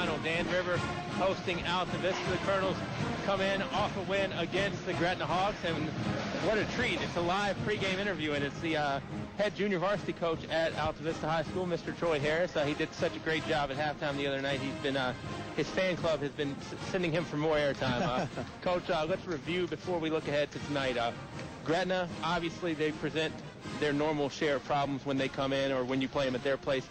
semifinal. Dan River hosting Altavista. The Colonels come in off a win against the Gretna Hawks, and what a treat. It's a live pregame interview, and it's the head junior varsity coach at Altavista High School, Mr. Troy Harris. He did such a great job at halftime the other night. He's been his fan club has been sending him for more airtime. Coach, let's review before we look ahead to tonight. Gretna, obviously, they present their normal share of problems when they come in or when you play them at their place.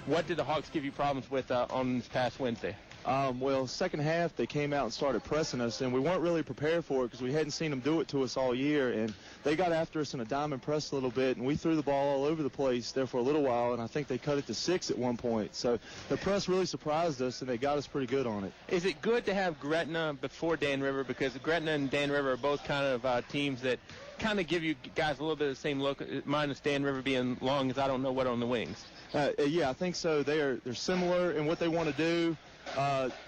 What did the Hawks give you problems with on this past Wednesday? Well, second half, they came out and started pressing us, and we weren't really prepared for it because we hadn't seen them do it to us all year. And they got after us in a diamond press a little bit, and we threw the ball all over the place there for a little while, and I think they cut it to 6 at one point. So the press really surprised us, and they got us pretty good on it. Is it good to have Gretna before Dan River? Because Gretna and Dan River are both kind of teams that kind of give you guys a little bit of the same look, minus Dan River being long as I don't know what on the wings. Yeah, I think so. They're similar in what they want to do.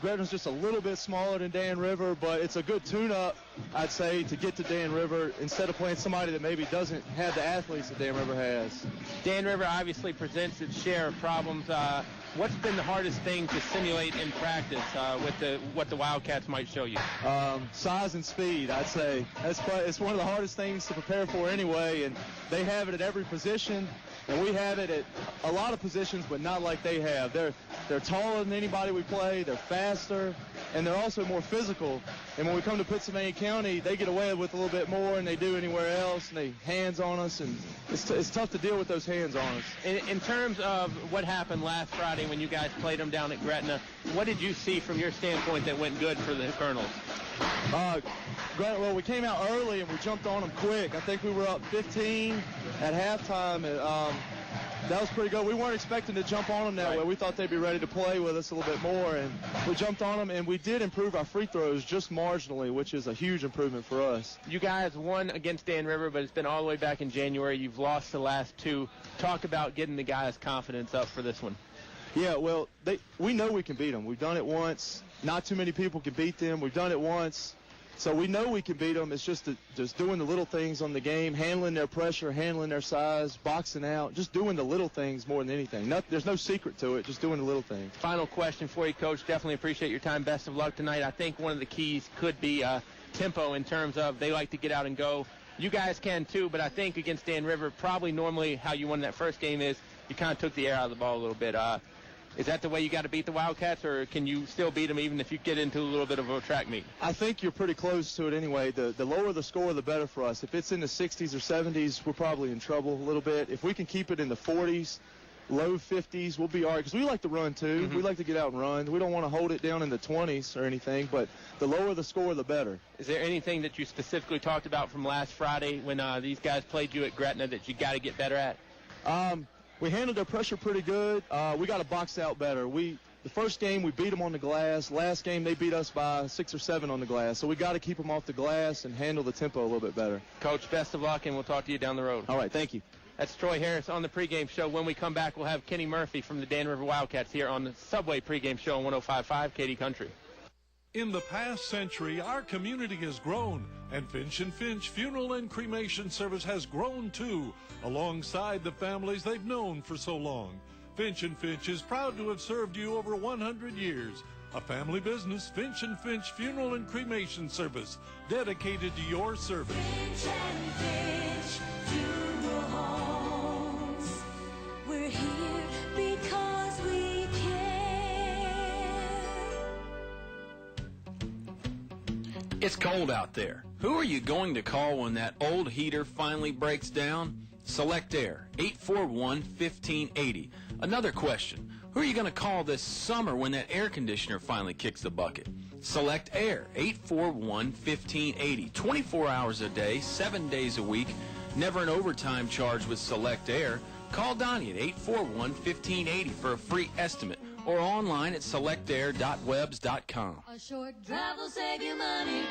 Gretna's just a little bit smaller than Dan River, but it's a good tune-up, I'd say, to get to Dan River instead of playing somebody that maybe doesn't have the athletes that Dan River has. Dan River obviously presents its share of problems. What's been the hardest thing to simulate in practice with what the Wildcats might show you? Size and speed, I'd say. It's one of the hardest things to prepare for anyway, and they have it at every position, and we have it at a lot of positions, but not like they have. They're taller than anybody we play. They're faster, and they're also more physical. And when we come to Pittsylvania County, they get away with a little bit more than they do anywhere else, and they hands on us, and it's tough to deal with those hands on us. In terms of what happened last Friday when you guys played them down at Gretna, what did you see from your standpoint that went good for the Colonels? Well, we came out early and we jumped on them quick. I think we were up 15 at halftime. That was pretty good. We weren't expecting to jump on them that way. We thought they'd be ready to play with us a little bit more, and we jumped on them, and we did improve our free throws just marginally, which is a huge improvement for us. You guys won against Dan River, but it's been all the way back in January. You've lost the last two. Talk about getting the guys' confidence up for this one. Yeah, well, we know we can beat them. We've done it once. Not too many people can beat them. We've done it once. So we know we can beat them. It's just doing the little things on the game, handling their pressure, handling their size, boxing out, just doing the little things more than anything. There's no secret to it, just doing the little things. Final question for you, Coach. Definitely appreciate your time. Best of luck tonight. I think one of the keys could be tempo in terms of they like to get out and go. You guys can too, but I think against Dan River, probably normally how you won that first game is you kind of took the air out of the ball a little bit. Is that the way you got to beat the Wildcats, or can you still beat them even if you get into a little bit of a track meet? I think you're pretty close to it anyway. The lower the score, the better for us. If it's in the 60s or 70s, we're probably in trouble a little bit. If we can keep it in the 40s, low 50s, we'll be all right, because we like to run too. We like to get out and run. We don't want to hold it down in the 20s or anything, but the lower the score, the better. Is there anything that you specifically talked about from last Friday when these guys played you at Gretna that you got to get better at? We handled their pressure pretty good. We got to box out better. The first game, we beat them on the glass. Last game, they beat us by 6 or 7 on the glass. So we got to keep them off the glass and handle the tempo a little bit better. Coach, best of luck, and we'll talk to you down the road. All right, thank you. That's Troy Harris on the pregame show. When we come back, we'll have Kenny Murphy from the Dan River Wildcats here on the Subway pregame show on 105.5 Katy Country. In the past century, our community has grown, and Finch & Finch Funeral and Cremation Service has grown too, alongside the families they've known for so long. Finch & Finch is proud to have served you over 100 years. A family business, Finch & Finch Funeral and Cremation Service, dedicated to your service. Finch & Finch Funeral Homes. We're here because we care. It's cold out there. Who are you going to call when that old heater finally breaks down? Select Air, 841-1580. Another question. Who are you going to call this summer when that air conditioner finally kicks the bucket? Select Air, 841-1580. 24 hours a day, 7 days a week. Never an overtime charge with Select Air. Call Donnie at 841-1580 for a free estimate or online at selectair.webs.com. A short drive will save you money.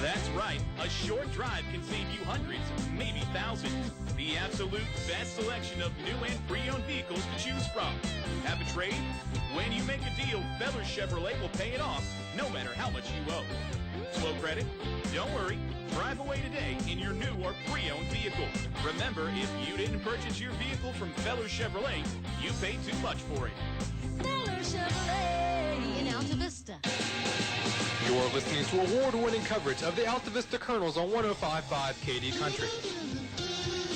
That's right. A short drive can save you hundreds, maybe thousands. The absolute best selection of new and pre-owned vehicles to choose from. Have a trade? When you make a deal, Feller Chevrolet will pay it off, no matter how much you owe. Slow credit? Don't worry. Drive away today in your new or pre-owned vehicle. Remember, if you didn't purchase your vehicle from Feller Chevrolet, you paid too much for it. Feller Chevrolet in Altavista. You're listening to award-winning coverage of the Altavista Colonels on 105.5 KD Country.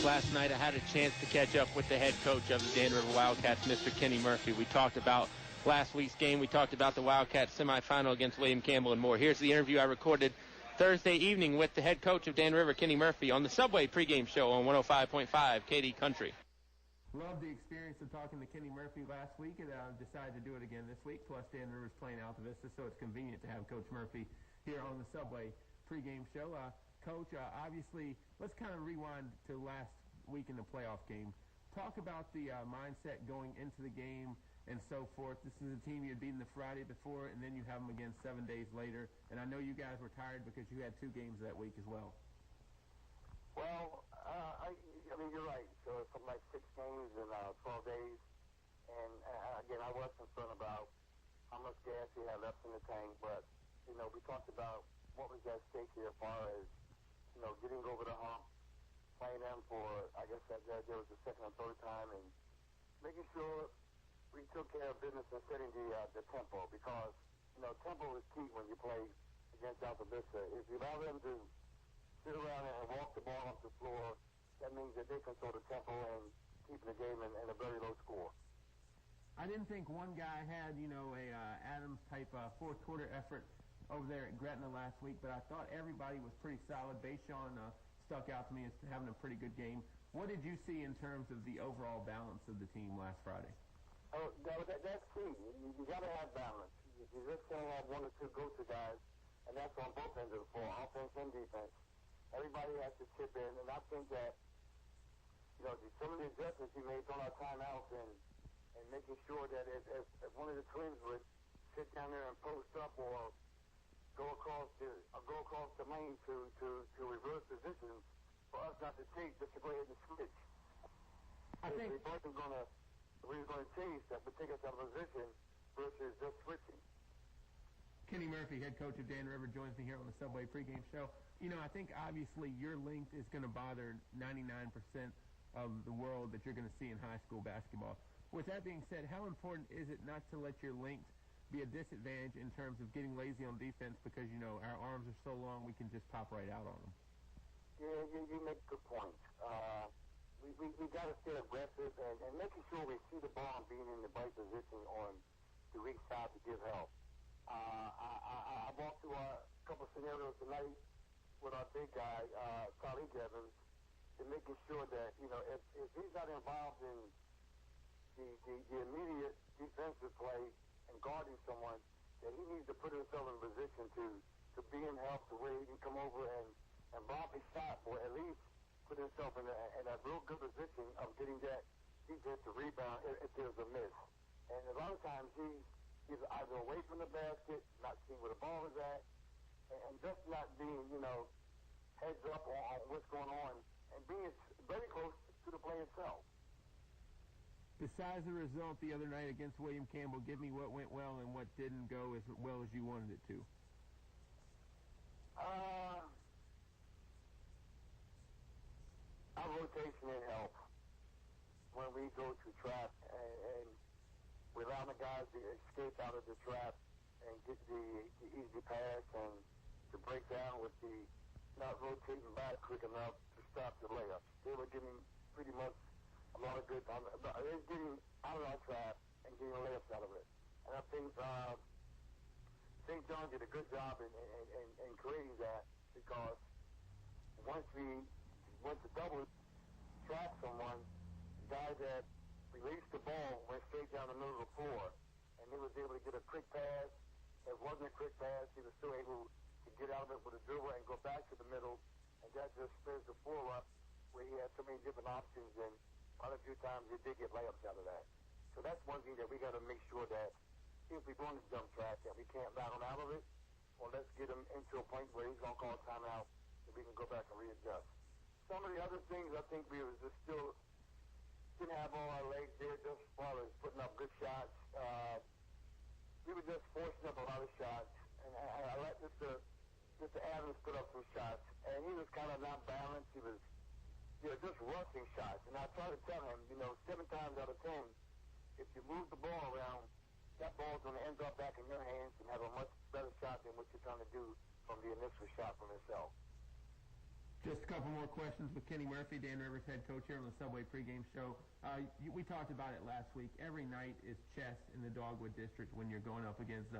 Last night I had a chance to catch up with the head coach of the Dan River Wildcats, Mr. Kenny Murphy. We talked about last week's game. We talked about the Wildcats semifinal against William Campbell and more. Here's the interview I recorded Thursday evening with the head coach of Dan River, Kenny Murphy, on the Subway pregame show on 105.5 KD Country. Loved the experience of talking to Kenny Murphy last week, and decided to do it again this week. Plus, Dan River's playing Altavista, so it's convenient to have Coach Murphy here on the Subway pregame show. Coach, obviously, let's kind of rewind to last week in the playoff game. Talk about the mindset going into the game and so forth. This is a team you had beaten the Friday before, and then you have them again 7 days later. And I know you guys were tired because you had 2 games that week as well. Well, I mean, you're right. So it's something like 6 games in 12 days. And again, I was concerned about how much gas we had left in the tank. But, you know, we talked about what was at stake here as far as, you know, getting over the hump, playing them for, I guess that there was the second or third time, and making sure we took care of business and setting the tempo. Because, you know, tempo is key when you play against Altavista. If you allow them to sit around and walk the ball off the floor, that means that they control the tempo and keeping the game in a very low score. I didn't think one guy had, you know, a Adams-type fourth quarter effort over there at Gretna last week, but I thought everybody was pretty solid. Bayshawn stuck out to me as having a pretty good game. What did you see in terms of the overall balance of the team last Friday? Oh, that's key. You got to have balance. You just can't have 1 or 2 go-to guys, and that's on both ends of the floor, offense and defense. Everybody has to chip in, and I think that, you know, some of the adjustments he made on our timeouts and making sure that if one of the twins would sit down there and post up or go across the lane to reverse positions for us not to chase, just to go ahead and switch. I think we were going to chase that would take us out of position versus just switching. Kenny Murphy, head coach of Dan River, joins me here on the Subway pregame show. You know, I think obviously your length is going to bother 99% of the world that you're going to see in high school basketball. With that being said, how important is it not to let your length be a disadvantage in terms of getting lazy on defense because, you know, our arms are so long we can just pop right out on them? Yeah, you make a good point. We got to stay aggressive and making sure we see the ball being in the right position on the weak side to give help. I walked through a couple scenarios tonight with our big guy, Charlie Evans, and making sure that, you know, if he's not involved in the immediate defensive play and guarding someone, that he needs to put himself in position to be in help to where he can come over and block his shot, or at least put himself in a real good position of getting that defensive rebound if there's a miss. And a lot of times he's either away from the basket, not seeing where the ball is at, and just not being, you know, heads up on what's going on, and being very close to the play itself. Besides the result the other night against William Campbell, give me what went well and what didn't go as well as you wanted it to. Our rotation and help when we go to trap, and we allow the guys to escape out of the trap and get the easy pass and to break down with the not rotating back quick enough to stop the layups. They were getting pretty much a lot of good time. They're getting out of our trap and getting layups out of it. And I think St. John did a good job in creating that, because once we went to double trap someone, the guy that released the ball went straight down the middle of the floor, and he was able to get a quick pass. If it wasn't a quick pass, he was still able to get out of it with a dribble and go back to the middle, and that just spreads the floor up where he had so many different options, and quite a few times he did get layups out of that. So that's one thing that we got to make sure that if we're going to jump track, that we can't battle out of it, or let's get him into a point where he's going to call timeout so we can go back and readjust. Some of the other things, I think we was just still didn't have all our legs there just as far as putting up good shots. We were just forcing up a lot of shots, and I let Mr. Adams put up some shots, and he was kind of not balanced. He was, you know, just rushing shots. And I try to tell him, you know, 7 times out of 10, if you move the ball around, that ball's going to end up back in your hands and have a much better shot than what you're trying to do from the initial shot from himself. Just a couple more questions with Kenny Murphy, Dan Rivers head coach here on the Subway pregame show. We talked about it last week. Every night is chess in the Dogwood District when you're going up against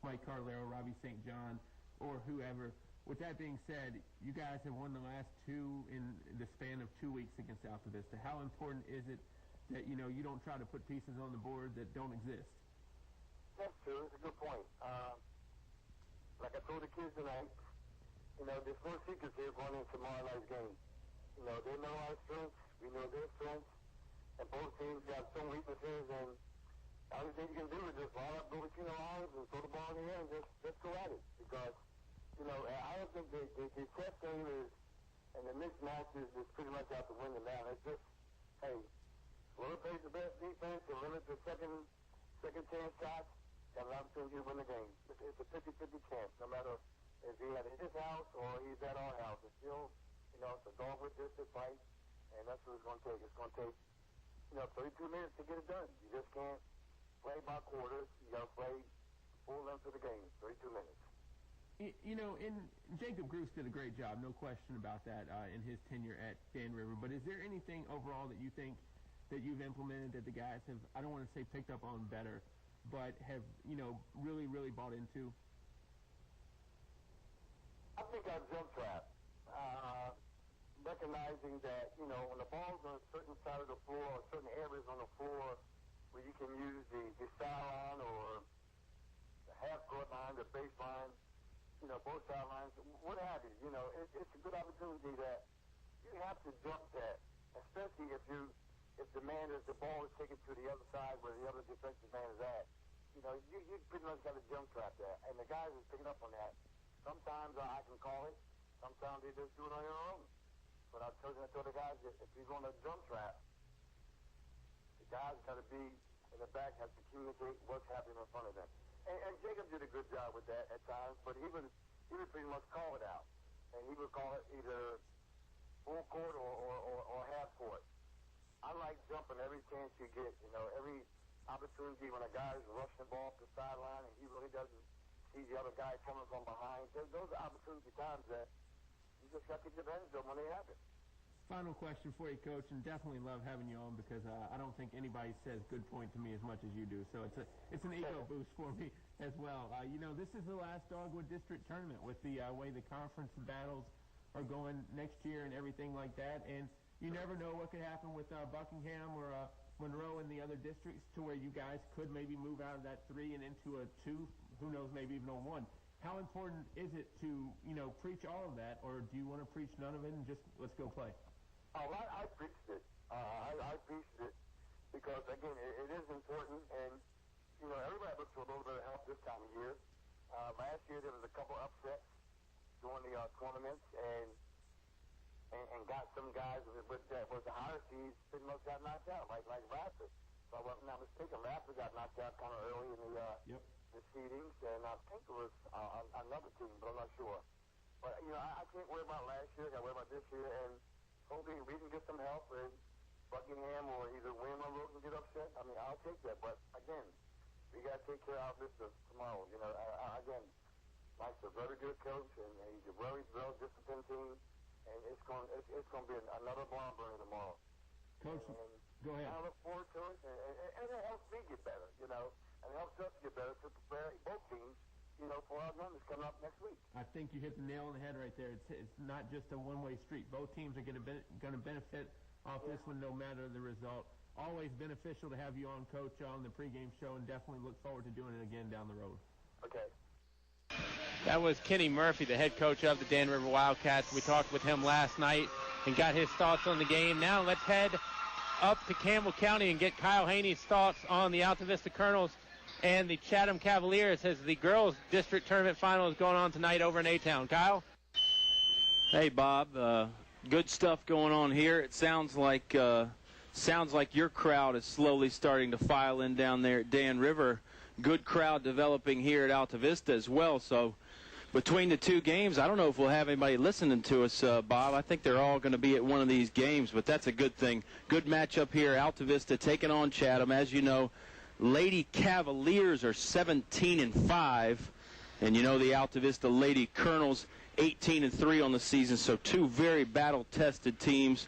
Mike Carlero, Robbie St. John, or whoever. With that being said, you guys have won the last two in the span of 2 weeks against Altavista. How important is it that, you don't try to put pieces on the board that don't exist? That's true. It's a good point. Like I told the kids tonight, there's no secrets here going into tomorrow night's game. They know our strengths, we know their strengths, and both teams got some weaknesses, and the only thing you can do is just line up, go between the lines, and throw the ball in the air, and just go at it. Because, I don't think the chess game is, and the mixed match is pretty much out the window now. It's just, hey, whoever plays the best defense and limit the second chance shots, got an opportunity to win the game. It's a 50-50 chance, no matter if he at his house or he's at our house. It's still, it's a Dogwood District fight, and that's what it's going to take. It's going to take, 32 minutes to get it done. You just can't play by quarters. You got to play full length of the game, 32 minutes. Jacob Groos did a great job, no question about that, in his tenure at Dan River. But is there anything overall that you think that you've implemented that the guys have, I don't want to say picked up on better, but have, really, really bought into? I think our jump trap, recognizing that, when the ball's on a certain side of the floor or certain areas on the floor where you can use the sideline or the half-court line, the baseline, both sidelines, what have you. It's a good opportunity that you have to jump that, especially if the ball is taken to the other side where the other defensive man is at. You pretty much got to jump trap that, and the guys are picking up on that. Sometimes I can call it. Sometimes they just do it on their own. But I told the guys that if you're going to jump trap, the guys got to be in the back, have to communicate what's happening in front of them. And Jacob did a good job with that at times, but he would pretty much call it out. And he would call it either full court or half court. I like jumping every chance you get, every opportunity when a guy is rushing the ball up the sideline and he really doesn't see the other guy coming from behind. Those are opportunity times that you just got to take advantage of when they happen. Final question for you, Coach, and definitely love having you on because I don't think anybody says good point to me as much as you do. So it's an ego boost for me as well. This is the last Dogwood District tournament with the way the conference battles are going next year and everything like that. And you never know what could happen with Buckingham or Monroe and the other districts to where you guys could maybe move out of that 3 and into a 2, who knows, maybe even a 1. How important is it to, preach all of that, or do you want to preach none of it and just let's go play? Oh, I preached it. I preached it because, again, it is important, and, everybody looks for a little bit of help this time of year. Last year there was a couple upsets during the tournaments, and got some guys that was the higher seeds pretty much got knocked out, like Raptor. So I wasn't mistaken, Raptor got knocked out kind of early in the seedings, and I think it was another team, but I'm not sure. But, I can't worry about last year. I got to worry about this year, and hopefully we can get some help, and Buckingham or either Wayne Monroe can get upset. I mean, I'll take that. But, again, we got to take care of our business tomorrow. Again, Mike's a very good coach, and he's a very well-disciplined team, and it's going to be another barn burner tomorrow. Coach, go ahead. I look forward to it, and it helps me get better, and it helps us get better to prepare both teams, for our runners coming up next week. I think you hit the nail on the head right there. It's not just a one-way street. Both teams are going to benefit off this one no matter the result. Always beneficial to have you on, Coach, on the pregame show, and definitely look forward to doing it again down the road. Okay. That was Kenny Murphy, the head coach of the Dan River Wildcats. We talked with him last night and got his thoughts on the game. Now let's head up to Campbell County and get Kyle Haney's thoughts on the Altavista Colonels and the Chatham Cavaliers as the girls' district tournament final is going on tonight over in A-Town. Kyle? Hey, Bob. Good stuff going on here. It sounds like your crowd is slowly starting to file in down there at Dan River. Good crowd developing here at Altavista as well. So between the two games, I don't know if we'll have anybody listening to us, Bob. I think they're all going to be at one of these games, but that's a good thing. Good matchup here. Altavista taking on Chatham. As you know, Lady Cavaliers are 17-5. And you know the Altavista Lady Colonels 18-3 on the season, so two very battle-tested teams.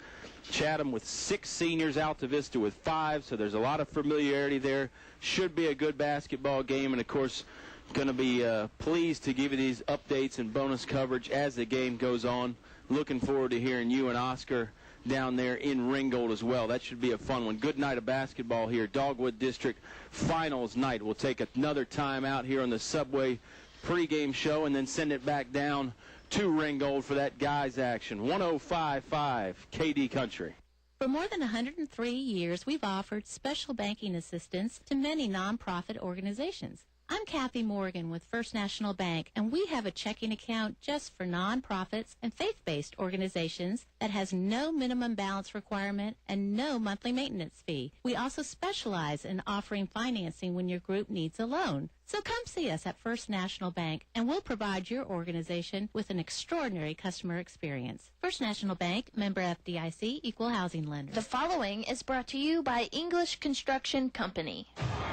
Chatham with 6 seniors, Altavista with 5, so there's a lot of familiarity there. Should be a good basketball game, and of course going to be pleased to give you these updates and bonus coverage as the game goes on. Looking forward to hearing you and Oscar down there in Ringgold as well. That should be a fun one. Good night of basketball here. Dogwood District Finals night. We'll take another time out here on the Subway pregame show and then send it back down to Ringgold for that guys action. 105.5 KD Country. For more than 103 years, we've offered special banking assistance to many nonprofit organizations. I'm Kathy Morgan with First National Bank, and we have a checking account just for nonprofits and faith-based organizations that has no minimum balance requirement and no monthly maintenance fee. We also specialize in offering financing when your group needs a loan. So come see us at First National Bank, and we'll provide your organization with an extraordinary customer experience. First National Bank, member FDIC, equal housing lender. The following is brought to you by English Construction Company.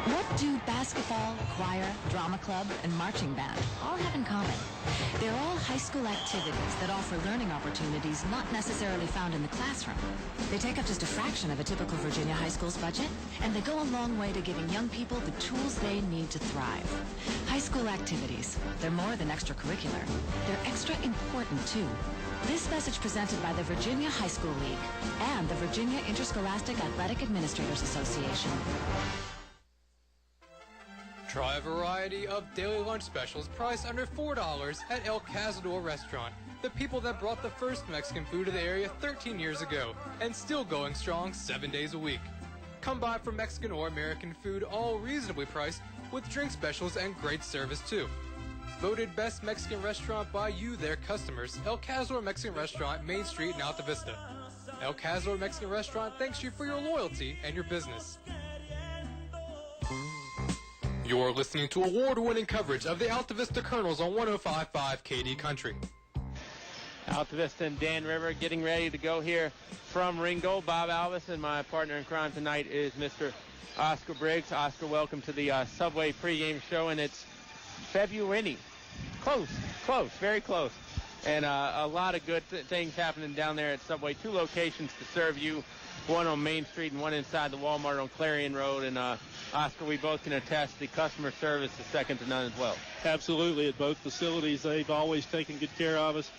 What do basketball, choir, drama club, and marching band all have in common? They're all high school activities that offer learning opportunities not necessarily found in the classroom. They take up just a fraction of a typical Virginia high school's budget, and they go a long way to giving young people the tools they need to thrive. High school activities, they're more than extracurricular. They're extra important, too. This message presented by the Virginia High School League and the Virginia Interscholastic Athletic Administrators Association. Try a variety of daily lunch specials priced under $4 at El Cazador Restaurant. The people that brought the first Mexican food to the area 13 years ago and still going strong 7 days a week. Come by for Mexican or American food, all reasonably priced, with drink specials and great service too. Voted best Mexican restaurant by you, their customers, El Cazador Mexican Restaurant, Main Street in Altavista. El Cazador Mexican Restaurant thanks you for your loyalty and your business. You're listening to award-winning coverage of the Altavista Colonels on 105.5 KD Country. Altavista and Dan River getting ready to go here from Ringgold. Bob Alvis and my partner in crime tonight is Mr. Oscar Briggs. Oscar, welcome to the Subway pregame show, and it's February. Close, very close. And a lot of good things happening down there at Subway. 2 locations to serve you, one on Main Street and one inside the Walmart on Clarion Road. And Oscar, we both can attest the customer service is second to none as well. Absolutely. At both facilities, they've always taken good care of us.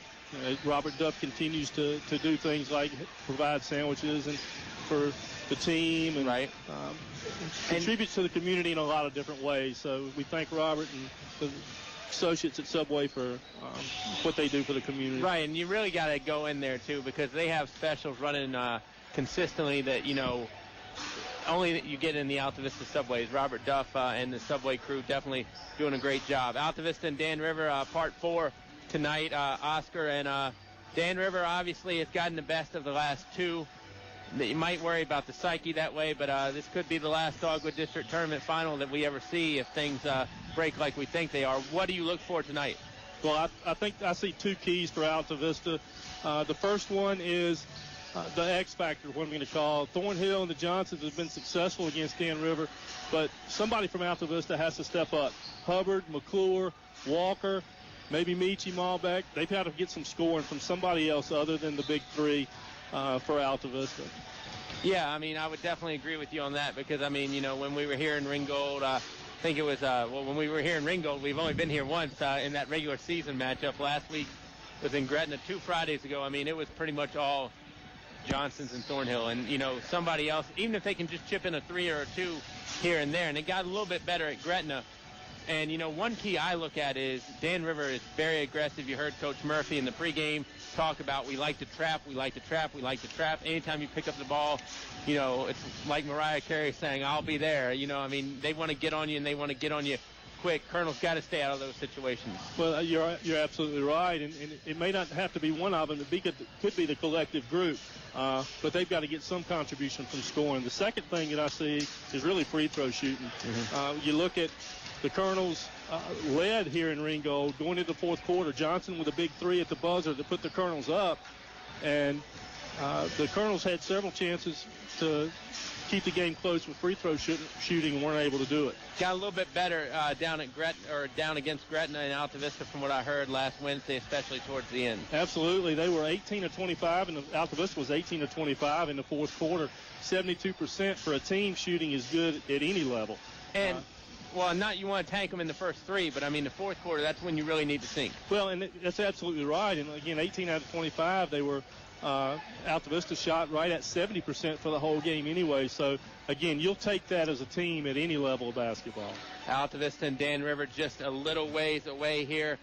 Robert Duff continues to do things like provide sandwiches and for the team and right. Contributes to the community in a lot of different ways. So we thank Robert and the associates at Subway for what they do for the community. Right, and you really got to go in there, too, because they have specials running consistently that, you know, only that you get in the Altavista Subways. Robert Duff and the Subway crew definitely doing a great job. Altavista and Dan River, part 4 tonight. Oscar and Dan River obviously has gotten the best of the last 2. You might worry about the psyche that way, but this could be the last Dogwood District Tournament final that we ever see if things break like we think they are. What do you look for tonight? Well, I think I see 2 keys for Altavista. The first one is the X factor, what I'm going to call. Thornhill and the Johnsons have been successful against Dan River, but somebody from Altavista has to step up. Hubbard, McClure, Walker, maybe Michi, Malbec. They've got to get some scoring from somebody else other than the big 3 for Altavista. Yeah, I mean, I would definitely agree with you on that because, I mean, you know, when we were here in Ringgold, I think it was, when we were here in Ringgold, we've only been here once in that regular season matchup. Last week was in Gretna 2 Fridays ago. I mean, it was pretty much all Johnsons and Thornhill. And, you know, somebody else, even if they can just chip in a 3 or a 2 here and there, and it got a little bit better at Gretna. And, you know, one key I look at is Dan River is very aggressive. You heard Coach Murphy in the pregame talk about we like to trap. Anytime you pick up the ball, you know, it's like Mariah Carey saying, I'll be there. You know, I mean, they want to get on you, and they want to get on you quick. Colonel's got to stay out of those situations. Well, you're absolutely right, and it may not have to be one of them. It could be the collective group, but they've got to get some contribution from scoring. The second thing that I see is really free throw shooting. You look at the Colonels led here in Ringgold going into the 4th quarter. Johnson with a big 3 at the buzzer to put the Colonels up. And The Colonels had several chances to keep the game close with free throw shooting and weren't able to do it. Got a little bit better down against Gretna and Altavista from what I heard last Wednesday, especially towards the end. Absolutely. They were 18 of 25, and Altavista was 18 of 25 in the fourth quarter. 72% for a team shooting is good at any level. And well, not you want to tank them in the first three, but I mean the fourth quarter, that's when you really need to sink. Well, and that's absolutely right. And again, 18 out of 25, they were Altavista shot right at 70% for the whole game anyway. So again, you'll take that as a team at any level of basketball. Altavista and Dan River just a little ways away here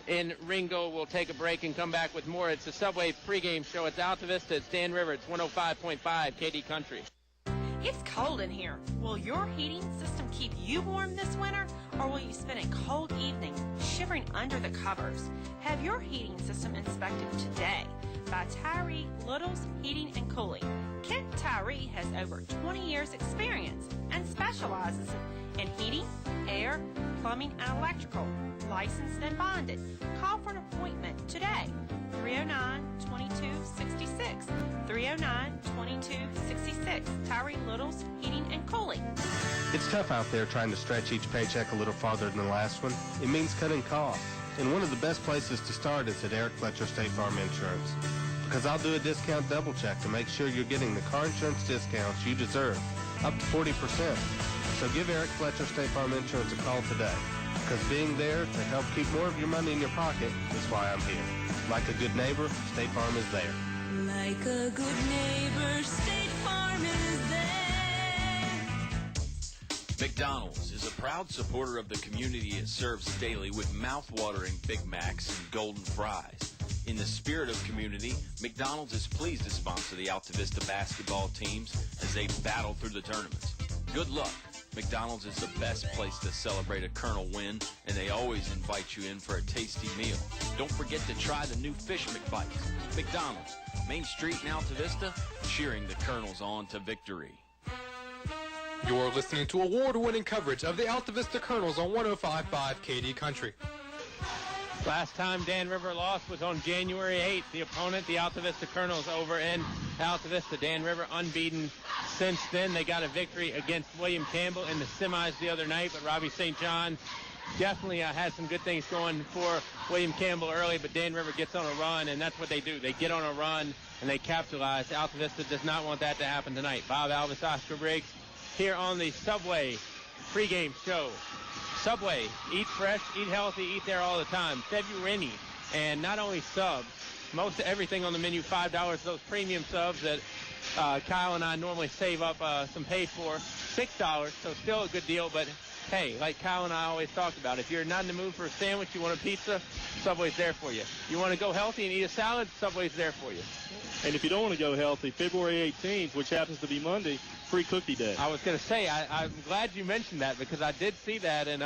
in Ringo. We'll take a break and come back with more. It's the Subway pregame show. It's Altavista. It's Dan River. It's 105.5 KD Country. It's cold in here. Will your heating system keep you warm this winter, or will you spend a cold evening shivering under the covers? Have your heating system inspected today by Tyree Little's Heating and Cooling. Kent Tyree has over 20 years experience and specializes in heating, air, plumbing, and electrical. Licensed and bonded. Call for an appointment today. 309-2266. 309-2266. Tyree Little's Heating and Cooling. It's tough out there trying to stretch each paycheck a little farther than the last one. It means cutting costs. And one of the best places to start is at Eric Fletcher State Farm Insurance. Because I'll do a discount double check to make sure you're getting the car insurance discounts you deserve, up to 40%. So give Eric Fletcher State Farm Insurance a call today. Because being there to help keep more of your money in your pocket is why I'm here. Like a good neighbor, State Farm is there. Like a good neighbor, State Farm is there. McDonald's is a proud supporter of the community it serves daily with mouth-watering Big Macs and golden fries. In the spirit of community, McDonald's is pleased to sponsor the Altavista basketball teams as they battle through the tournaments. Good luck. McDonald's is the best place to celebrate a Colonel win, and they always invite you in for a tasty meal. Don't forget to try the new Fish McBites. McDonald's, Main Street in Altavista, cheering the Colonels on to victory. You're listening to award-winning coverage of the Altavista Colonels on 105.5 KD Country. Last time Dan River lost was on January 8th. The opponent, the Altavista Colonels, over in Altavista. Dan River unbeaten since then. They got a victory against William Campbell in the semis the other night, but Robbie St. John definitely had some good things going for William Campbell early, but Dan River gets on a run, and that's what they do. They get on a run, and they capitalize. Altavista does not want that to happen tonight. Bob Alvis, Oscar Briggs, here on the Subway pregame show. Subway, eat fresh, eat healthy, eat there all the time. February, and not only subs, most everything on the menu, $5. Those premium subs that Kyle and I normally save up some pay for, $6. So still a good deal, but hey, like Kyle and I always talk about, if you're not in the mood for a sandwich, you want a pizza, Subway's there for you. You want to go healthy and eat a salad, Subway's there for you. And if you don't want to go healthy, February 18th, which happens to be Monday, free cookie day. I was going to say, I'm glad you mentioned that because I did see that, and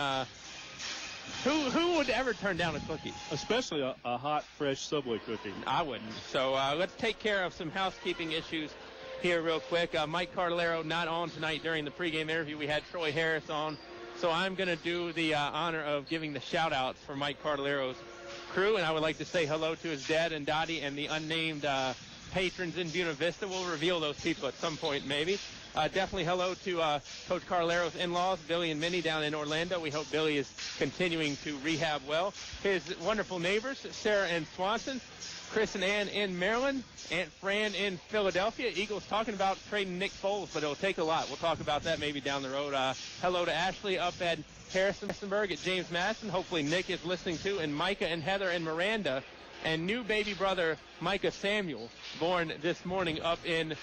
who would ever turn down a cookie? Especially a hot, fresh Subway cookie. I wouldn't. So let's take care of some housekeeping issues here real quick. Mike Cardellaro not on tonight during the pregame interview. We had Troy Harris on. So I'm going to do the honor of giving the shout-outs for Mike Cardellaro's crew, and I would like to say hello to his dad and Dottie and the unnamed patrons in Buena Vista. We'll reveal those people at some point, maybe. Definitely hello to Coach Carlero's in-laws, Billy and Minnie down in Orlando. We hope Billy is continuing to rehab well. His wonderful neighbors, Sarah and Swanson, Chris and Ann in Maryland, Aunt Fran in Philadelphia. Eagles talking about trading Nick Foles, but it'll take a lot. We'll talk about that maybe down the road. Hello to Ashley up at Harrisonburg at James Madison. Hopefully Nick is listening too. And Micah and Heather and Miranda. And new baby brother Micah Samuel, born this morning up in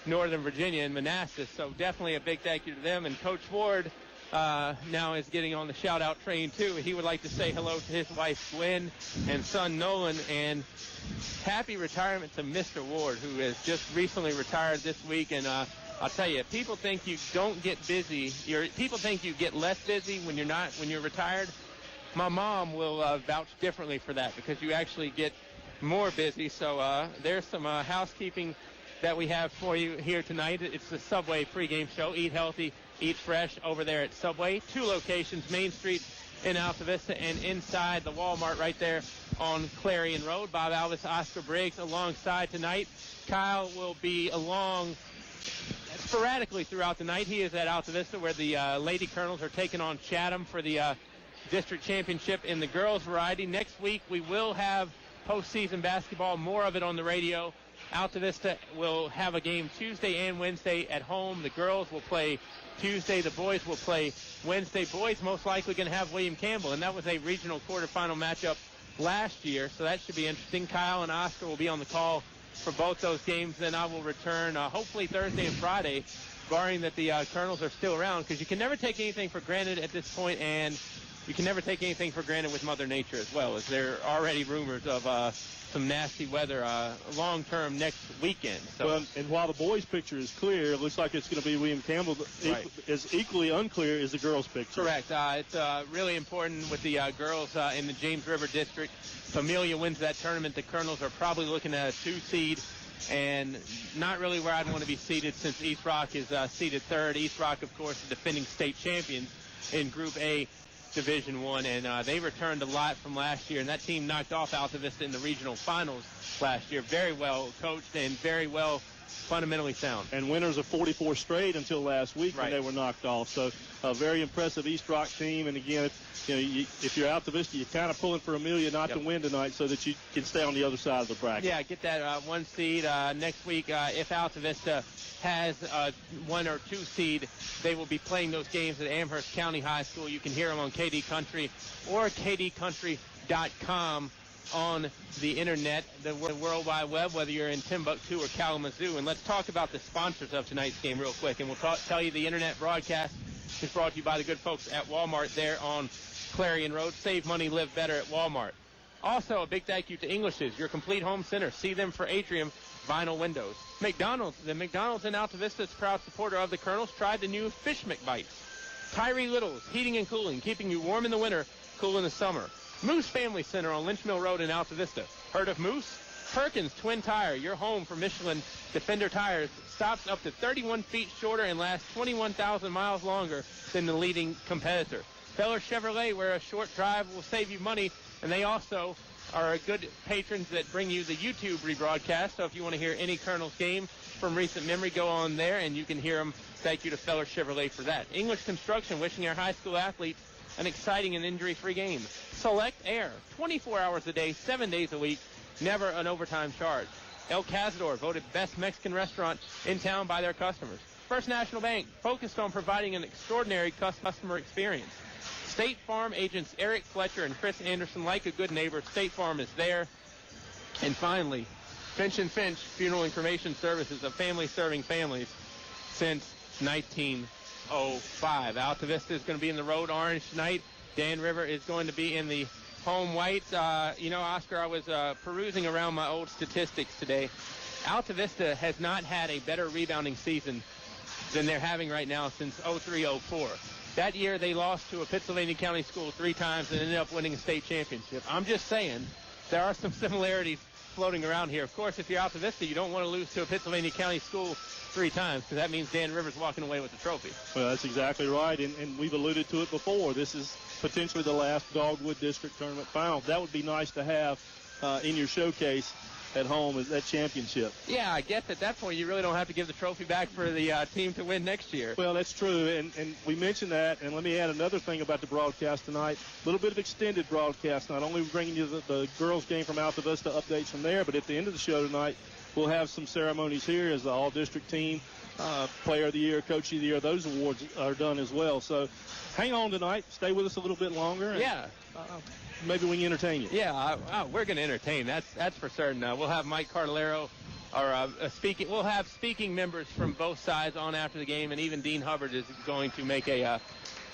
Northern Virginia in Manassas. So definitely a big thank you to them. And Coach Ward now is getting on the shout-out train too. He would like to say hello to his wife Gwen and son Nolan, and happy retirement to Mr. Ward, who has just recently retired this week. And I'll tell you, people think you don't get busy. People think you get less busy when you're retired. My mom will vouch differently for that because you actually get more busy. So there's some housekeeping that we have for you here tonight. It's the Subway pregame show. Eat healthy, eat fresh over there at Subway. 2 locations, Main Street in Altavista and inside the Walmart right there on Clarion Road. Bob Alvis, Oscar Briggs alongside tonight. Kyle will be along sporadically throughout the night. He is at Altavista where the Lady Colonels are taking on Chatham for the district championship in the girls variety. Next week we will have postseason basketball, more of it on the radio. Altavista will have a game Tuesday and Wednesday at home. The girls will play Tuesday. The boys will play Wednesday. Boys most likely going to have William Campbell, and that was a regional quarterfinal matchup last year, so that should be interesting. Kyle and Oscar will be on the call for both those games. Then I will return hopefully Thursday and Friday, barring that the Colonels are still around, because you can never take anything for granted at this point, and you can never take anything for granted with Mother Nature as well, as there are already rumors of some nasty weather long-term next weekend. So. Well, and while the boys' picture is clear, it looks like it's going to be William Campbell. Right. Is equally unclear is the girls' picture. Correct. It's really important with the girls in the James River District. If Amelia wins that tournament, the Colonels are probably looking at a 2 seed, and not really where I'd want to be seated since East Rock is seated third. East Rock, of course, the defending state champions in Group A Division I, and they returned a lot from last year, and that team knocked off Altavista in the regional finals last year. Very well coached and very well fundamentally sound. And winners of 44 straight until last week when Right. they were knocked off. So a very impressive East Rock team. And again, if you're Altavista, you're kind of pulling for Amelia not to win tonight so that you can stay on the other side of the bracket. Yeah, get that 1 seed. Next week, if Altavista has a 1 or 2 seed, they will be playing those games at Amherst County High School. You can hear them on KD Country or kdcountry.com on the internet, the World Wide Web, whether you're in Timbuktu or Kalamazoo. And let's talk about the sponsors of tonight's game real quick. And we'll tell you the internet broadcast is brought to you by the good folks at Walmart there on Clarion Road. Save money, live better at Walmart. Also, a big thank you to English's, your complete home center. See them for Atrium Vinyl Windows. McDonald's. The McDonald's in Altavista is a proud supporter of the Colonels. Tried the new Fish McBites. Tyree Little's, heating and cooling, keeping you warm in the winter, cool in the summer. Moose Family Center on Lynch Mill Road in Altavista. Heard of Moose? Perkins Twin Tire, your home for Michelin Defender tires. Stops up to 31 feet shorter and lasts 21,000 miles longer than the leading competitor. Feller Chevrolet, where a short drive will save you money, and they also are good patrons that bring you the YouTube rebroadcast. So if you want to hear any Colonel's game from recent memory, go on there and you can hear them. Thank you to Feller Chevrolet for that. English Construction, wishing our high school athletes an exciting and injury-free game. Select Air, 24 hours a day, 7 days a week, never an overtime charge. El Cazador, voted best Mexican restaurant in town by their customers. First National Bank, focused on providing an extraordinary customer experience. State Farm agents Eric Fletcher and Chris Anderson, like a good neighbor, State Farm is there. And finally, Finch & Finch Funeral and Cremation Services, a family serving families since 1905. Altavista is going to be in the road orange tonight. Dan River is going to be in the home white. Oscar, I was perusing around my old statistics today. Altavista has not had a better rebounding season than they're having right now since 03-04. That year, they lost to a Pittsylvania County school 3 times and ended up winning a state championship. I'm just saying, there are some similarities floating around here. Of course, if you're Altavista, you don't want to lose to a Pennsylvania County school 3 times, because that means Dan Rivers walking away with the trophy. Well, that's exactly right, and we've alluded to it before. This is potentially the last Dogwood District Tournament final. That would be nice to have in your showcase at home as that championship. Yeah, I guess at that point you really don't have to give the trophy back for the team to win next year. Well, that's true, and we mentioned that, and let me add another thing about the broadcast tonight. A little bit of extended broadcast. Not only bringing you the girls' game from Altavista, updates from there, but at the end of the show tonight, we'll have some ceremonies here as the all-district team, Player of the Year, Coach of the Year. Those awards are done as well. So hang on tonight. Stay with us a little bit longer. And, yeah. Maybe we can entertain you. Yeah, we're going to entertain. That's for certain. We'll have Mike Cardellaro, speaking. We'll have speaking members from both sides on after the game, and even Dean Hubbard is going to make a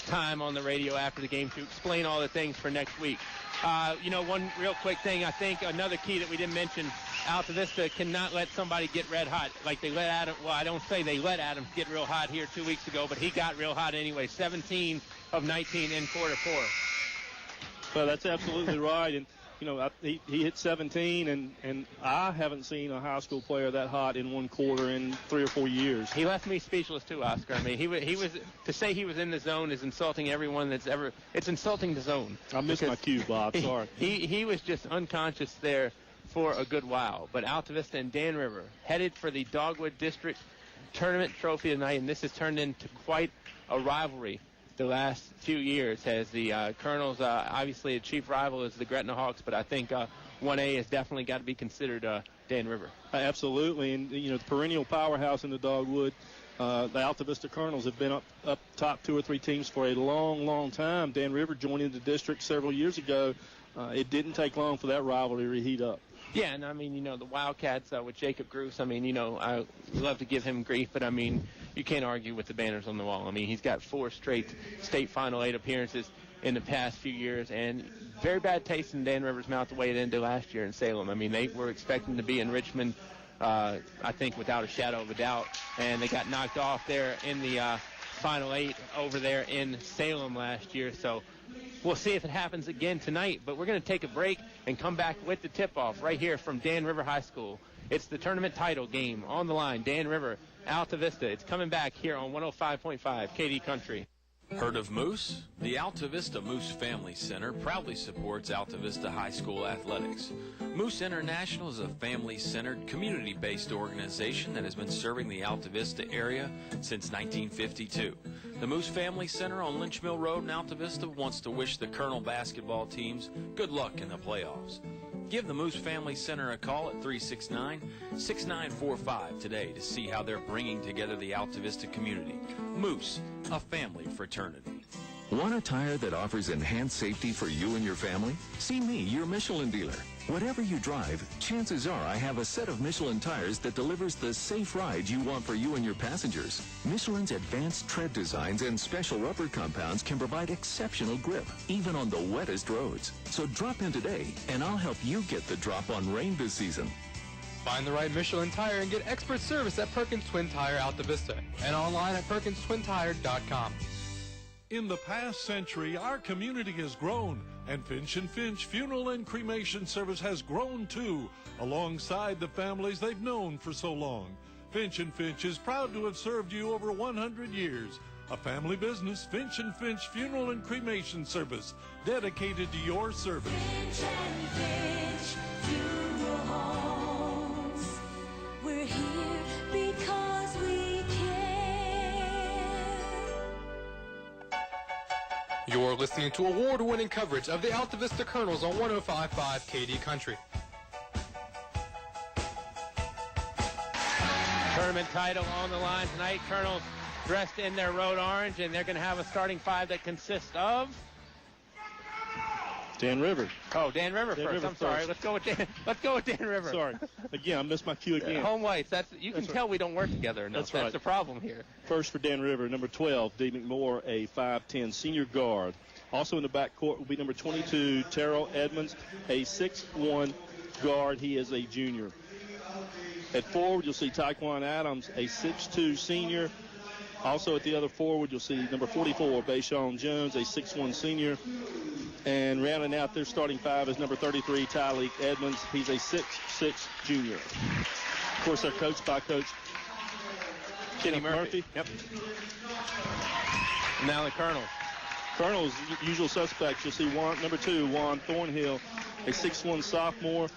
time on the radio after the game to explain all the things for next week. One real quick thing. I think another key that we didn't mention: Altavista cannot let somebody get red hot like they let Adam. Well, I don't say they let Adams get real hot here 2 weeks ago, but he got real hot anyway. 17 of 19 in quarter 4. Well, that's absolutely right. And, you know, he hit 17, and I haven't seen a high school player that hot in one quarter in 3 or 4 years. He left me speechless too, Oscar. I mean, he was to say he was in the zone is insulting everyone that's ever. It's insulting the zone. I missed my cue, Bob. Sorry. He was just unconscious there for a good while. But Altavista and Dan River headed for the Dogwood District Tournament trophy tonight, and this has turned into quite a rivalry the last few years, as the Colonels, obviously a chief rival is the Gretna Hawks, but I think 1A has definitely got to be considered Dan River. Absolutely, and you know, the perennial powerhouse in the Dogwood, the Altavista Colonels have been up top 2 or 3 teams for a long time. Dan River joined the district several years ago. It didn't take long for that rivalry to heat up. Yeah, and I mean, you know, the Wildcats with Jacob Gruce, I mean, you know, I love to give him grief, but I mean, you can't argue with the banners on the wall. I mean, he's got 4 straight state Final 8 appearances in the past few years, and very bad taste in Dan River's mouth the way it ended last year in Salem. I mean, they were expecting to be in Richmond, I think, without a shadow of a doubt, and they got knocked off there in the Final 8 over there in Salem last year. So we'll see if it happens again tonight, but we're going to take a break and come back with the tip-off right here from Dan River High School. It's the tournament title game on the line. Dan River, Altavista. It's coming back here on 105.5 KD Country. Heard of Moose? The Altavista Moose Family Center proudly supports Altavista High School athletics. Moose International is a family-centered, community-based organization that has been serving the Altavista area since 1952. The Moose Family Center on Lynch Mill Road in Altavista wants to wish the Colonel basketball teams good luck in the playoffs. Give the Moose Family Center a call at 369-6945 today to see how they're bringing together the Altavista community. Moose, a family fraternity. Want a tire that offers enhanced safety for you and your family? See me, your Michelin dealer. Whatever you drive, chances are I have a set of Michelin tires that delivers the safe ride you want for you and your passengers. Michelin's advanced tread designs and special rubber compounds can provide exceptional grip, even on the wettest roads. So drop in today, and I'll help you get the drop on rain this season. Find the right Michelin tire and get expert service at Perkins Twin Tire Altavista and online at PerkinsTwinTire.com. In the past century, our community has grown, and Finch & Finch Funeral and Cremation Service has grown too, alongside the families they've known for so long. Finch & Finch is proud to have served you over 100 years. A family business, Finch & Finch Funeral and Cremation Service, dedicated to your service. Finch & Finch Funeral Homes. We're here because we You're listening to award-winning coverage of the Altavista Colonels on 105.5 KD Country. Tournament title on the line tonight. Colonels dressed in their road orange, and they're going to have a starting 5 that consists of Dan River. Oh, Dan River Dan first. River I'm sorry. first. Let's go with Dan River. Sorry. Again, I missed my cue again. Home whites. You can tell we don't work together enough. That's right. That's the problem here. First for Dan River, number 12, D. McMorrow, a 5'10 senior guard. Also in the backcourt will be number 22, Terrell Edmonds, a 6'1 guard. He is a junior. At forward, you'll see Taekwon Adams, a 6'2 senior. Also at the other forward, you'll see number 44, Bayshawn Jones, a 6'1 senior. And rounding out their starting 5 is number 33, Tyleek Edmonds. He's a 6'6 junior. Of course, they're coached by Coach Kenny Murphy. Yep. Now the Colonels. Colonels, usual suspects. You'll see number 2, Juan Thornhill, a 6'1 sophomore.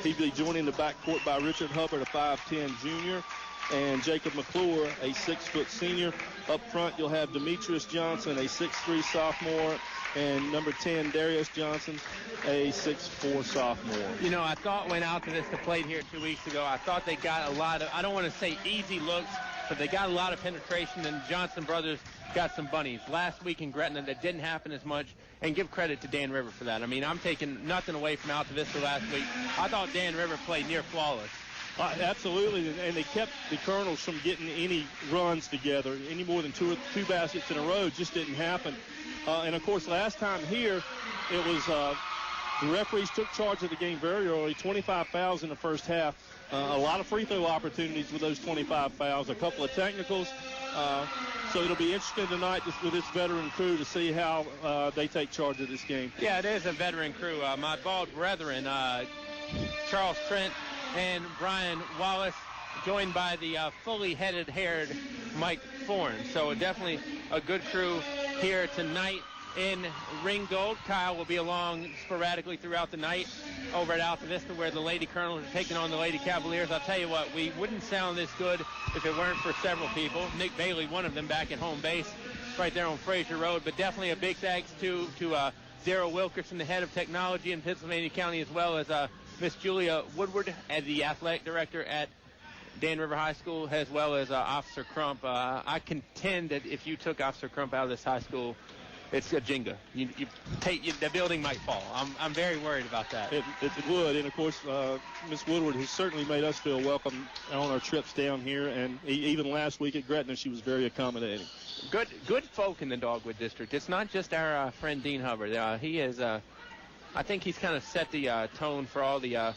He'll be joining the backcourt by Richard Hubbard, a 5'10 junior, and Jacob McClure, a 6' senior. Up front, you'll have Demetrius Johnson, a 6'3 sophomore, and number 10, Darius Johnson, a 6'4 sophomore. You know, I thought when Altavista played here 2 weeks ago, I thought they got a lot of, I don't want to say easy looks, but they got a lot of penetration, and Johnson brothers got some bunnies. Last week in Gretna, that didn't happen as much, and give credit to Dan River for that. I mean, I'm taking nothing away from Altavista last week. I thought Dan River played near flawless. Absolutely, and they kept the Colonels from getting any runs together. Any more than two baskets in a row just didn't happen. And, of course, last time here, it was The referees took charge of the game very early, 25 fouls in the first half. A lot of free throw opportunities with those 25 fouls, a couple of technicals. So it'll be interesting tonight with this veteran crew to see how they take charge of this game. Yeah, it is a veteran crew. My bald brethren, Charles Trent and Brian Wallace, joined by the fully haired Mike Thorne. So definitely a good crew here tonight in Ringgold. Kyle will be along sporadically throughout the night over at Altavista, where the Lady Colonels are taking on the Lady Cavaliers. I'll tell you what, we wouldn't sound this good if it weren't for several people. Nick Bailey, one of them, back at home base right there on Fraser Road. But definitely a big thanks to Daryl Wilkerson, the head of technology in Pennsylvania County, as well as Miss Julia Woodward, as the athletic director at Dan River High School, as well as Officer Crump. I contend that if you took Officer Crump out of this high school, it's a Jenga. The building might fall. I'm very worried about that. It would, and of course, Miss Woodward has certainly made us feel welcome on our trips down here, and even last week at Gretna, she was very accommodating. Good folk in the Dogwood District. It's not just our friend Dean Hubbard. He is, I think he's kind of set the tone for all the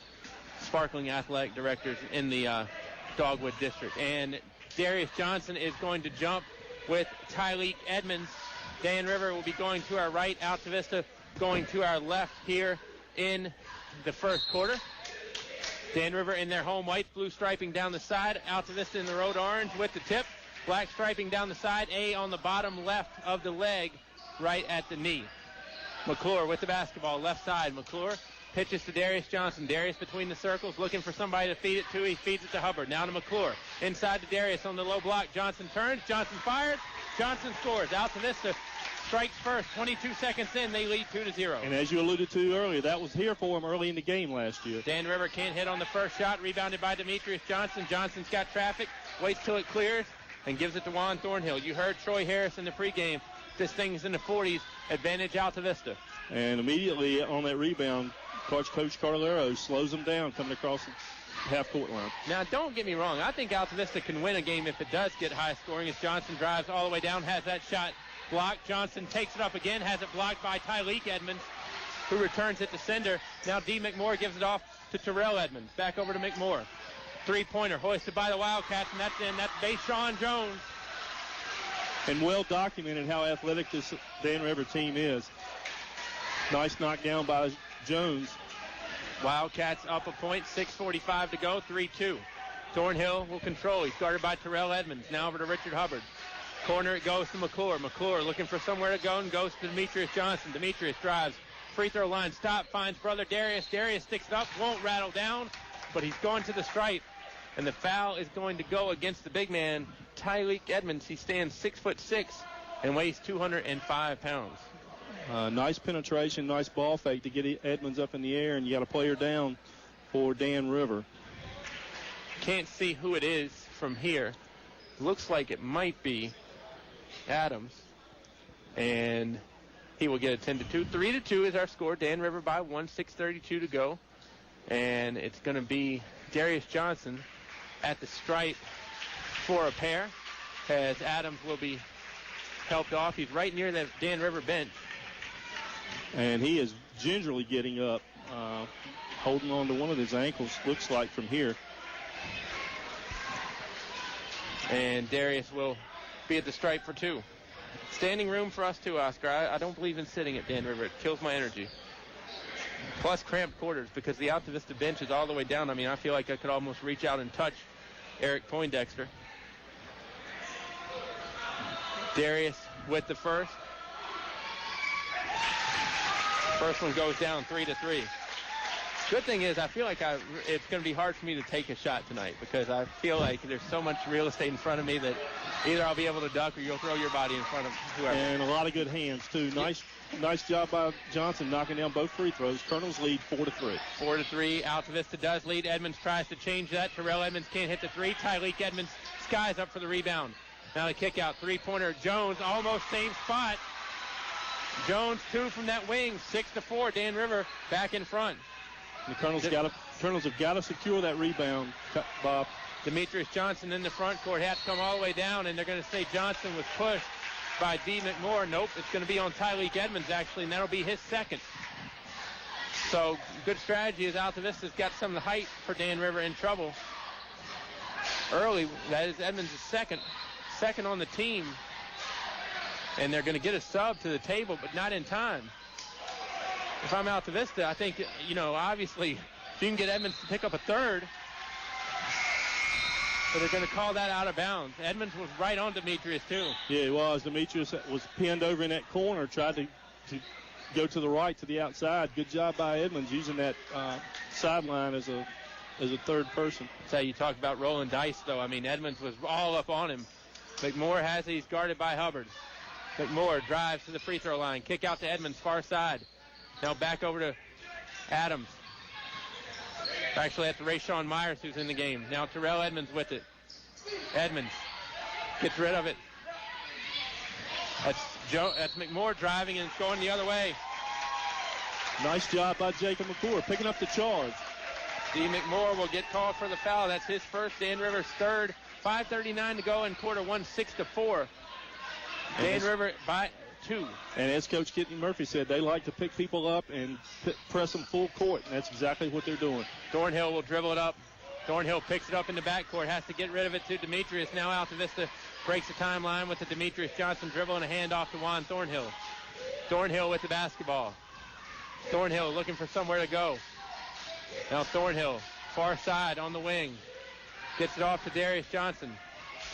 sparkling athletic directors in the Dogwood District. And Darius Johnson is going to jump with Tyleek Edmonds. Dan River will be going to our right, Altavista going to our left here in the first quarter. Dan River in their home white, blue striping down the side. Altavista in the road orange with the tip. Black striping down the side, A on the bottom left of the leg, right at the knee. McClure with the basketball, left side. McClure pitches to Darius Johnson. Darius between the circles, looking for somebody to feed it to. He feeds it to Hubbard. Now to McClure. Inside to Darius on the low block. Johnson turns. Johnson fires. Johnson scores. Altavista strikes first. 22 seconds in, they lead 2-0. And as you alluded to earlier, that was here for him early in the game last year. Dan River can't hit on the first shot. Rebounded by Demetrius Johnson. Johnson's got traffic. Waits till it clears and gives it to Juan Thornhill. You heard Troy Harris in the pregame. This thing's in the 40s. Advantage Altavista. And immediately on that rebound, Coach Carlero slows them down coming across the half-court line. Now, don't get me wrong. I think Altavista can win a game if it does get high scoring, as Johnson drives all the way down, has that shot blocked. Johnson takes it up again, has it blocked by Tyleek Edmonds, who returns it to sender. Now D. McMorr gives it off to Terrell Edmonds. Back over to McMorr. Three-pointer hoisted by the Wildcats, and that's in. That's Bayshawn Jones. And well documented how athletic this Dan River team is. Nice knockdown by Jones. Wildcats up a point, 6:45 to go, 3-2. Thornhill will control. He's guarded by Terrell Edmonds. Now over to Richard Hubbard. Corner, it goes to McClure. McClure looking for somewhere to go and goes to Demetrius Johnson. Demetrius drives. Free throw line, stop, finds brother Darius. Darius sticks it up, won't rattle down, but he's going to the stripe. And the foul is going to go against the big man, Tyleek Edmonds. He stands 6'6" and weighs 205 pounds. Nice penetration, nice ball fake to get Edmonds up in the air, and you got a player down for Dan River. Can't see who it is from here. Looks like it might be Adams, and he will get a 10-2. 3-2 is our score. Dan River by 1, 6:32 to go, and it's going to be Darius Johnson at the stripe for a pair, as Adams will be helped off. He's right near that Dan River bench. And he is gingerly getting up, holding on to one of his ankles, looks like from here. And Darius will be at the stripe for two. Standing room for us too, Oscar. I don't believe in sitting at Dan River. It kills my energy. Plus cramped quarters, because the Altavista bench is all the way down. I mean, I feel like I could almost reach out and touch Eric Poindexter. Darius with the first. First one goes down 3-3. Good thing is, I feel like it's going to be hard for me to take a shot tonight, because I feel like there's so much real estate in front of me that either I'll be able to duck or you'll throw your body in front of whoever. And a lot of good hands, too. Nice job by Johnson knocking down both free throws. Colonels lead 4-3. 4-3. Altavista does lead. Edmonds tries to change that. Terrell Edmonds can't hit the three. Tyleek Edmonds skies up for the rebound. Now the kick out. Three-pointer. Jones almost same spot. Jones two from that wing. 6-4. Dan River back in front. The Colonels have got to secure that rebound, Bob. Demetrius Johnson in the front court had to come all the way down, and they're going to say Johnson was pushed by D. McMorr. Nope, it's going to be on Tyleek Edmonds, actually, and that'll be his second. So good strategy as Altavista's got some of the height for Dan River in trouble. Early, that is Edmonds' second on the team. And they're going to get a sub to the table, but not in time. If I'm Altavista, I think, obviously, if you can get Edmonds to pick up a third, but they're going to call that out of bounds. Edmonds was right on Demetrius, too. Yeah, he was. Demetrius was pinned over in that corner, tried to go to the right, to the outside. Good job by Edmonds using that sideline as a third person. That's how you talk about rolling dice, though. I mean, Edmonds was all up on him. McMoore has it. He's guarded by Hubbard. McMoore drives to the free throw line. Kick out to Edmonds, far side. Now back over to Adams. Actually, that's Rayshawn Myers who's in the game. Now Terrell Edmonds with it. Edmonds gets rid of it. That's McMoore driving, and it's going the other way. Nice job by Jacob McClure picking up the charge. D. McMoore will get called for the foul. That's his first, Dan River's third. 5:39 to go in quarter one, 6-4. Dan River by 2. And as Coach Kitney Murphy said, they like to pick people up and press them full court, and that's exactly what they're doing. Thornhill will dribble it up. Thornhill picks it up in the backcourt, has to get rid of it to Demetrius. Now Altavista breaks the timeline with the Demetrius Johnson dribble and a handoff to Juan Thornhill. Thornhill with the basketball. Thornhill looking for somewhere to go. Now Thornhill, far side on the wing. Gets it off to Darius Johnson.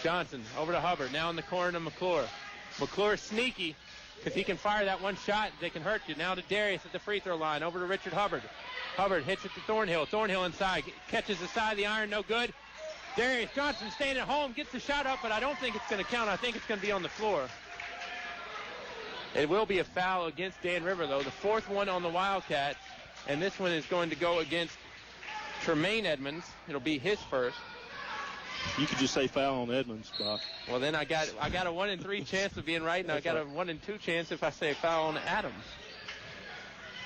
Johnson over to Hubbard. Now in the corner to McClure. McClure sneaky because he can fire that one shot. They can hurt you. Now to Darius at the free throw line. Over to Richard Hubbard. Hubbard hits it to Thornhill. Thornhill inside. Catches the side of the iron. No good. Darius Johnson staying at home. Gets the shot up, but I don't think it's going to count. I think it's going to be on the floor. It will be a foul against Dan River, though. The fourth one on the Wildcats. And this one is going to go against Tremaine Edmonds. It'll be his first. You could just say foul on Edmonds, Bob. Well, then I got a 1 in 3 chance of being right, and I got a 1 in 2 chance if I say foul on Adams.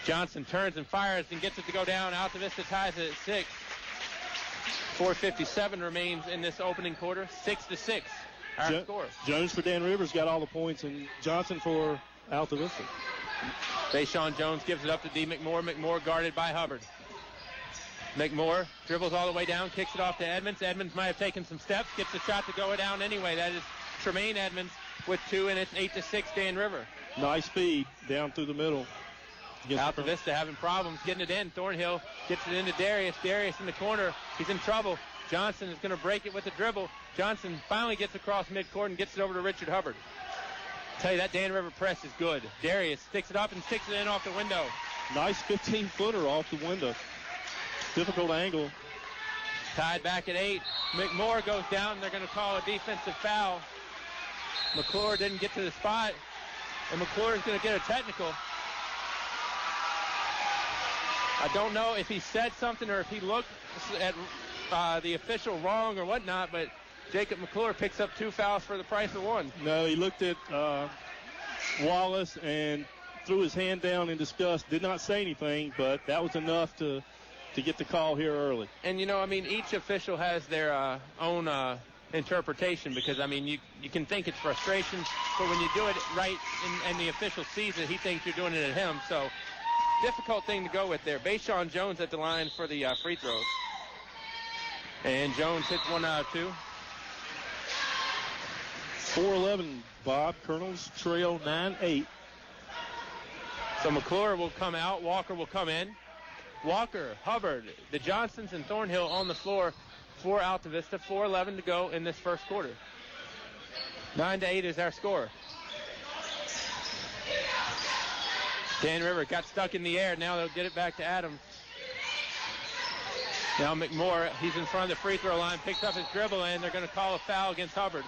Johnson turns and fires and gets it to go down. Altavista ties it at 6. 4:57 remains in this opening quarter. 6-6. Our score. Jones for Dan Rivers got all the points, and Johnson for Altavista. Deshaun Jones gives it up to D. McMoore. McMoore guarded by Hubbard. McMoore dribbles all the way down, kicks it off to Edmonds. Edmonds might have taken some steps, gets the shot to go down anyway. That is Tremaine Edmonds with 2, and it's 8-6 Dan River. Nice speed down through the middle. Altavista having problems getting it in. Thornhill gets it into Darius. Darius in the corner. He's in trouble. Johnson is going to break it with a dribble. Johnson finally gets across midcourt and gets it over to Richard Hubbard. I tell you, that Dan River press is good. Darius sticks it up and sticks it in off the window. Nice 15-footer off the window. Difficult angle. Tied back at 8. McMoore goes down, and they're going to call a defensive foul. McClure didn't get to the spot, and McClure is going to get a technical. I don't know if he said something or if he looked at the official wrong or whatnot, but Jacob McClure picks up 2 fouls for the price of 1. No, he looked at Wallace and threw his hand down in disgust. Did not say anything, but that was enough to get the call here early. And, each official has their own interpretation because, you can think it's frustration, but when you do it right and the official sees it, he thinks you're doing it at him. So, difficult thing to go with there. Bayshawn Jones at the line for the free throws. And Jones hits 1 out of 2. 4-11, Bob. Colonels trail 9-8. So McClure will come out. Walker will come in. Walker, Hubbard, the Johnsons, and Thornhill on the floor for Altavista. 4:11 to go in this first quarter. 9-8 is our score. Dan River got stuck in the air. Now they'll get it back to Adams. Now McMoore, he's in front of the free throw line, picks up his dribble, and they're going to call a foul against Hubbard.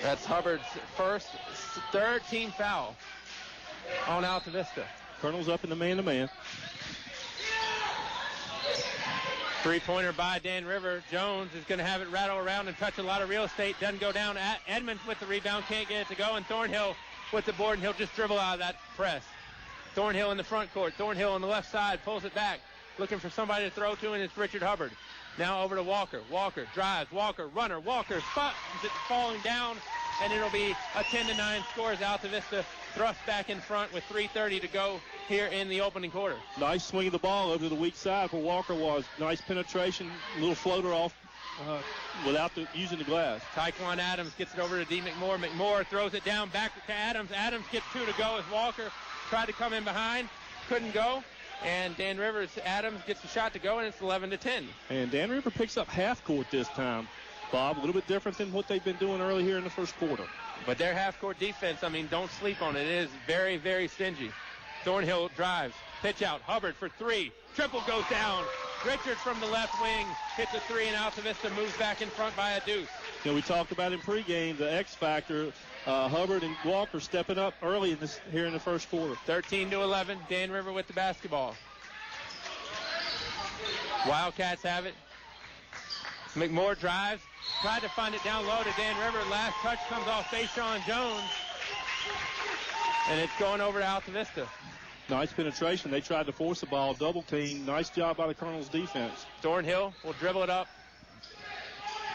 That's Hubbard's third team foul on Altavista. Colonel's up in the man-to-man. Three-pointer by Dan River. Jones is going to have it rattle around and touch a lot of real estate. Doesn't go down. Edmonds with the rebound. Can't get it to go. And Thornhill with the board, and he'll just dribble out of that press. Thornhill in the front court. Thornhill on the left side. Pulls it back. Looking for somebody to throw to, and it's Richard Hubbard. Now over to Walker. Walker drives. Walker, runner. Walker spots it falling down, and it'll be a 10-9 score as Altavista thrust back in front with 3:30 to go here in the opening quarter. Nice swing of the ball over to the weak side where Walker was. Nice penetration, little floater off without using the glass. Taekwon Adams gets it over to D. McMorr. McMorr throws it down back to Adams. Adams gets 2 to go as Walker tried to come in behind. Couldn't go. And Dan Rivers, Adams gets a shot to go, and it's 11-10. And Dan River picks up half court this time, Bob. A little bit different than what they've been doing early here in the first quarter. But their half-court defense, I mean, don't sleep on it. It is very, very stingy. Thornhill drives. Pitch out. Hubbard for 3. Triple goes down. Richards from the left wing hits a 3, and Altavista moves back in front by a deuce. You know, we talked about in pregame the X factor. Hubbard and Walker stepping up early here in the first quarter. 13-11. Dan River with the basketball. Wildcats have it. McMorr drives. Tried to find it down low to Dan River. Last touch comes off Bayshawn Jones. And it's going over to Altavista. Nice penetration. They tried to force the ball, double team. Nice job by the Colonels defense. Thornhill will dribble it up.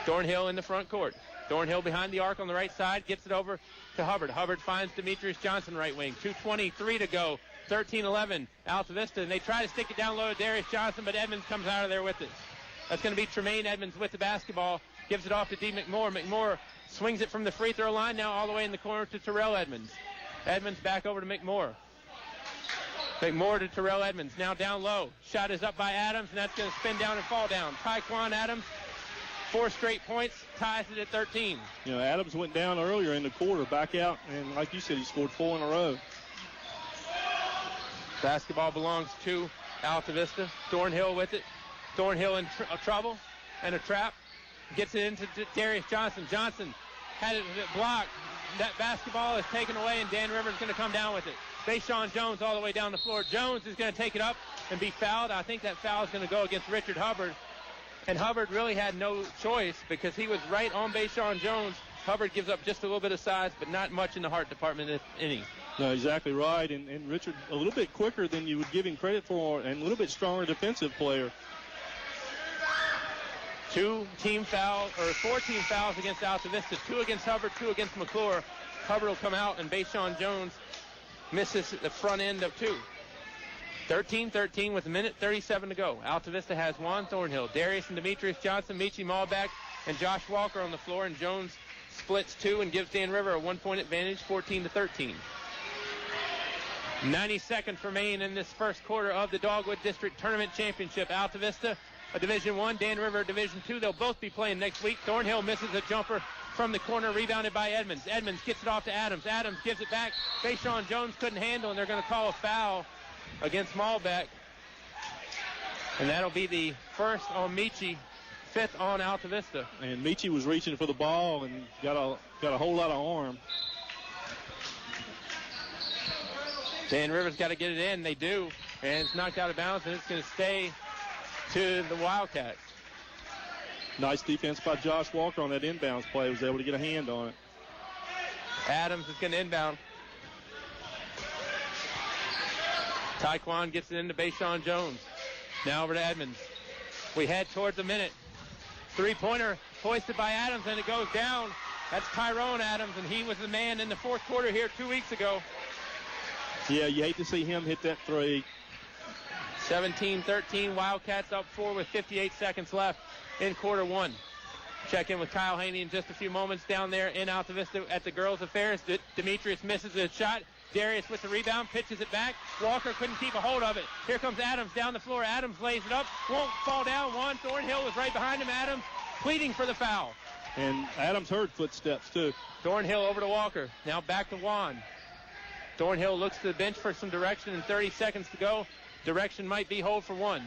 Thornhill in the front court. Thornhill behind the arc on the right side. Gets it over to Hubbard. Hubbard finds Demetrius Johnson right wing. 2:23 to go. 13-11. Altavista. And they try to stick it down low to Darius Johnson, but Edmonds comes out of there with it. That's going to be Tremaine Edmonds with the basketball. Gives it off to D. McMorr. McMorr swings it from the free throw line now all the way in the corner to Terrell Edmonds. Edmonds back over to McMorr. McMorr to Terrell Edmonds. Now down low. Shot is up by Adams, and that's going to spin down and fall down. Taekwon Adams, 4 straight points, ties it at 13. You know, Adams went down earlier in the quarter, back out, and like you said, he scored 4 in a row. Basketball belongs to Altavista. Thornhill with it. Thornhill in trouble and a trap. Gets it into Darius Johnson. Johnson had it blocked. That basketball is taken away, and Dan Rivers is going to come down with it. Bayshawn Jones all the way down the floor. Jones is going to take it up and be fouled. I think that foul is going to go against Richard Hubbard. And Hubbard really had no choice because he was right on Bayshawn Jones. Hubbard gives up just a little bit of size, but not much in the heart department, if any. No, exactly right. And Richard, a little bit quicker than you would give him credit for, and a little bit stronger defensive player. 4 team fouls against Altavista. 2 against Hubbard, 2 against McClure. Hubbard will come out, and Bayshawn Jones misses the front end of 2. 13-13 with 1:37 to go. Altavista has Juan Thornhill, Darius and Demetrius Johnson, Michi Malbeck, and Josh Walker on the floor, and Jones splits 2 and gives Dan River a 1-point advantage, 14-13. 90 seconds remain in this first quarter of the Dogwood District Tournament Championship. Altavista, a Division I, Dan River, a Division II. They'll both be playing next week. Thornhill misses a jumper from the corner, rebounded by Edmonds. Edmonds gets it off to Adams. Adams gives it back. Bayshawn Jones couldn't handle, and they're going to call a foul against Malbeck. And that'll be the first on Michi, 5th on Altavista. And Michi was reaching for the ball and got a whole lot of arm. Dan Rivers got to get it in. They do. And it's knocked out of bounds, and it's going to stay to the Wildcats. Nice defense by Josh Walker on that inbounds play. Was able to get a hand on it. Adams is going to inbound. Taekwon gets it into Bayshawn Jones. Now over to Edmonds. We head towards a minute. 3-pointer hoisted by Adams, and it goes down. That's Tyrone Adams, and he was the man in the fourth quarter here 2 weeks ago. Yeah, you hate to see him hit that 3. 17-13, Wildcats up 4 with 58 seconds left in quarter 1. Check in with Kyle Haney in just a few moments down there in Altavista at the Girls Affairs. Demetrius misses a shot. Darius with the rebound, pitches it back. Walker couldn't keep a hold of it. Here comes Adams down the floor. Adams lays it up, won't fall down. Juan Thornhill was right behind him. Adams pleading for the foul. And Adams heard footsteps too. Thornhill over to Walker. Now back to Juan. Thornhill looks to the bench for some direction, and 30 seconds to go. Direction might be hold for 1.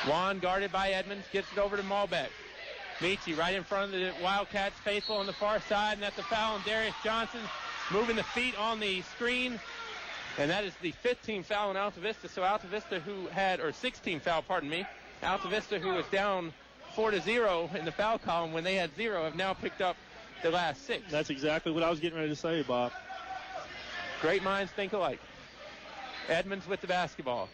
Juan guarded by Edmonds, gets it over to Malbeck. Michi right in front of the Wildcats faithful on the far side, and that's a foul on Darius Johnson, moving the feet on the screen. And that is the 5th team foul on Altavista. So Altavista who had, or 6th team foul, pardon me. Altavista who was down 4-0 in the foul column when they had 0 have now picked up the last 6. That's exactly what I was getting ready to say, Bob. Great minds think alike. Edmonds with the basketball.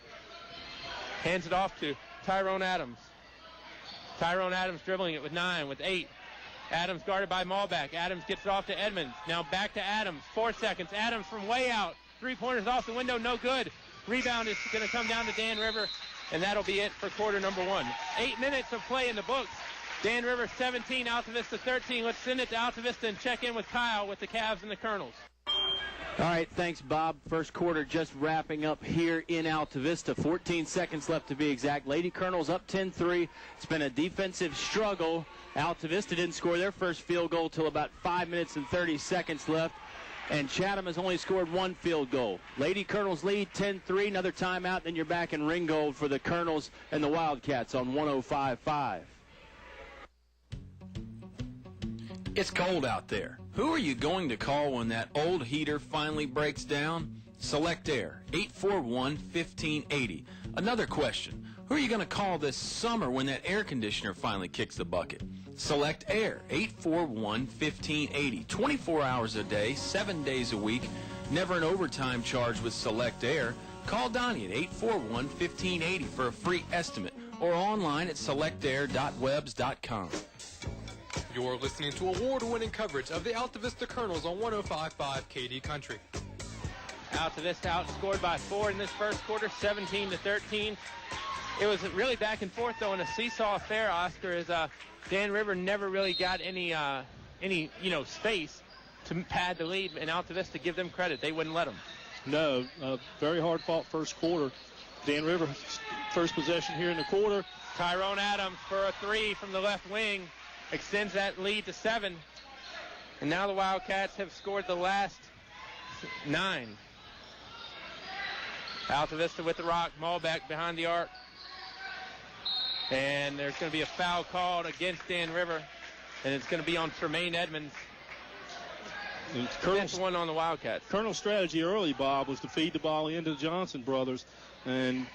Hands it off to Tyrone Adams. Tyrone Adams dribbling it with 9, with 8. Adams guarded by Malbeck. Adams gets it off to Edmonds. Now back to Adams. 4 seconds. Adams from way out. Three-pointers off the window. No good. Rebound is going to come down to Dan River, and that'll be it for quarter number 1. 8 minutes of play in the books. Dan River 17, Altavista 13. Let's send it to Altavista and check in with Kyle with the Cavs and the Colonels. All right, thanks, Bob. First quarter just wrapping up here in Altavista. 14 seconds left to be exact. Lady Colonels up 10-3. It's been a defensive struggle. Altavista didn't score their first field goal till about 5 minutes and 30 seconds left. And Chatham has only scored 1 field goal. Lady Colonels lead 10-3. Another timeout, then you're back in Ringgold for the Colonels and the Wildcats on 105.5. It's cold out there. Who are you going to call when that old heater finally breaks down? Select Air, 841-1580. Another question. Who are you going to call this summer when that air conditioner finally kicks the bucket? Select Air, 841-1580. 24 hours a day, 7 days a week. Never an overtime charge with Select Air. Call Donnie at 841-1580 for a free estimate or online at selectair.webs.com. You're listening to award-winning coverage of the Altavista Colonels on 105.5 KD Country. Altavista outscored by 4 in this first quarter, 17-13. It was really back and forth, though, in a seesaw affair, Oscar, as Dan River never really got any space to pad the lead, and Altavista, give them credit. They wouldn't let them. No, very hard-fought first quarter. Dan River, first possession here in the quarter. Tyrone Adams for a 3 from the left wing. Extends that lead to 7. And now the Wildcats have scored the last 9. Altavista with the rock. Malbeck behind the arc. And there's going to be a foul called against Dan River. And it's going to be on Tremaine Edmonds. That's one on the Wildcats. Colonel's strategy early, Bob, was to feed the ball into the Johnson brothers. And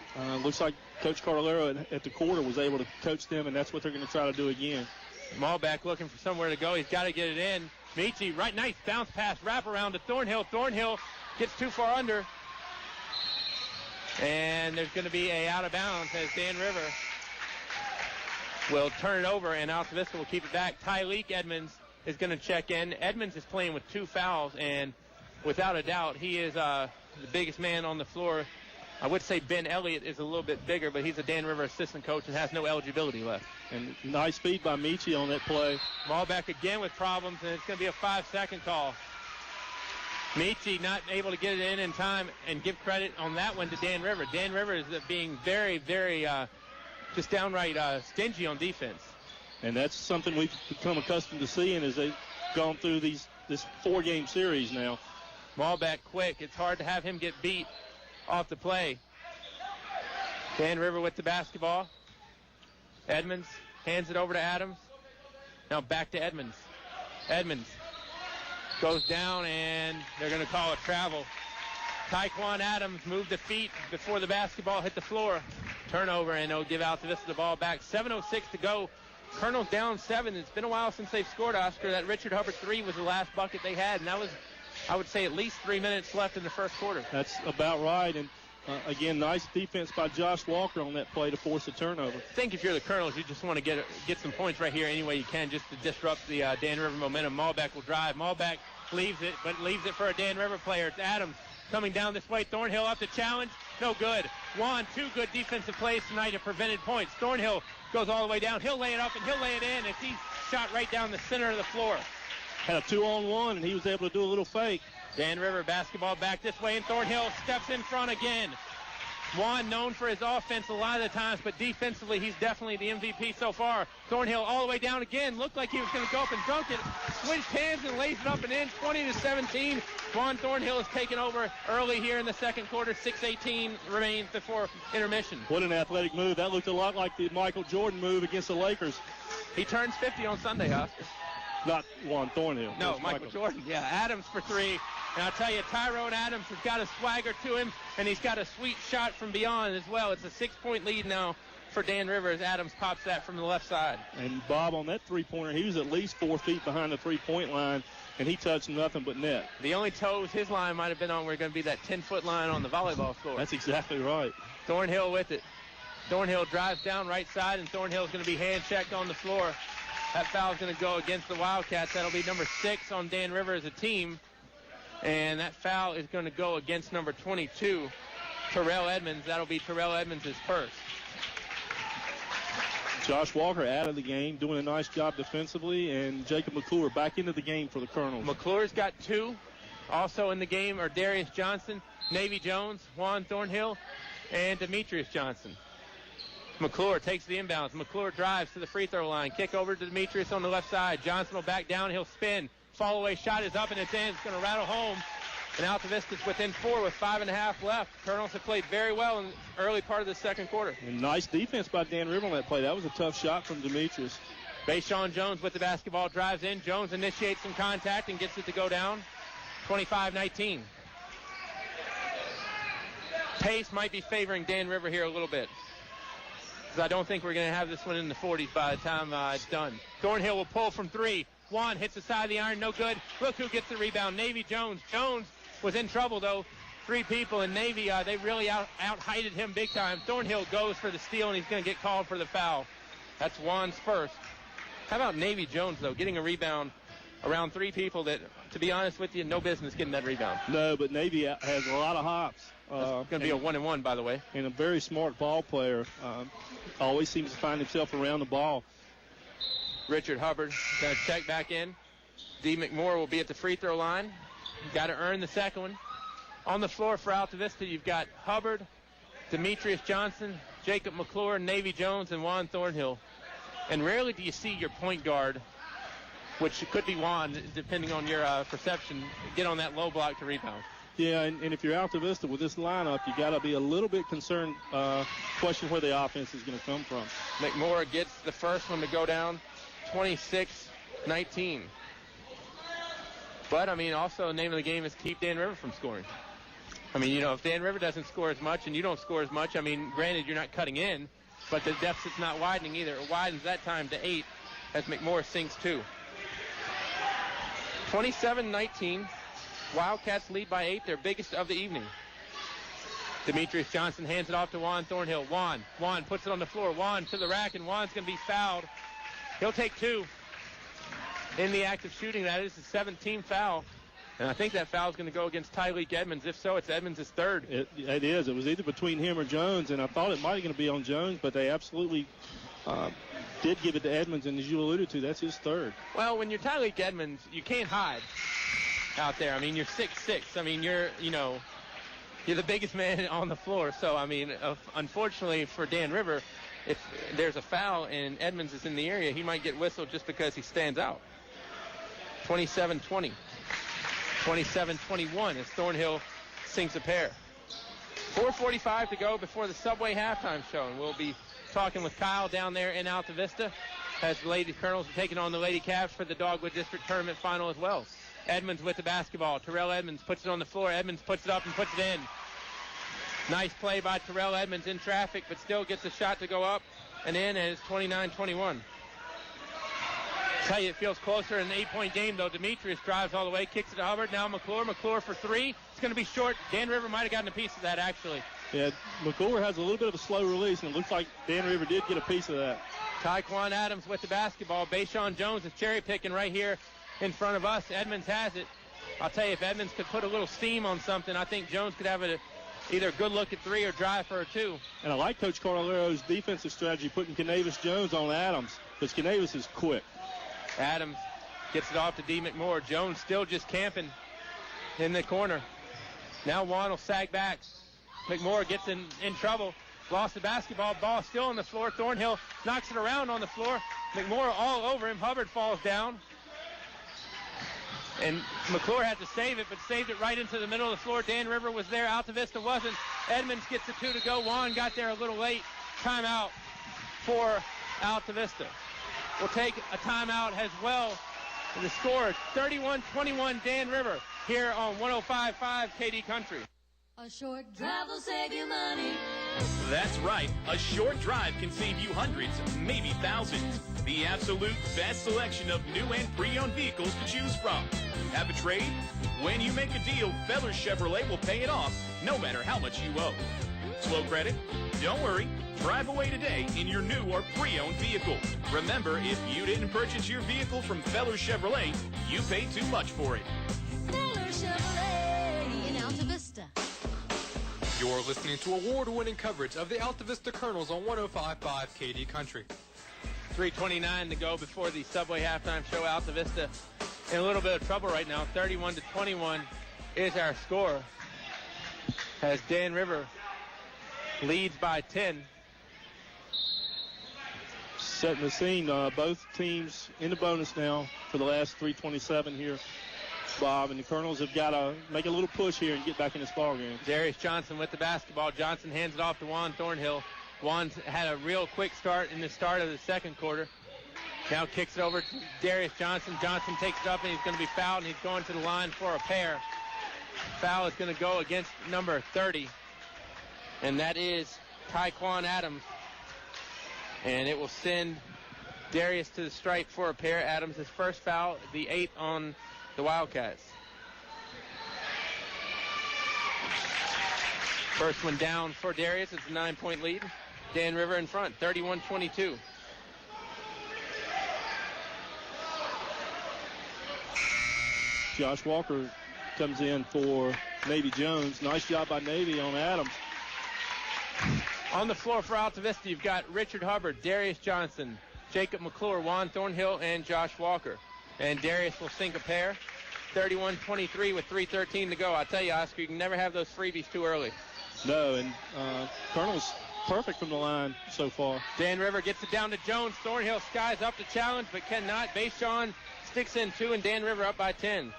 looks like Coach Cardallero at the quarter was able to coach them, and that's what they're going to try to do again. Malbeck looking for somewhere to go. He's got to get it in. Michi, right, nice bounce pass, wrap around to Thornhill. Thornhill gets too far under. And there's going to be a out of bounds as Dan River will turn it over, and Altavista will keep it back. Tyleek Edmonds is going to check in. Edmonds is playing with 2 fouls, and without a doubt, he is the biggest man on the floor. I would say Ben Elliott is a little bit bigger, but he's a Dan River assistant coach and has no eligibility left. And nice feed by Michi on that play. Malbeck again with problems, and it's going to be a 5-second call. Michi not able to get it in time, and give credit on that one to Dan River. Dan River is being very, very just downright stingy on defense. And that's something we've become accustomed to seeing as they've gone through this 4-game series now. Malbeck quick. It's hard to have him get beat off the play. Dan River with the basketball. Edmonds hands it over to Adams. Now back to Edmonds. Edmonds goes down, and they're going to call it travel. Taekwon Adams moved the feet before the basketball hit the floor. Turnover, and they'll give Altavista the ball back. 7:06 to go. Colonel's down 7. It's been a while since they've scored, Oscar. That Richard Hubbard 3 was the last bucket they had, and that was, I would say, at least 3 minutes left in the first quarter. That's about right. And, again, nice defense by Josh Walker on that play to force a turnover. I think if you're the Colonels, you just want to get some points right here any way you can just to disrupt the Dan River momentum. Malbeck will drive. Malbeck leaves it, but leaves it for a Dan River player. It's Adams coming down this way. Thornhill up to challenge. No good. Juan, 2 good defensive plays tonight have prevented points. Thornhill goes all the way down. He'll lay it up, and he'll lay it in as he's shot right down the center of the floor. Had a 2-on-1, and he was able to do a little fake. Dan River basketball back this way, and Thornhill steps in front again. Juan known for his offense a lot of the times, but defensively he's definitely the MVP so far. Thornhill all the way down again. Looked like he was going to go up and dunk it. Switched hands and lays it up and in. 20-17. Juan Thornhill is taking over early here in the second quarter. 6:18 remains before intermission. What an athletic move. That looked a lot like the Michael Jordan move against the Lakers. He turns 50 on Sunday, Oscar. Not Juan Thornhill. No, Michael Jordan. Yeah, Adams for 3. And I'll tell you, Tyrone Adams has got a swagger to him, and he's got a sweet shot from beyond as well. It's a 6-point lead now for Dan River as Adams pops that from the left side. And Bob, on that three-pointer, he was at least 4 feet behind the three-point line, and he touched nothing but net. The only toes his line might have been on were going to be that 10-foot line on the volleyball floor. That's exactly right. Thornhill with it. Thornhill drives down right side, and Thornhill's going to be hand-checked on the floor. That foul's going to go against the Wildcats. That'll be number 6 on Dan River as a team. And that foul is going to go against number 22, Terrell Edmonds. That'll be Terrell Edmonds' first. Josh Walker out of the game, doing a nice job defensively, and Jacob McClure back into the game for the Colonels. McClure's got 2. Also in the game are Darius Johnson, Navy Jones, Juan Thornhill, and Demetrius Johnson. McClure takes the inbounds. McClure drives to the free throw line. Kick over to Demetrius on the left side. Johnson will back down. He'll spin. Fall away shot is up and it's in. It's going to rattle home. And Altavista's within 4 with 5.5 left. Colonels have played very well in the early part of the second quarter. And nice defense by Dan River on that play. That was a tough shot from Demetrius. Bayshawn Jones with the basketball, drives in. Jones initiates some contact and gets it to go down. 25-19. Pace might be favoring Dan River here a little bit, because I don't think we're going to have this one in the 40s by the time it's done. Thornhill will pull from 3. Juan hits the side of the iron, no good. Look who gets the rebound, Navy Jones. Jones was in trouble, though. 3 people in Navy, they really out-heighted him big time. Thornhill goes for the steal, and he's going to get called for the foul. That's Juan's first. How about Navy Jones, though, getting a rebound around 3 people that, to be honest with you, no business getting that rebound. No, but Navy has a lot of hops. It's going to be a 1-and-1, by the way. And a very smart ball player. Always seems to find himself around the ball. Richard Hubbard going to check back in. D. McMorrow will be at the free throw line. Got to earn the second one. On the floor for Altavista, you've got Hubbard, Demetrius Johnson, Jacob McClure, Navy Jones, and Juan Thornhill. And rarely do you see your point guard, which could be Juan, depending on your perception, get on that low block to rebound. Yeah, and if you're Altavista with this lineup, you got to be a little bit concerned, question where the offense is going to come from. McMorrow gets the first one to go down, 26-19. But, I mean, also the name of the game is keep Dan River from scoring. I mean, you know, if Dan River doesn't score as much and you don't score as much, I mean, granted, you're not cutting in, but the deficit's not widening either. It widens that time to 8 as McMorrow sinks 2. 27-19. Wildcats lead by 8, their biggest of the evening. Demetrius Johnson hands it off to Juan Thornhill. Juan puts it on the floor. Juan to the rack, and Juan's going to be fouled. He'll take 2 in the act of shooting. That is his 17th foul. And I think that foul is going to go against Tyleek Edmonds. If so, it's Edmonds' third. It is. It was either between him or Jones, and I thought it might be going to be on Jones, but they absolutely did give it to Edmonds, and as you alluded to, that's his third. Well, when you're Tyleek Edmonds, you can't hide out there. I mean, you're 6'6". I mean, you're the biggest man on the floor. So, I mean, unfortunately for Dan River, if there's a foul and Edmonds is in the area, he might get whistled just because he stands out. 27-20. 27-21 as Thornhill sinks a pair. 4:45 to go before the Subway halftime show, and we'll be talking with Kyle down there in Altavista as the Lady Colonels are taking on the Lady Cavs for the Dogwood District Tournament final as well. Edmonds with the basketball. Terrell Edmonds puts it on the floor. Edmonds puts it up and puts it in. Nice play by Terrell Edmonds in traffic, but still gets a shot to go up and in, and it's 29-21. Tell you, it feels closer in an 8-point game, though. Demetrius drives all the way, kicks it to Hubbard. Now McClure for 3. It's going to be short. Dan River might have gotten a piece of that, actually. Yeah, McClure has a little bit of a slow release, and it looks like Dan River did get a piece of that. Tyquan Adams with the basketball. Bayshawn Jones is cherry picking right here in front of us. Edmonds has it. I'll tell you, if Edmonds could put a little steam on something, I think Jones could have either a good look at 3 or drive for a 2. And I like Coach Carlero's defensive strategy, putting Canavis Jones on Adams, because Canavis is quick. Adams gets it off to D. McMorrow. Jones still just camping in the corner. Now Juan will sag back. McMorrow gets in trouble. Lost the basketball. Ball still on the floor. Thornhill knocks it around on the floor. McMorrow all over him. Hubbard falls down. And McClure had to save it, but saved it right into the middle of the floor. Dan River was there. Altavista wasn't. Edmonds gets the 2 to go. Juan got there a little late. Timeout for Altavista. We'll take a timeout as well. And the score, 31-21 Dan River here on 105.5 KD Country. A short drive will save you money. That's right. A short drive can save you hundreds, maybe thousands. The absolute best selection of new and pre-owned vehicles to choose from. Have a trade? When you make a deal, Feller Chevrolet will pay it off, no matter how much you owe. Slow credit? Don't worry. Drive away today in your new or pre-owned vehicle. Remember, if you didn't purchase your vehicle from Feller Chevrolet, you paid too much for it. Feller Chevrolet in Altavista. You're listening to award-winning coverage of the Altavista Colonels on 105.5 KD Country. 3:29 to go before the Subway halftime show. Altavista in a little bit of trouble right now. 31-21 is our score, as Dan River leads by 10. Setting the scene, both teams in the bonus now for the last 3:27 here, Bob, and the Colonels have got to make a little push here and get back in this ball game. Darius Johnson with the basketball. Johnson hands it off to Juan Thornhill. Juan's had a real quick start in the start of the second quarter. Now kicks it over to Darius Johnson. Johnson takes it up, and he's going to be fouled, and he's going to the line for a pair. Foul is going to go against number 30, and that is Tyquan Adams. And it will send Darius to the stripe for a pair. Adams' his first foul, the 8th on the Wildcats. First one down for Darius. It's a 9-point lead. Dan River in front, 31-22. Josh Walker comes in for Navy Jones. Nice job by Navy on Adams. On the floor for Altavista, you've got Richard Hubbard, Darius Johnson, Jacob McClure, Juan Thornhill, and Josh Walker. And Darius will sink a pair. 31-23 with 3:13 to go. I'll tell you, Oscar, you can never have those freebies too early. No, and Colonel's perfect from the line so far. Dan River gets it down to Jones. Thornhill skies up the challenge, but cannot. Bayshawn sticks in 2, and Dan River up by 10.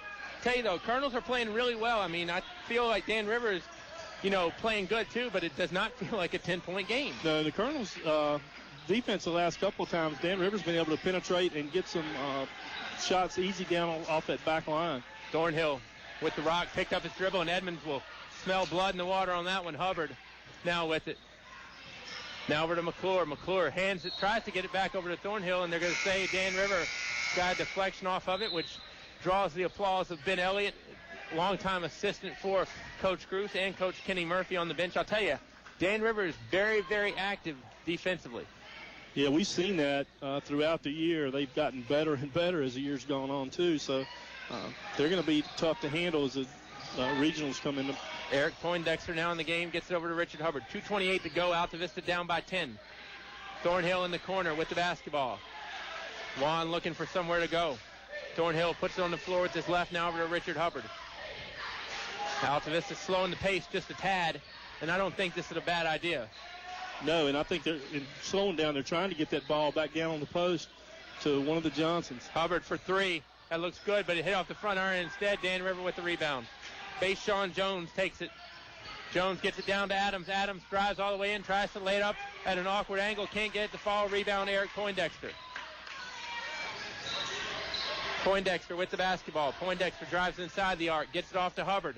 Tell you, though, Colonels are playing really well. I mean, I feel like Dan River is, playing good, too, but it does not feel like a 10-point game. No, the Colonels' defense the last couple of times, Dan River's been able to penetrate and get some shots easy down off that back line. Thornhill with the rock, picked up his dribble, and Edmonds will smell blood in the water on that one. Hubbard now with it. Now over to McClure. McClure hands it, tries to get it back over to Thornhill, and they're going to say Dan River got a deflection off of it, which draws the applause of Ben Elliott, longtime assistant for Coach Cruz and Coach Kenny Murphy on the bench. I'll tell you, Dan River is very, very active defensively. Yeah, we've seen that throughout the year. They've gotten better and better as the year's gone on, too. So they're going to be tough to handle as the regionals come in. Eric Poindexter now in the game, gets it over to Richard Hubbard. 2:28 to go. Altavista down by 10. Thornhill in the corner with the basketball. Juan looking for somewhere to go. Thornhill puts it on the floor with his left, now over to Richard Hubbard. Altavista slowing the pace just a tad, and I don't think this is a bad idea. No, and I think they're slowing down. They're trying to get that ball back down on the post to one of the Johnsons. Hubbard for 3. That looks good, but it hit off the front iron instead. Dan River with the rebound. Bayshawn Jones takes it. Jones gets it down to Adams. Adams drives all the way in, tries to lay it up at an awkward angle. Can't get it to fall. Rebound, Eric Poindexter. Poindexter with the basketball. Poindexter drives inside the arc, gets it off to Hubbard.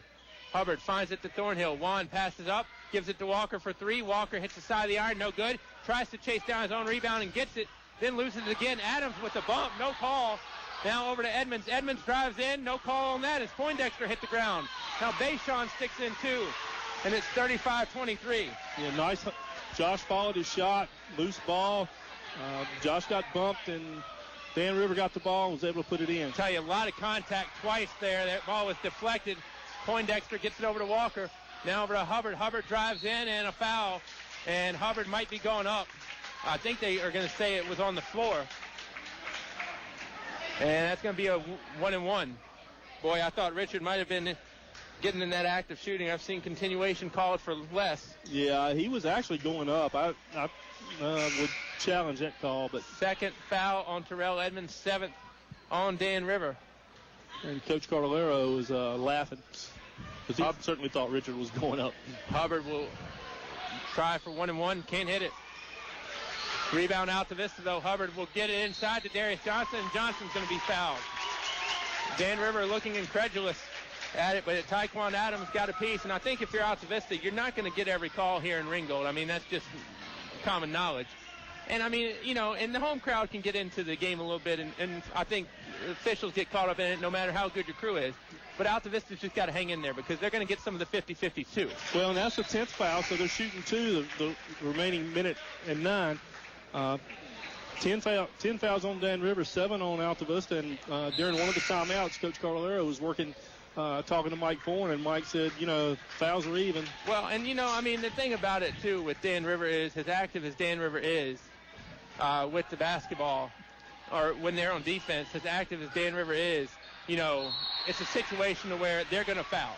Hubbard finds it to Thornhill. Juan passes up, gives it to Walker for 3. Walker hits the side of the iron, no good. Tries to chase down his own rebound and gets it, then loses it again. Adams with the bump, no call. Now over to Edmonds. Edmonds drives in, no call on that as Poindexter hit the ground. Now Bayshawn sticks in 2, and it's 35-23. Yeah, nice. Josh followed his shot, loose ball. Josh got bumped, and Dan River got the ball and was able to put it in. I'll tell you, a lot of contact twice there. That ball was deflected. Poindexter gets it over to Walker. Now over to Hubbard. Hubbard drives in, and a foul. And Hubbard might be going up. I think they are going to say it was on the floor. And that's going to be a 1-and-1. Boy, I thought Richard might have been getting in that act of shooting. I've seen continuation called for less. Yeah, he was actually going up. I would challenge that call. But second foul on Terrell Edmonds, 7th on Dan River. And Coach Cardellaro was laughing because he certainly thought Richard was going up. Hubbard will try for 1-and-1. Can't hit it. Rebound Altavista, though. Hubbard will get it inside to Darius Johnson, and Johnson's going to be fouled. Dan River looking incredulous. at it, but Taekwon Adams got a piece, and I think if you're Altavista, you're not going to get every call here in Ringgold. I mean, that's just common knowledge. And, I mean, you know, and the home crowd can get into the game a little bit, and I think officials get caught up in it no matter how good your crew is. But Altavista's just got to hang in there because they're going to get some of the 50-50s too. Well, and that's the 10th foul, so they're shooting 2 the remaining minute and 9. 10 fouls on Dan River, 7 on Altavista, and during one of the timeouts, Coach Carvalero was working, talking to Mike Foran, and Mike said, you know, fouls are even. Well, and, you know, I mean, the thing about it, too, with Dan River is, as active as Dan River is with the basketball, or when they're on defense, as active as Dan River is, you know, it's a situation where they're going to foul.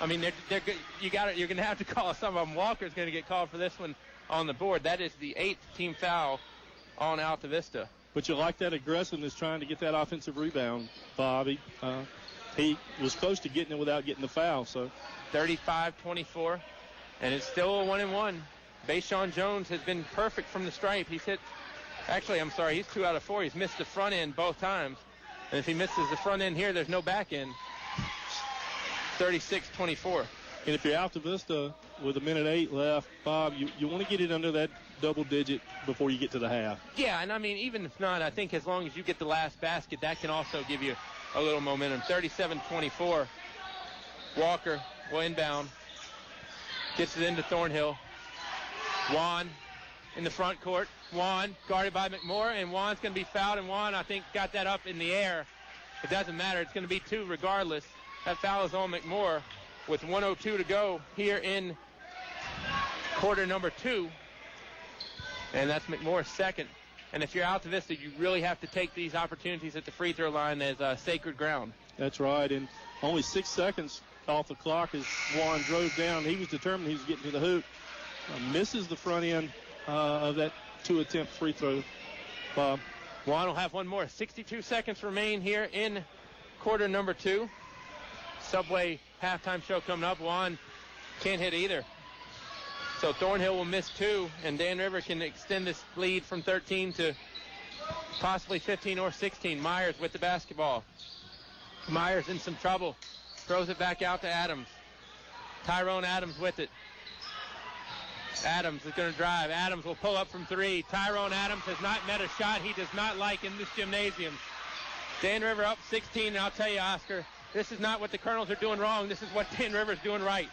I mean, you're going to have to call some of them. Walker's going to get called for this one on the board. That is the 8th team foul on Altavista. But you like that aggressiveness trying to get that offensive rebound, Bobby. He was close to getting it without getting the foul. So 35-24, and it's still a 1-1. Bayshawn Jones has been perfect from the stripe. He's 2 out of 4. He's missed the front end both times. And if he misses the front end here, there's no back end. 36-24. And if you're Altavista with 1:08 left, Bob, you want to get it under that double digit before you get to the half. Yeah, and I mean, even if not, I think as long as you get the last basket, that can also give you a little momentum. 37-24. Walker will inbound. Gets it into Thornhill. Juan in the front court. Juan guarded by McMoore, and Juan's going to be fouled, and Juan, I think, got that up in the air. It doesn't matter. It's going to be 2 regardless. That foul is on McMoore with 1:02 to go here in quarter number 2. And that's McMoore's second. And if you're Altavista, you really have to take these opportunities at the free throw line as sacred ground. That's right. And only 6 seconds off the clock as Juan drove down. He was determined he was getting to the hoop. Misses the front end of that 2-attempt free throw, Bob. Juan will have one more. 62 seconds remain here in quarter number 2. Subway halftime show coming up. Juan can't hit either. So Thornhill will miss 2, and Dan River can extend this lead from 13 to possibly 15 or 16. Myers with the basketball. Myers in some trouble. Throws it back out to Adams. Tyrone Adams with it. Adams is going to drive. Adams will pull up from 3. Tyrone Adams has not met a shot he does not like in this gymnasium. Dan River up 16, and I'll tell you, Oscar, this is not what the Colonels are doing wrong. This is what Dan River's doing right.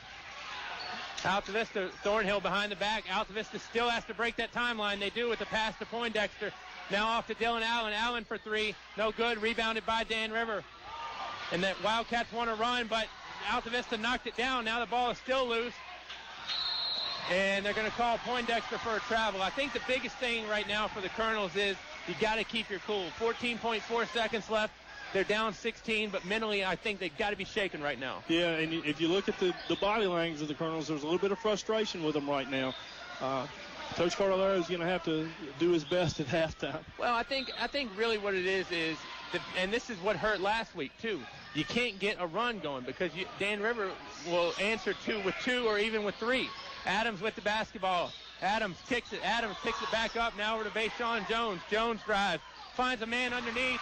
Altavista, Thornhill behind the back. Altavista still has to break that timeline. They do with the pass to Poindexter. Now off to Dylan Allen. Allen for 3. No good. Rebounded by Dan River. And that Wildcats want to run, but Altavista knocked it down. Now the ball is still loose. And they're going to call Poindexter for a travel. I think the biggest thing right now for the Colonels is you got to keep your cool. 14.4 seconds left. They're down 16, but mentally I think they've got to be shaken right now. Yeah, and if you look at the body language of the Colonels, there's a little bit of frustration with them right now. Coach Carvalero is going to have to do his best at halftime. Well, I think really what it is and this is what hurt last week too. You can't get a run going because Dan River will answer with 2 or even with 3. Adams with the basketball. Adams kicks it. Adams picks it back up. Now over to Bayshawn Jones. Jones drives. Finds a man underneath.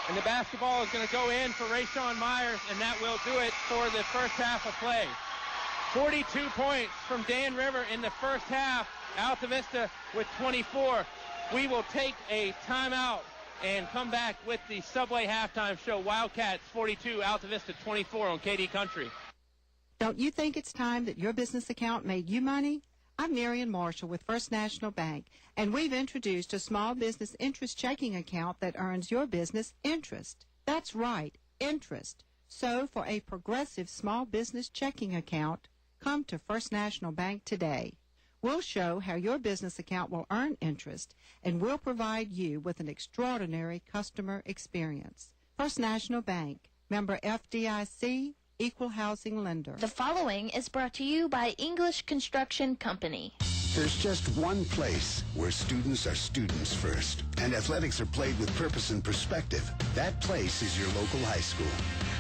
And the basketball is going to go in for Rayshawn Myers, and that will do it for the first half of play. 42 points from Dan River in the first half. Altavista with 24. We will take a timeout and come back with the Subway halftime show. Wildcats 42, Altavista 24 on KD Country. Don't you think it's time that your business account made you money? I'm Marion Marshall with First National Bank, and we've introduced a small business interest checking account that earns your business interest. That's right, interest. So for a progressive small business checking account, come to First National Bank today. We'll show how your business account will earn interest, and we'll provide you with an extraordinary customer experience. First National Bank, member FDIC, equal housing lender. The following is brought to you by English Construction Company. There's just one place where students are students first, and athletics are played with purpose and perspective. That place is your local high school.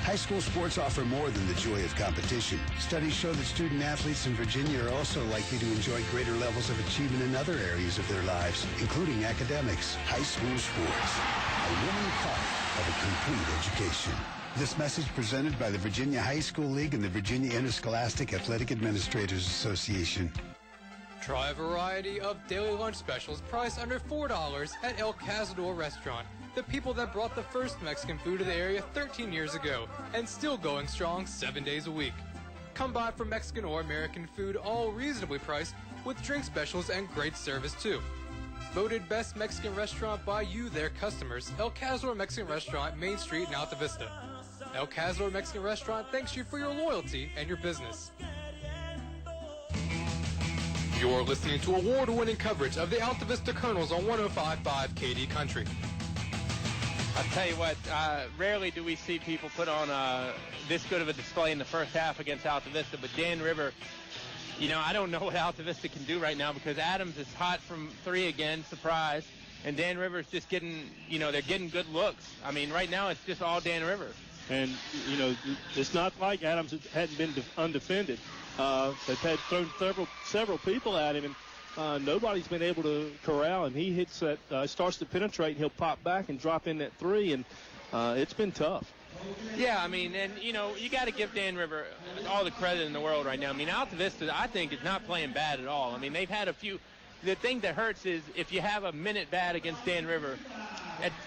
High school sports offer more than the joy of competition. Studies show that student athletes in Virginia are also likely to enjoy greater levels of achievement in other areas of their lives, including academics. High school sports, a woman part of a complete education. This message presented by the Virginia High School League and the Virginia Interscholastic Athletic Administrators Association. Try a variety of daily lunch specials priced under $4 at El Cazador Restaurant. The people that brought the first Mexican food to the area 13 years ago and still going strong 7 days a week. Come by for Mexican or American food, all reasonably priced with drink specials and great service too. Voted best Mexican restaurant by you, their customers, El Cazador Mexican Restaurant, Main Street in Altavista. El Cazador Mexican Restaurant thanks you for your loyalty and your business. You're listening to award-winning coverage of the Altavista Colonels on 105.5 KD Country. I'll tell you what, rarely do we see people put on this good of a display in the first half against Altavista, but Dan River, you know, I don't know what Altavista can do right now because Adams is hot from three again, surprise, and Dan River's just getting, you know, they're getting good looks. I mean, right now it's just all Dan River. And, you know, it's not like Adams hadn't been undefended. They've had thrown several people at him, and nobody's been able to corral him. He hits that, starts to penetrate, and he'll pop back and drop in that three, and it's been tough. Yeah, I mean, and, you know, you got to give Dan River all the credit in the world right now. I mean, Altavista, I think, is not playing bad at all. I mean, they've had a few. The thing that hurts is if you have a minute bad against Dan River,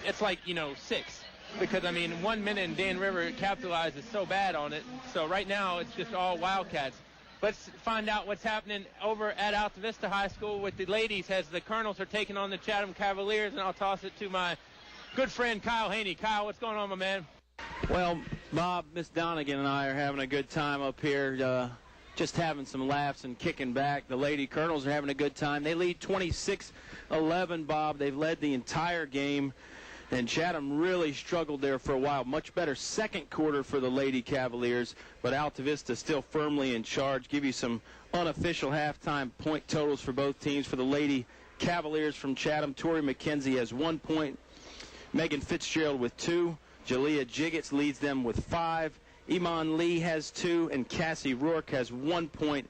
it's like, you know, 6. Because, I mean, 1 minute and Dan River capitalizes so bad on it. So right now it's just all Wildcats. Let's find out what's happening over at Altavista High School with the ladies as the Colonels are taking on the Chatham Cavaliers. And I'll toss it to my good friend Kyle Haney. Kyle, what's going on, my man? Well, Bob, Miss Donegan and I are having a good time up here, just having some laughs and kicking back. The Lady Colonels are having a good time. They lead 26-11, Bob. They've led the entire game. And Chatham really struggled there for a while. Much better second quarter for the Lady Cavaliers, but Altavista still firmly in charge. Give you some unofficial halftime point totals for both teams. For the Lady Cavaliers from Chatham, Tori McKenzie has 1 point. Megan Fitzgerald with 2. Jalea Jiggets leads them with 5. Iman Lee has 2, and Cassie Rourke has 1 point.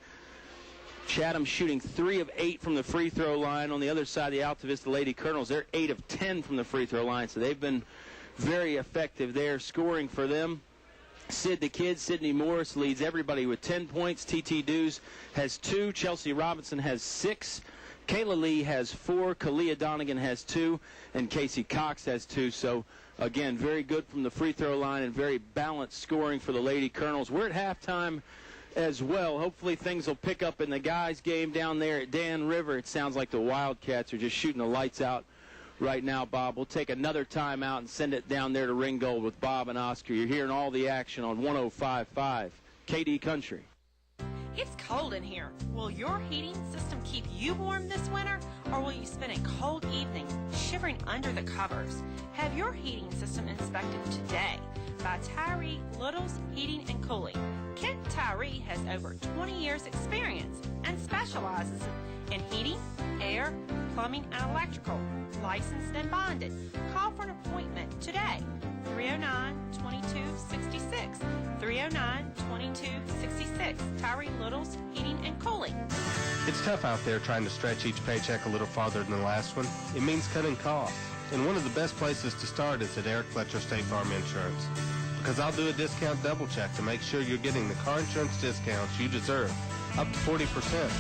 Chatham shooting 3 of 8 from the free throw line. On the other side, the Altavista Lady Colonels, they're 8 of 10 from the free throw line, so they've been very effective there. Scoring for them, Sid the Kid, Sydney Morris leads everybody with 10 points. TT Dews has 2. Chelsea Robinson has 6. Kayla Lee has 4. Kalia Donegan has 2. And Casey Cox has 2. So, again, very good from the free throw line and very balanced scoring for the Lady Colonels. We're at halftime as well. Hopefully things will pick up in the guys' game down there at Dan River. It sounds like the Wildcats are just shooting the lights out right now, Bob. We'll take another timeout and send it down there to Ringgold with Bob and Oscar. You're hearing all the action on 105.5 KD Country. It's cold in here. Will your heating system keep you warm this winter, or will you spend a cold evening shivering under the covers? Have your heating system inspected today by Tyree Littles Heating and Cooling. Kent Tyree has over 20 years experience and specializes in heating, air, plumbing, and electrical. Licensed and bonded. Call for an appointment today. 309-2266. 309-2266. Tyree Littles Heating and Cooling. It's tough out there trying to stretch each paycheck a little farther than the last one. It means cutting costs. And one of the best places to start is at Eric Fletcher State Farm Insurance. Because I'll do a discount double check to make sure you're getting the car insurance discounts you deserve, up to 40%.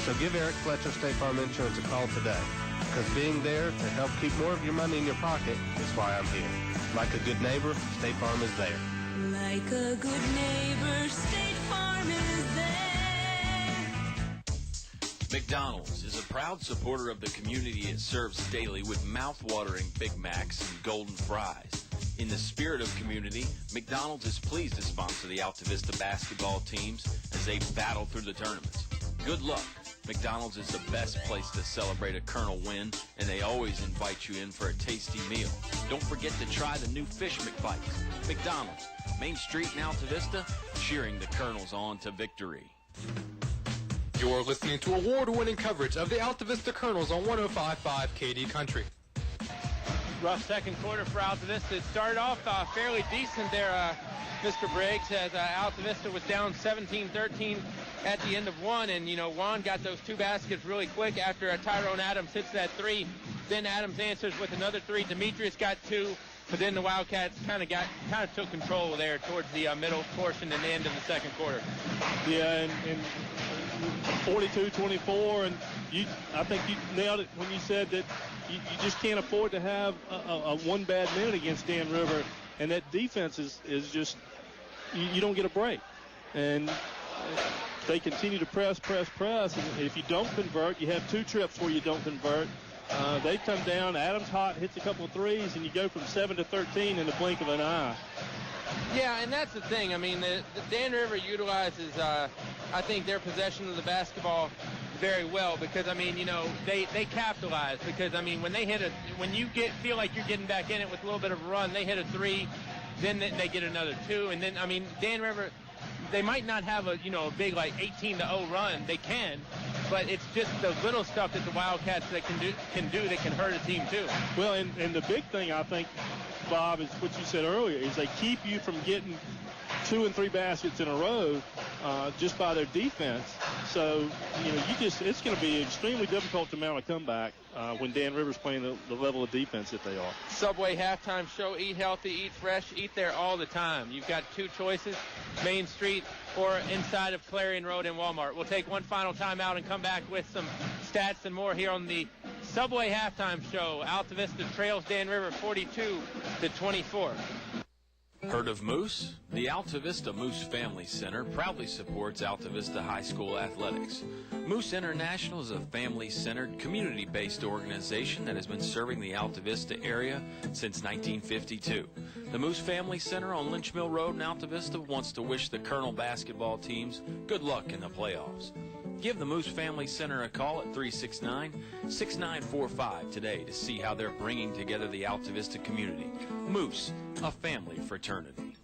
So give Eric Fletcher State Farm Insurance a call today. Because being there to help keep more of your money in your pocket is why I'm here. Like a good neighbor, State Farm is there. Like a good neighbor, State Farm is there. McDonald's is a proud supporter of the community it serves daily with mouth-watering Big Macs and golden fries. In the spirit of community, McDonald's is pleased to sponsor the Altavista basketball teams as they battle through the tournaments. Good luck. McDonald's is the best place to celebrate a Colonel win, and they always invite you in for a tasty meal. Don't forget to try the new Fish McBites. McDonald's, Main Street in Altavista, cheering the Colonels on to victory. You're listening to award-winning coverage of the Altavista Colonels on 105.5 KD Country. Rough second quarter for Altavista. It started off fairly decent there, Mr. Briggs, as Altavista was down 17-13 at the end of one. And, you know, Juan got those 2 baskets really quick after Tyrone Adams hits that 3. Then Adams answers with another 3. Demetrius got 2. But then the Wildcats kind of took control there towards the middle portion and the end of the second quarter. Yeah, and 42-24, and I think you nailed it when you said that you just can't afford to have a one bad minute against Dan River, and that defense is just, you don't get a break. And they continue to press, and if you don't convert, you have 2 trips where you don't convert. They come down, Adams hot, hits a couple of threes, and you go from 7-13 in the blink of an eye. Yeah, and that's the thing. I mean, the Dan River utilizes, I think, their possession of the basketball very well because, I mean, you know, they capitalize because, I mean, when you feel like you're getting back in it with a little bit of a run, they hit a 3, then they get another 2, and then, I mean, Dan River, they might not have a big like 18-0 run. They can, but it's just the little stuff that the Wildcats that can do that can hurt a team too. Well, and the big thing I think, Bob, is what you said earlier, is they keep you from getting 2 and 3 baskets in a row just by their defense. So, it's going to be extremely difficult to mount a comeback when Dan River's playing the level of defense that they are. Subway halftime show, eat healthy, eat fresh, eat there all the time. You've got 2 choices, Main Street or inside of Clarion Road in Walmart. We'll take one final timeout and come back with some stats and more here on the Subway halftime show. Altavista trails Dan River 42-24. Heard of Moose? The Altavista Moose Family Center proudly supports Altavista High School athletics. Moose International is a family-centered, community-based organization that has been serving the Altavista area since 1952. The Moose Family Center on Lynch Mill Road in Altavista wants to wish the Colonel basketball teams good luck in the playoffs. Give the Moose Family Center a call at 369-6945 today to see how they're bringing together the Altavista community. Moose, a family fraternity.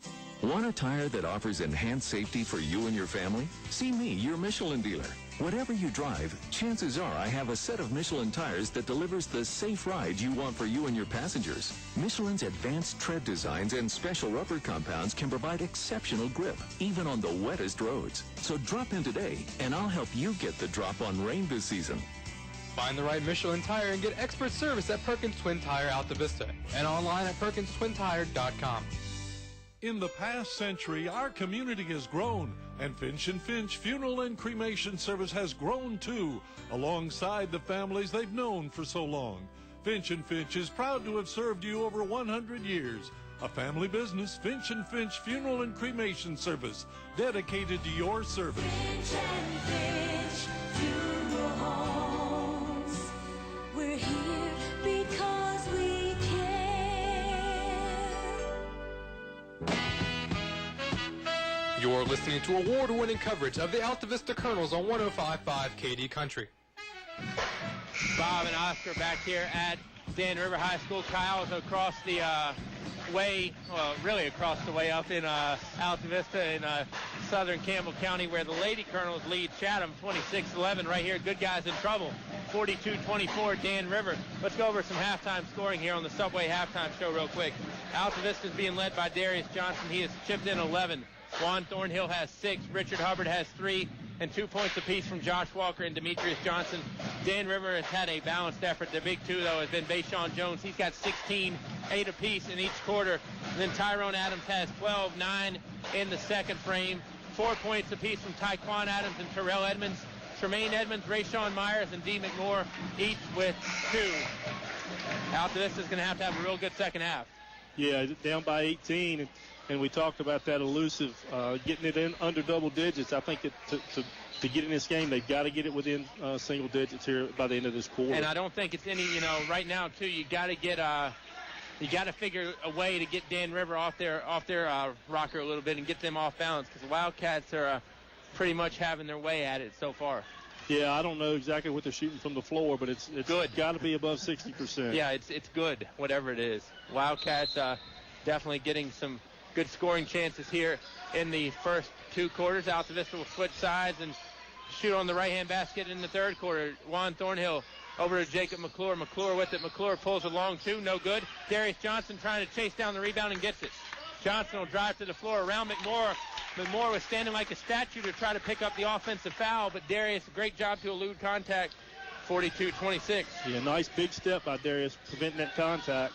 Want a tire that offers enhanced safety for you and your family? See me, your Michelin dealer. Whatever you drive, chances are I have a set of Michelin tires that delivers the safe ride you want for you and your passengers. Michelin's advanced tread designs and special rubber compounds can provide exceptional grip, even on the wettest roads. So drop in today, and I'll help you get the drop on rain this season. Find the right Michelin tire and get expert service at Perkins Twin Tire Altavista and online at PerkinsTwinTire.com. In the past century, our community has grown, and Finch and Finch Funeral and Cremation Service has grown too, alongside the families they've known for so long. Finch and Finch is proud to have served you over 100 years. A family business, Finch and Finch Funeral and Cremation Service, dedicated to your service. Finch and Finch Funeral Homes. We're here because we care. You're listening to award-winning coverage of the Altavista Colonels on 105.5 KD Country. Bob and Oscar back here at Dan River High School. Kyle's across the way, well, really across the way up in Altavista in southern Campbell County, where the Lady Colonels lead Chatham 26-11 right here. Good guys in trouble. 42-24 Dan River. Let's go over some halftime scoring here on the Subway halftime show real quick. Altavista is being led by Darius Johnson. He has chipped in 11. Juan Thornhill has 6. Richard Hubbard has 3. And 2 points apiece from Josh Walker and Demetrius Johnson. Dan River has had a balanced effort. The big 2, though, has been Bayshawn Jones. He's got 16, 8 apiece in each quarter. And then Tyrone Adams has 12, 9 in the second frame. 4 points apiece from Tyquan Adams and Terrell Edmonds. Tremaine Edmonds, Rayshawn Myers, and D. McMorr, each with 2. Altavista is going to have a real good second half. Yeah, down by 18. And we talked about that elusive, getting it in under double digits. I think that to get in this game, they've got to get it within single digits here by the end of this quarter. And I don't think it's any, right now too. You got to figure a way to get Dan River off their rocker a little bit and get them off balance, because the Wildcats are pretty much having their way at it so far. Yeah, I don't know exactly what they're shooting from the floor, but it's good. Got to be above 60%. Yeah, it's good, whatever it is. Wildcats definitely getting some good scoring chances here in the first 2 quarters. Altavista will switch sides and shoot on the right-hand basket in the third quarter. Juan Thornhill over to Jacob McClure. McClure with it. McClure pulls a long 2. No good. Darius Johnson trying to chase down the rebound and gets it. Johnson will drive to the floor around McMorr. McMorr was standing like a statue to try to pick up the offensive foul, but Darius, a great job to elude contact. 42-26. Yeah, nice big step by Darius preventing that contact.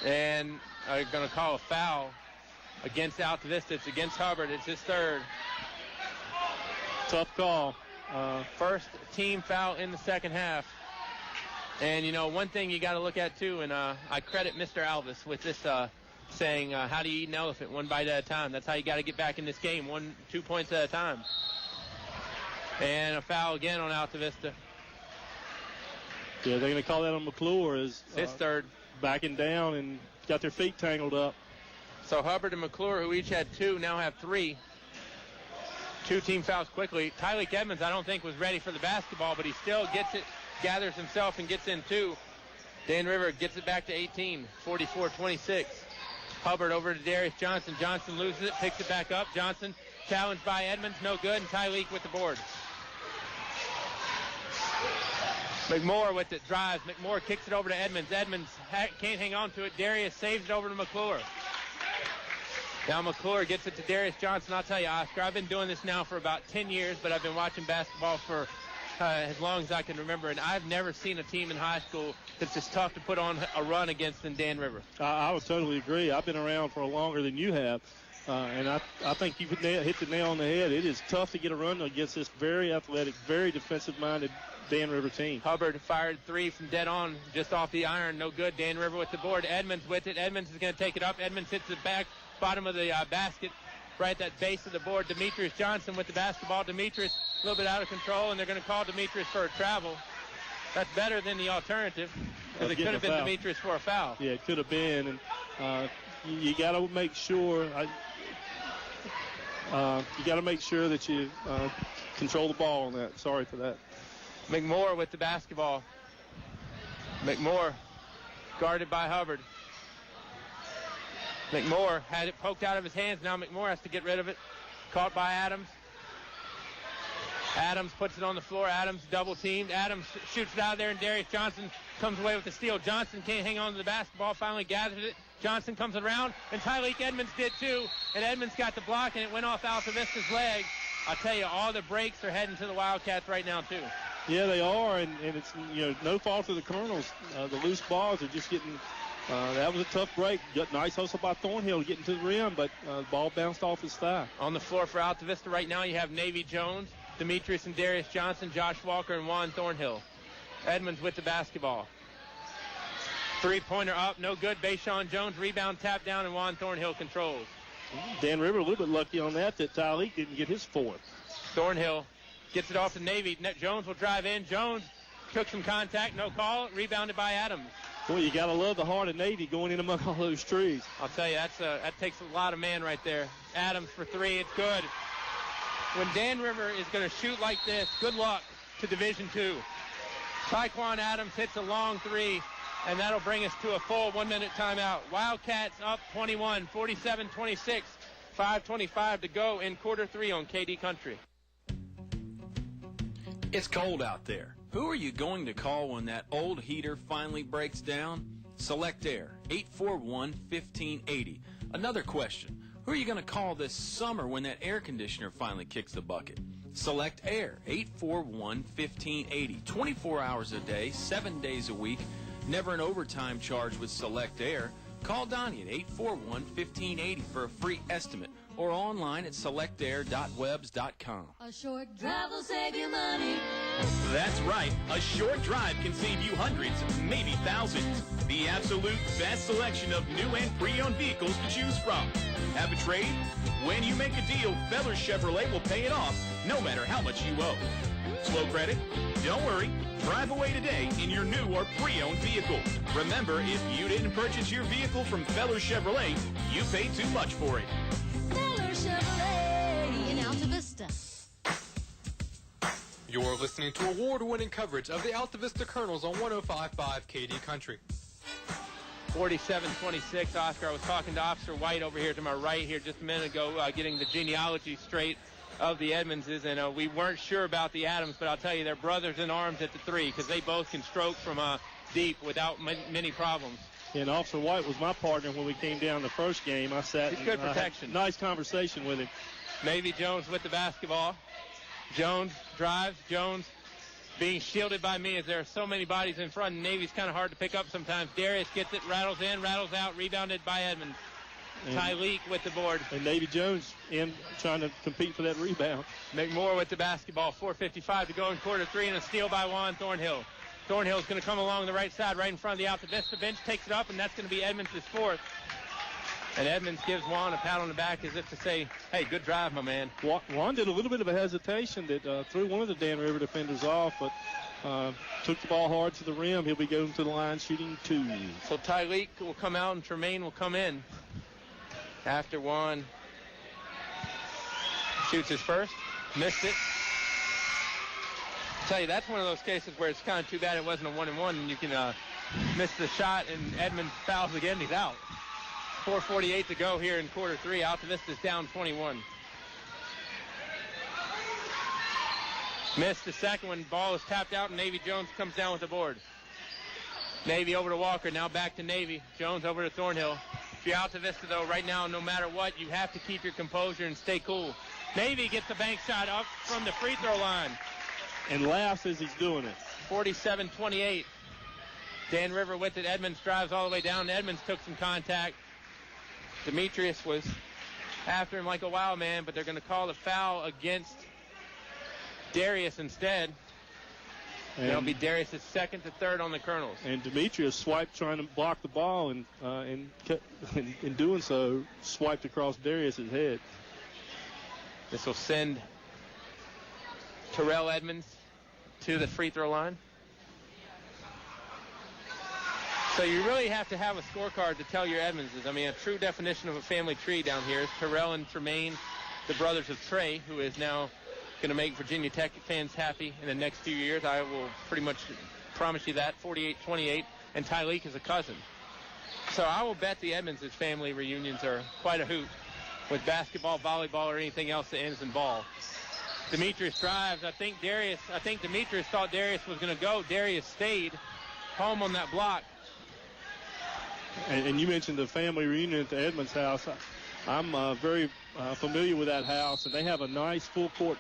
And are going to call a foul against Altavista. It's against Hubbard. It's his third. Tough call. First team foul in the second half. And, you know, one thing you got to look at, too, and I credit Mr. Alvis with this saying, how do you eat an elephant? One bite at a time. That's how you got to get back in this game, 1-2 points at a time. And a foul again on Altavista. Yeah, they're going to call that on McClure. His third. Backing down and got their feet tangled up. So Hubbard and McClure, who each had 2, now have 3. 2 team fouls quickly. Tyleek Edmonds, I don't think, was ready for the basketball, but he still gets it, gathers himself, and gets in 2. Dan River gets it back to 18, 44-26. Hubbard over to Darius Johnson. Johnson loses it, picks it back up. Johnson challenged by Edmonds, no good, and Tyleek with the board. McMoore with it, drives. McMoore kicks it over to Edmonds. Edmonds can't hang on to it. Darius saves it over to McClure. Now McClure gets it to Darius Johnson. I'll tell you, Oscar, I've been doing this now for about 10 years, but I've been watching basketball for as long as I can remember, and I've never seen a team in high school that's as tough to put on a run against than Dan River. I would totally agree. I've been around for longer than you have, and I think you hit the nail on the head. It is tough to get a run against this very athletic, very defensive-minded Dan River team. Hubbard fired 3 from dead on, just off the iron, no good. Dan River with the board. Edmonds with it. Edmonds is going to take it up. Edmonds hits the bottom of the basket, right at that base of the board. Demetrius Johnson with the basketball. Demetrius a little bit out of control, and they're going to call Demetrius for a travel. That's better than the alternative, because it could have been Demetrius for a foul. Yeah, it could have been, and you got to make sure. You got to make sure that you control the ball on that. Sorry for that. McMoore with the basketball. McMoore guarded by Hubbard. McMoore had it poked out of his hands. Now McMoore has to get rid of it. Caught by Adams. Adams puts it on the floor. Adams double teamed. Adams shoots it out of there, and Darius Johnson comes away with the steal. Johnson can't hang on to the basketball. Finally gathers it. Johnson comes around, and Tyleek Edmonds did too. And Edmonds got the block, and it went off Altavista's leg. I'll tell you, all the breaks are heading to the Wildcats right now too. Yeah, they are, and it's no fault of the Colonels. The loose balls are just getting. That was a tough break. Got nice hustle by Thornhill getting to the rim, but the ball bounced off his thigh. On the floor for Altavista right now, you have Navy Jones, Demetrius and Darius Johnson, Josh Walker, and Juan Thornhill. Edmonds with the basketball. Three-pointer up, no good. Bayshawn Jones, rebound, tap down, and Juan Thornhill controls. Dan River a little bit lucky on that Tyleek didn't get his fourth. Thornhill gets it off to Navy. Jones will drive in. Jones took some contact, no call. Rebounded by Adams. Boy, you got to love the heart of Navy going in among all those trees. I'll tell you, that takes a lot of man right there. Adams for 3. It's good. When Dan River is going to shoot like this, good luck to Division II. Tyquan Adams hits a long 3, and that'll bring us to a full 1-minute timeout. Wildcats up 21, 47-26, 5:25 to go in quarter 3 on KD Country. It's cold out there. Who are you going to call when that old heater finally breaks down? Select Air, 841-1580. Another question. Who are you going to call this summer when that air conditioner finally kicks the bucket? Select Air, 841-1580. 24 hours a day, 7 days a week. Never an overtime charge with Select Air. Call Donnie at 841-1580 for a free estimate or online at selectair.webs.com. A short drive will save you money. That's right. A short drive can save you hundreds, maybe thousands. The absolute best selection of new and pre-owned vehicles to choose from. Have a trade? When you make a deal, Feller Chevrolet will pay it off, no matter how much you owe. Slow credit? Don't worry. Drive away today in your new or pre-owned vehicle. Remember, if you didn't purchase your vehicle from Feller Chevrolet, you paid too much for it. Feller Chevrolet in Altavista. You're listening to award-winning coverage of the Altavista Colonels on 105.5 KD Country. 47-26, Oscar. I was talking to Officer White over here to my right here just a minute ago, getting the genealogy straight of the Edmondses, and we weren't sure about the Adams, but I'll tell you, they're brothers in arms at the 3 because they both can stroke from deep without many problems. And Officer White was my partner when we came down the first game. I sat. He's good protection. Nice conversation with him. Navy Jones with the basketball. Jones drives. Jones being shielded by me as there are so many bodies in front, and Navy's kind of hard to pick up sometimes. Darius gets it, rattles in, rattles out, rebounded by Edmonds. Tyleek with the board. And Navy Jones in trying to compete for that rebound. McMoore with the basketball. 4:55 to go in quarter three, and a steal by Juan Thornhill. Thornhill's going to come along the right side, right in front of the Altavista bench, takes it up, and that's going to be Edmonds' fourth. And Edmonds gives Juan a pat on the back as if to say, hey, good drive, my man. Juan did a little bit of a hesitation that threw one of the Dan River defenders off, but took the ball hard to the rim. He'll be going to the line shooting 2. So Tyleek will come out and Tremaine will come in after Juan shoots his first. Missed it. I tell you, that's one of those cases where it's kind of too bad it wasn't a 1-and-1, and you can miss the shot, and Edmonds fouls again. He's out. 4:48 to go here in quarter three. Altavista's down 21. Missed the second one. Ball is tapped out, and Navy Jones comes down with the board. Navy over to Walker. Now back to Navy. Jones over to Thornhill. If you're Altavista, though, right now, no matter what, you have to keep your composure and stay cool. Navy gets the bank shot up from the free throw line. And laughs as he's doing it. 47-28. Dan River with it. Edmonds drives all the way down. Edmonds took some contact. Demetrius was after him like a wild man, but they're going to call a foul against Darius instead. And that'll be Darius' second to third on the Colonels. And Demetrius swiped trying to block the ball, and in doing so, swiped across Darius' head. This will send Terrell Edmonds to the free throw line. So you really have to have a scorecard to tell your Edmondses. I mean, a true definition of a family tree down here is Terrell and Tremaine, the brothers of Trey, who is now going to make Virginia Tech fans happy in the next few years. I will pretty much promise you that. 48-28, and Tyleek is a cousin. So I will bet the Edmonds' family reunions are quite a hoot with basketball, volleyball, or anything else that ends in ball. Demetrius drives. I think Demetrius thought Darius was going to go. Darius stayed home on that block. And you mentioned the family reunion at the Edmonds house. I'm very familiar with that house, and they have a nice full-court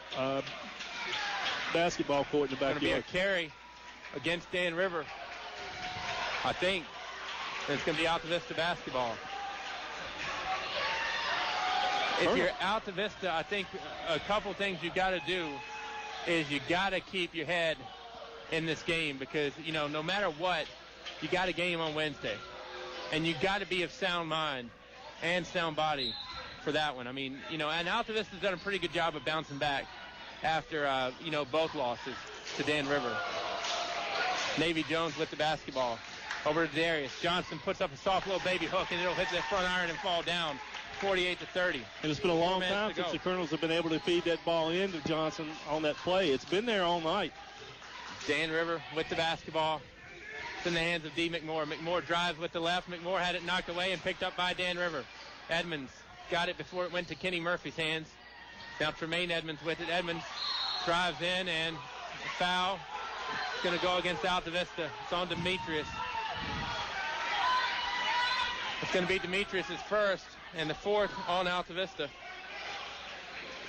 basketball court in the backyard. Going to be a carry against Dan River. I think it's going to be Altavista basketball. If you're Altavista, I think a couple things you got to do is you got to keep your head in this game because, you know, no matter what, you got a game on Wednesday. And you got to be of sound mind and sound body for that one. I mean, you know, and Altavista's done a pretty good job of bouncing back after, both losses to Dan River. Navy Jones with the basketball. Over to Darius. Johnson puts up a soft little baby hook, and it'll hit the front iron and fall down. 48-30. And it's been a long time since the Colonels have been able to feed that ball into Johnson on that play. It's been there all night. Dan River with the basketball. It's in the hands of D. McMoore. McMoore drives with the left. McMoore had it knocked away and picked up by Dan River. Edmonds got it before it went to Kenny Murphy's hands. Now Tremaine Edmonds with it. Edmonds drives in, and foul. It's going to go against Altavista. It's on Demetrius. It's going to be Demetrius' first and the fourth on Altavista.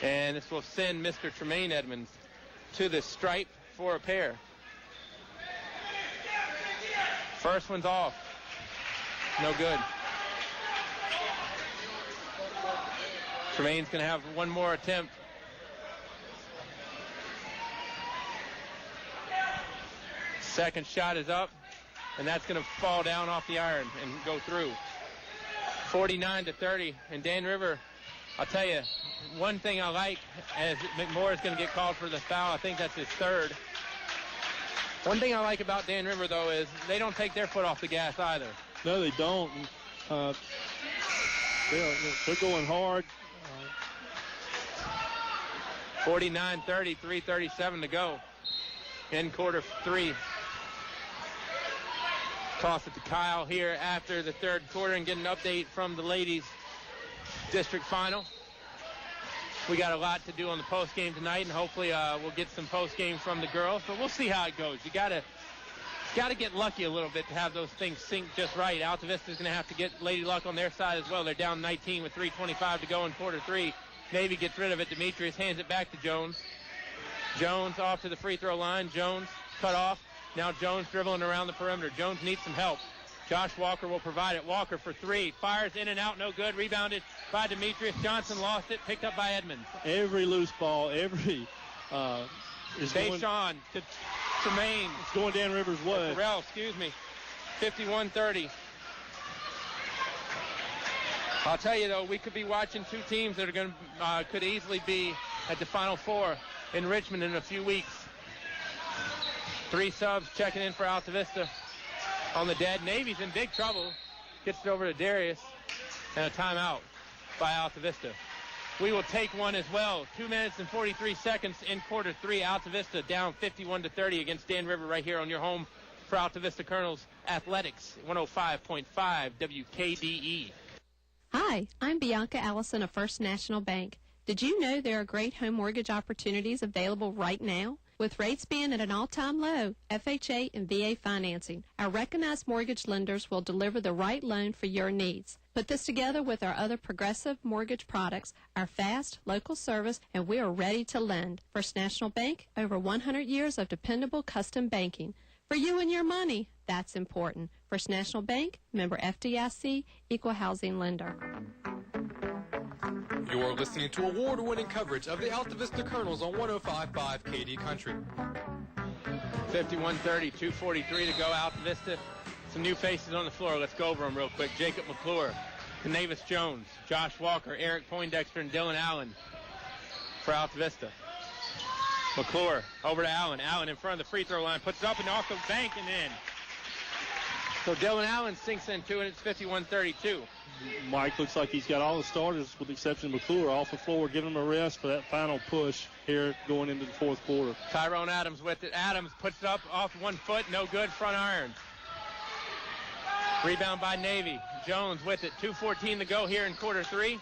And this will send Mr. Tremaine Edmonds to the stripe for a pair. First one's off. No good. Tremaine's going to have one more attempt. Second shot is up, and that's going to fall down off the iron and go through. 49-30, and Dan River, I'll tell you, one thing I like as McMoore is going to get called for the foul. I think that's his third. One thing I like about Dan River, though, is they don't take their foot off the gas either. No, they don't. They're going hard. 49-30, 3:37 to go in quarter three. Toss it to Kyle here after the third quarter and get an update from the ladies' district final. We got a lot to do on the post game tonight, and hopefully we'll get some post game from the girls. But we'll see how it goes. You gotta get lucky a little bit to have those things sync just right. Altavista's gonna have to get Lady Luck on their side as well. They're down 19 with 3:25 to go in quarter three. Navy gets rid of it. Demetrius hands it back to Jones. Jones off to the free throw line. Jones cut off. Now Jones dribbling around the perimeter. Jones needs some help. Josh Walker will provide it. Walker for three. Fires in and out. No good. Rebounded by Demetrius Johnson. Lost it. Picked up by Edmonds. Every loose ball, is Deshaun to Tremaine. It's going Dan Rivers' way. Terrell, excuse me. 51-30. I'll tell you, though, we could be watching two teams that are going to could easily be at the Final Four in Richmond in a few weeks. 3 subs checking in for Altavista on the dead. Navy's in big trouble. Gets it over to Darius. And a timeout by Altavista. We will take one as well. 2 minutes and 43 seconds in quarter 3. Altavista down 51-30 against Dan River right here on your home for Altavista Colonels Athletics. 105.5 WKDE. Hi, I'm Bianca Allison of First National Bank. Did you know there are great home mortgage opportunities available right now? With rates being at an all-time low, FHA and VA financing, our recognized mortgage lenders will deliver the right loan for your needs. Put this together with our other progressive mortgage products, our fast, local service, and we are ready to lend. First National Bank, over 100 years of dependable custom banking. For you and your money, that's important. First National Bank, member FDIC, equal housing lender. You're listening to award-winning coverage of the Altavista Colonels on 105.5 KD Country. 51-30, 2:43 to go. Altavista. Some new faces on the floor. Let's go over them real quick. Jacob McClure, Canavis Jones, Josh Walker, Eric Poindexter, and Dylan Allen for Altavista. McClure over to Allen. Allen in front of the free throw line. Puts it up and off the bank and in. So Dylan Allen sinks in two, and it's 51-32. Mike looks like he's got all the starters, with the exception of McClure, off the floor, giving them a rest for that final push here going into the fourth quarter. Tyrone Adams with it. Adams puts it up off 1 foot. No good. Front iron. Rebound by Navy. Jones with it. 2:14 to go here in quarter 3.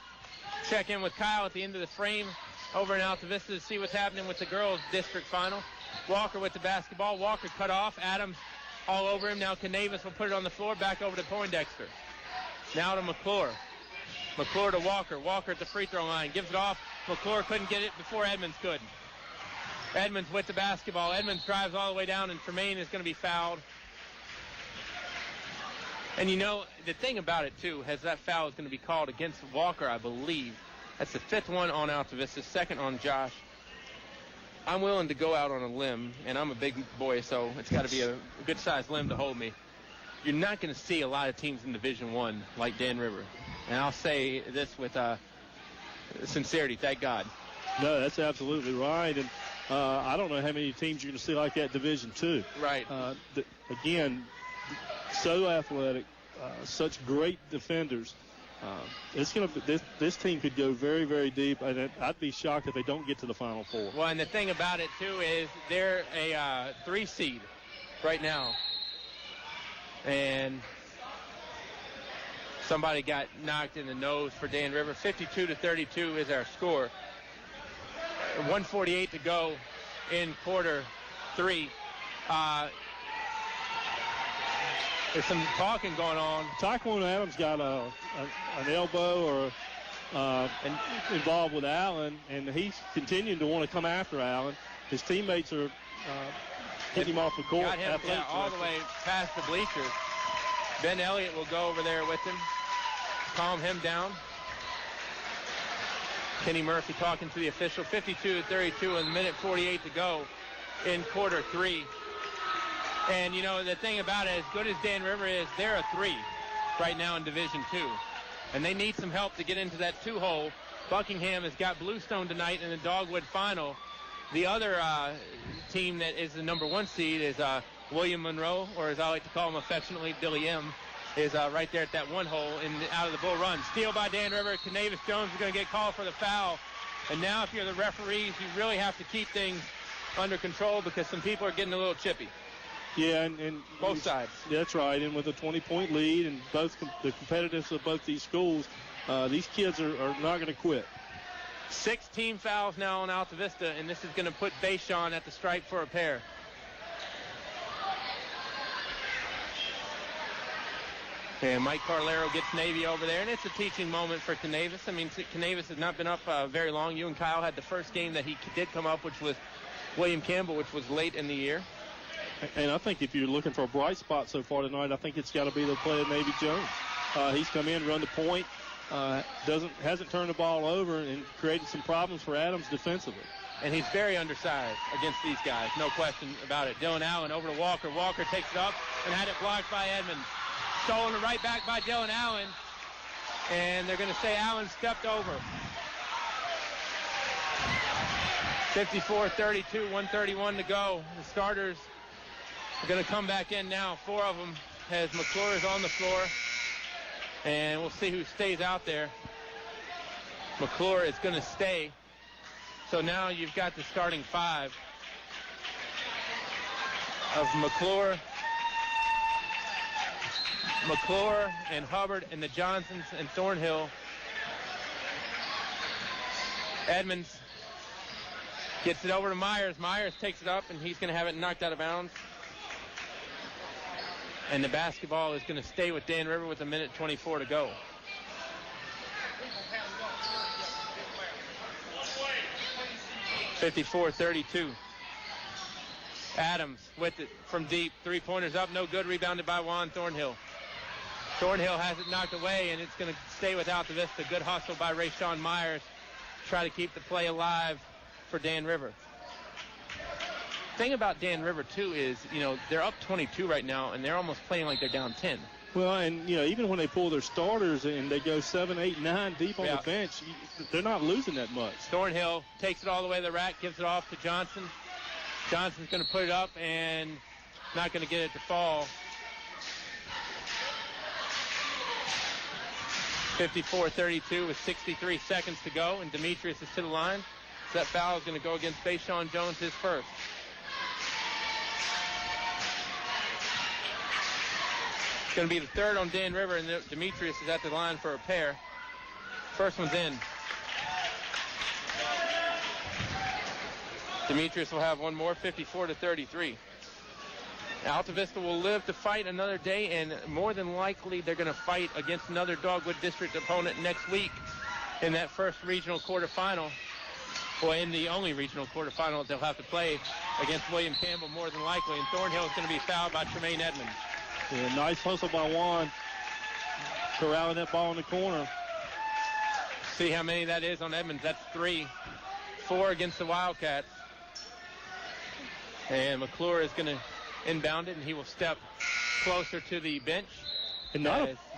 Check in with Kyle at the end of the frame over in Altavista to see what's happening with the girls' district final. Walker with the basketball. Walker cut off. Adams all over him. Now Canavis will put it on the floor. Back over to Poindexter. Now to McClure. McClure to Walker. Walker at the free throw line. Gives it off. McClure couldn't get it before Edmonds could. Edmonds with the basketball. Edmonds drives all the way down, and Tremaine is going to be fouled. And, you know, the thing about it, too, is that foul is going to be called against Walker, I believe. That's the 5th one on Altavista, 2nd on Josh. I'm willing to go out on a limb, and I'm a big boy, so it's got to be a good-sized limb to hold me. You're not going to see a lot of teams in Division I like Dan River. And I'll say this with sincerity, thank God. No, that's absolutely right. And I don't know how many teams you're going to see like that in Division II. Right. Again, so athletic, such great defenders. It's going to this team could go very, very deep, and I'd be shocked if they don't get to the Final Four. Well, and the thing about it too is they're a 3 seed right now, and somebody got knocked in the nose for Dan River. 52-32 is our score. 1:48 to go in quarter 3. There's some talking going on. Tyquan Adams got an elbow or involved with Allen, and he's continuing to want to come after Allen. His teammates are getting him off the court. Got him all the way past the bleachers. Ben Elliott will go over there with him, calm him down. Kenny Murphy talking to the official. 52-32 and 1:48 to go in quarter 3. And, you know, the thing about it, as good as Dan River is, they're a 3 right now in Division II. And they need some help to get into that 2-hole. Buckingham has got Bluestone tonight in the Dogwood final. The other team that is the number 1 seed is William Monroe, or as I like to call him affectionately, Billy M., is right there at that 1 hole out of the Bull Run. Steal by Dan River. Canavis Jones is going to get called for the foul. And now if you're the referees, you really have to keep things under control because some people are getting a little chippy. Yeah, and both sides. That's right, and with a 20-point lead and both the competitiveness of both these schools, these kids are not going to quit. 6 team fouls now on Altavista, and this is going to put Bayshon at the stripe for a pair. And Mike Carlero gets Navy over there, and it's a teaching moment for Canavis. I mean, Canavis has not been up very long. You and Kyle had the first game that he did come up, which was William Campbell, which was late in the year. And I think if you're looking for a bright spot so far tonight, I think it's got to be the play of Navy Jones. He's come in, run the point, hasn't turned the ball over, and created some problems for Adams defensively. And he's very undersized against these guys, no question about it. Dylan Allen over to Walker. Walker takes it up and had it blocked by Edmonds. Stolen right back by Dylan Allen. And they're going to say Allen stepped over. 54-32, 131 to go. The starters are going to come back in now. 4 of them as McClure is on the floor. And we'll see who stays out there. McClure is going to stay. So now you've got the starting 5 of McClure and Hubbard and the Johnsons and Thornhill. Edmonds gets it over to Myers. Myers takes it up, and he's going to have it knocked out of bounds. And the basketball is going to stay with Dan River with 1:24 to go. (54-32). Adams with it from deep. 3-pointers up, no good. Rebounded by Juan Thornhill. Thornhill has it knocked away, and it's going to stay with Altavista. Good hustle by Rayshawn Myers. Try to keep the play alive for Dan River. Thing about Dan River, too, is, they're up 22 right now, and they're almost playing like they're down 10. Well, and, even when they pull their starters and they go 7, 8, 9 deep on the bench, they're not losing that much. Thornhill takes it all the way to the rack, gives it off to Johnson. Johnson's going to put it up and not going to get it to fall. 54-32 with 63 seconds to go, and Demetrius is to the line. So that foul is going to go against Bayshawn Jones, his first. It's going to be the third on Dan River, and Demetrius is at the line for a pair. First one's in. Demetrius will have one more, 54-33. Altavista will live to fight another day, and more than likely they're going to fight against another Dogwood District opponent next week in that first regional quarterfinal. Well, in the only regional quarterfinal they'll have to play against William Campbell, more than likely. And Thornhill is going to be fouled by Tremaine Edmonds. Yeah, nice hustle by Juan. Corralling that ball in the corner. See how many that is on Edmonds. That's 3. 4 against the Wildcats. And McClure is going to inbound it, and he will step closer to the bench. And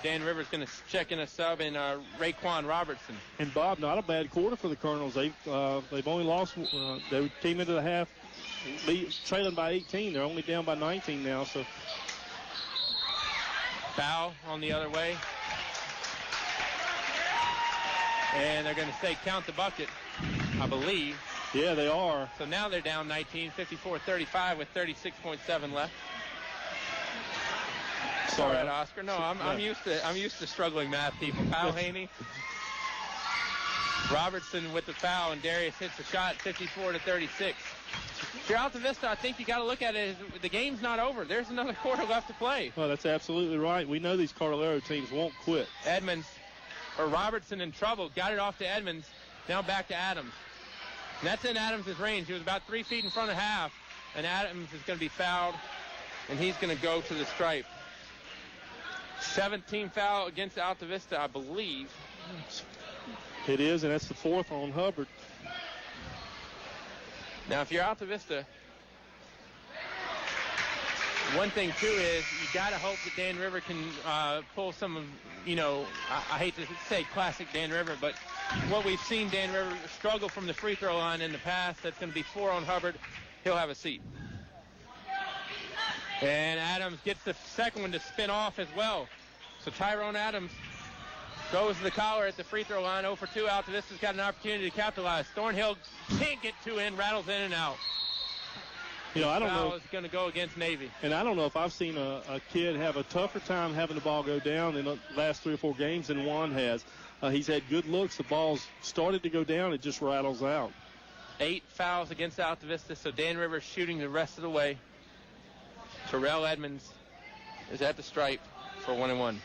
Dan Rivers going to check in a sub in Raekwon Robertson. And Bob, not a bad quarter for the Colonels. They've only lost. They came into the half trailing by 18. They're only down by 19 now. So foul on the other way, and they're going to say count the bucket, I believe. Yeah, they are. So now they're down 19, 54-35 with 36.7 left. Sorry, Oscar. No, I'm used to struggling math people. Kyle Haney, Robertson with the foul, and Darius hits the shot. 54-36. If you're Altavista, I think you got to look at it as the game's not over. There's another quarter left to play. Well, that's absolutely right. We know these Cordillera teams won't quit. Robertson in trouble. Got it off to Edmonds. Now back to Adams. And that's in Adams' range. He was about 3 feet in front of half. And Adams is going to be fouled. And he's going to go to the stripe. 17 foul against Altavista, I believe. It is, and that's the 4th on Hubbard. Now, if you're Altavista, one thing, too, is you got to hope that Dan River can pull some of, I hate to say classic Dan River, but what we've seen Dan River struggle from the free throw line in the past. That's going to be 4 on Hubbard. He'll have a seat. And Adams gets the second one to spin off as well. So Tyrone Adams goes to the collar at the free throw line. 0 for 2. Altavista's got an opportunity to capitalize. Thornhill can't get 2 in, rattles in and out. I don't know. It's going to go against Navy. And I don't know if I've seen a kid have a tougher time having the ball go down in the last 3 or 4 games than Juan has. He's had good looks. The ball's started to go down. It just rattles out. 8 fouls against Altavista, so Dan Rivers shooting the rest of the way. Terrell Edmonds is at the stripe for 1-1.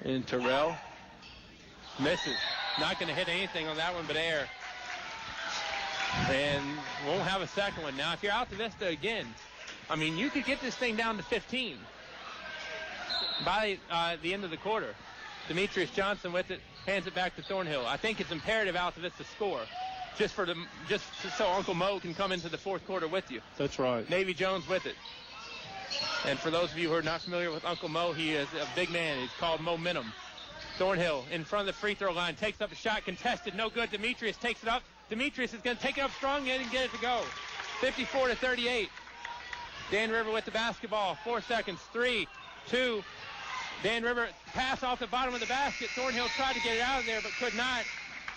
And Terrell misses. Not going to hit anything on that one but air. And won't have a second one. Now, if you're Altavista again, I mean, you could get this thing down to 15 by the end of the quarter. Demetrius Johnson with it, hands it back to Thornhill. I think it's imperative Altavista score, just so Uncle Mo can come into the fourth quarter with you. That's right. Navy Jones with it. And for those of you who are not familiar with Uncle Mo, he is a big man. He's called Momentum. Thornhill in front of the free throw line, takes up a shot, contested, no good. Demetrius takes it up. Demetrius is going to take it up strong and get it to go. 54-38. Dan River with the basketball. 4 seconds. 3, 2. Dan River pass off the bottom of the basket. Thornhill tried to get it out of there but could not.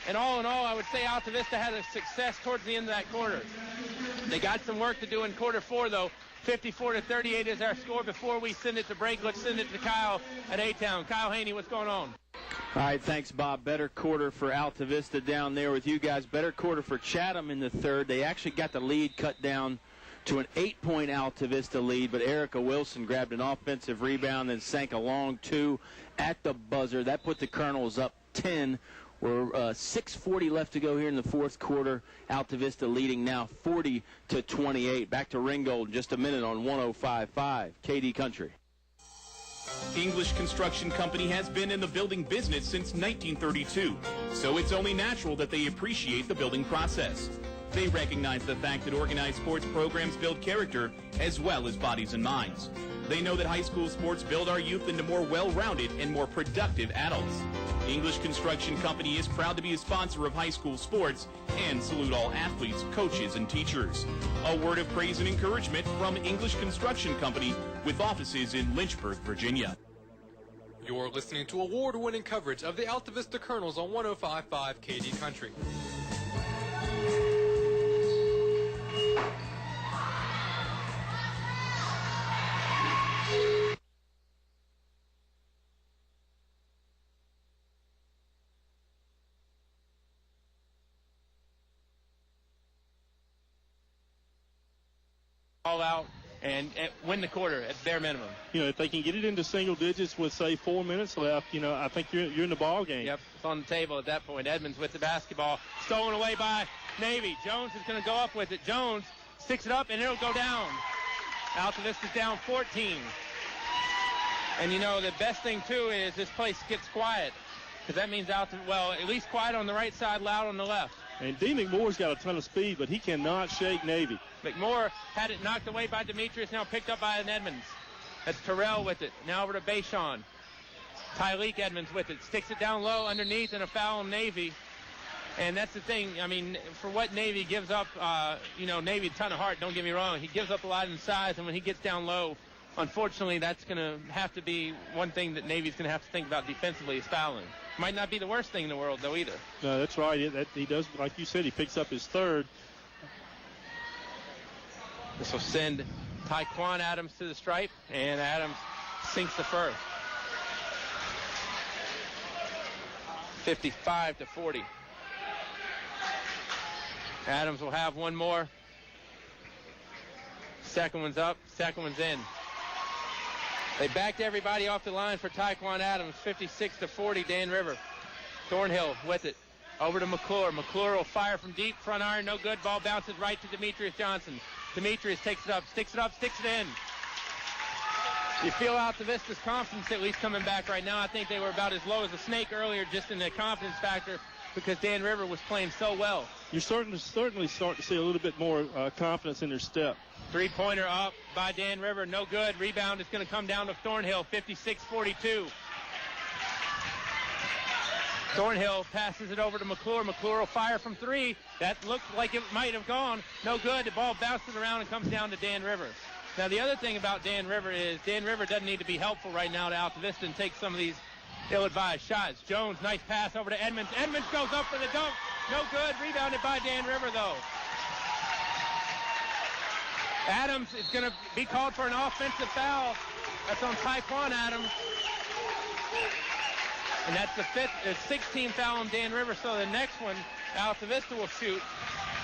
And all in all, I would say Altavista had a success towards the end of that quarter. They got some work to do in quarter 4, though. 54-38 is our score. Before we send it to break, let's send it to Kyle at A-Town. Kyle Haney, what's going on? All right, thanks, Bob. Better quarter for Altavista down there with you guys. Better quarter for Chatham in the third. They actually got the lead cut down to an 8-point Altavista lead, but Erica Wilson grabbed an offensive rebound and sank a long 2 at the buzzer. That put the Colonels up 10. We're 6:40 left to go here in the fourth quarter. Altavista leading now 40-28. Back to Ringgold in just a minute on 105.5 KD Country. English Construction Company has been in the building business since 1932, so it's only natural that they appreciate the building process. They recognize the fact that organized sports programs build character as well as bodies and minds. They know that high school sports build our youth into more well-rounded and more productive adults. English Construction Company is proud to be a sponsor of high school sports and salute all athletes, coaches, and teachers. A word of praise and encouragement from English Construction Company with offices in Lynchburg, Virginia. You're listening to award-winning coverage of the Altavista Colonels on 105.5 KD Country. All out and win the quarter at bare minimum. You know, if they can get it into single digits with, say, 4 minutes left, you know, I think you're in the ball game. Yep, it's on the table at that point. Edmonds with the basketball. Stolen away by Navy. Jones is going to go up with it. Jones sticks it up, and it'll go down. Altavista's down 14. And, you know, the best thing, too, is this place gets quiet. Because that means at least quiet on the right side, loud on the left. And D. McMoore's got a ton of speed, but he cannot shake Navy. McMoore had it knocked away by Demetrius, now picked up by an Edmonds. That's Terrell with it. Now over to Bayshon. Tyleek Edmonds with it. Sticks it down low underneath, and a foul on Navy. And that's the thing. I mean, for what Navy gives up, Navy a ton of heart, don't get me wrong. He gives up a lot in size, and when he gets down low, unfortunately, that's going to have to be one thing that Navy's going to have to think about defensively is fouling. Might not be the worst thing in the world, though, either. No, that's right. He does, like you said, he picks up his third. This will send Tyquan Adams to the stripe, and Adams sinks the first. 55-40. Adams will have one more. Second one's up, second one's in. They backed everybody off the line for Tyquan Adams, 56-40, Dan River. Thornhill with it. Over to McClure. McClure will fire from deep, front iron, no good. Ball bounces right to Demetrius Johnson. Demetrius takes it up, sticks it in. You feel Altavista's confidence at least coming back right now. I think they were about as low as a snake earlier just in the confidence factor because Dan River was playing so well. You're certainly starting to see a little bit more confidence in their step. Three-pointer up by Dan River, no good. Rebound is going to come down to Thornhill, 56-42. Thornhill passes it over to McClure. McClure will fire from three. That looked like it might have gone. No good. The ball bounces around and comes down to Dan River. Now, the other thing about Dan River is Dan River doesn't need to be helpful right now to Altavista and take some of these ill-advised shots. Jones, nice pass over to Edmonds. Edmonds goes up for the dunk. No good. Rebounded by Dan River, though. Adams is going to be called for an offensive foul. That's on Tyquan Adams. And that's the 16th foul on Dan River. So the next one, Altavista will shoot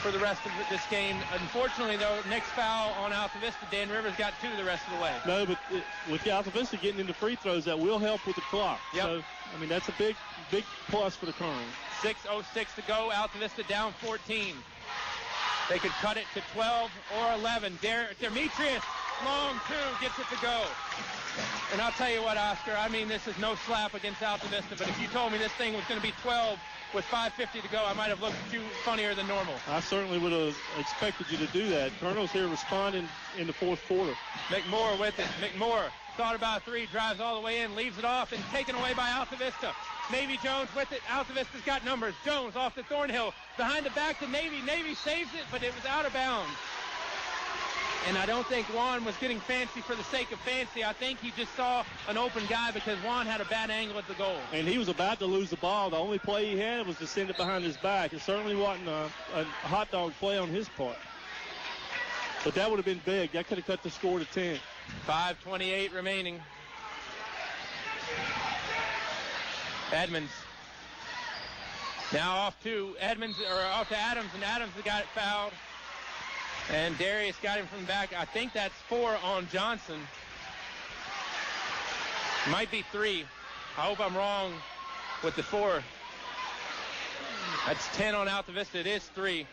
for the rest of this game. Unfortunately, though, next foul on Altavista, Dan Rivers got two the rest of the way. No, but with Altavista getting into free throws, that will help with the clock. Yep. So, I mean, that's a big plus for the Colonels. 6:06 to go. Altavista down 14. They could cut it to 12 or 11. Demetrius, long two, gets it to go. And I'll tell you what, Oscar, I mean, this is no slap against Altavista, but if you told me this thing was going to be 12 with 5:50 to go, I might have looked funnier than normal. I certainly would have expected you to do that. Colonel's here responding in the fourth quarter. McMoore with it. McMoore thought about three, drives all the way in, leaves it off, and taken away by Altavista. Navy Jones with it. Altavista's got numbers. Jones off to Thornhill. Behind the back to Navy. Navy saves it, but it was out of bounds. And I don't think Juan was getting fancy for the sake of fancy. I think he just saw an open guy because Juan had a bad angle at the goal. And he was about to lose the ball. The only play he had was to send it behind his back. It certainly wasn't a hot dog play on his part. But that would have been big. That could have cut the score to 10. 5:28 remaining. Edmonds. Now off to Adams, and Adams got it fouled. And Darius got him from the back. I think that's 4 on Johnson. Might be 3. I hope I'm wrong with the 4. That's 10 on Altavista. It is 3.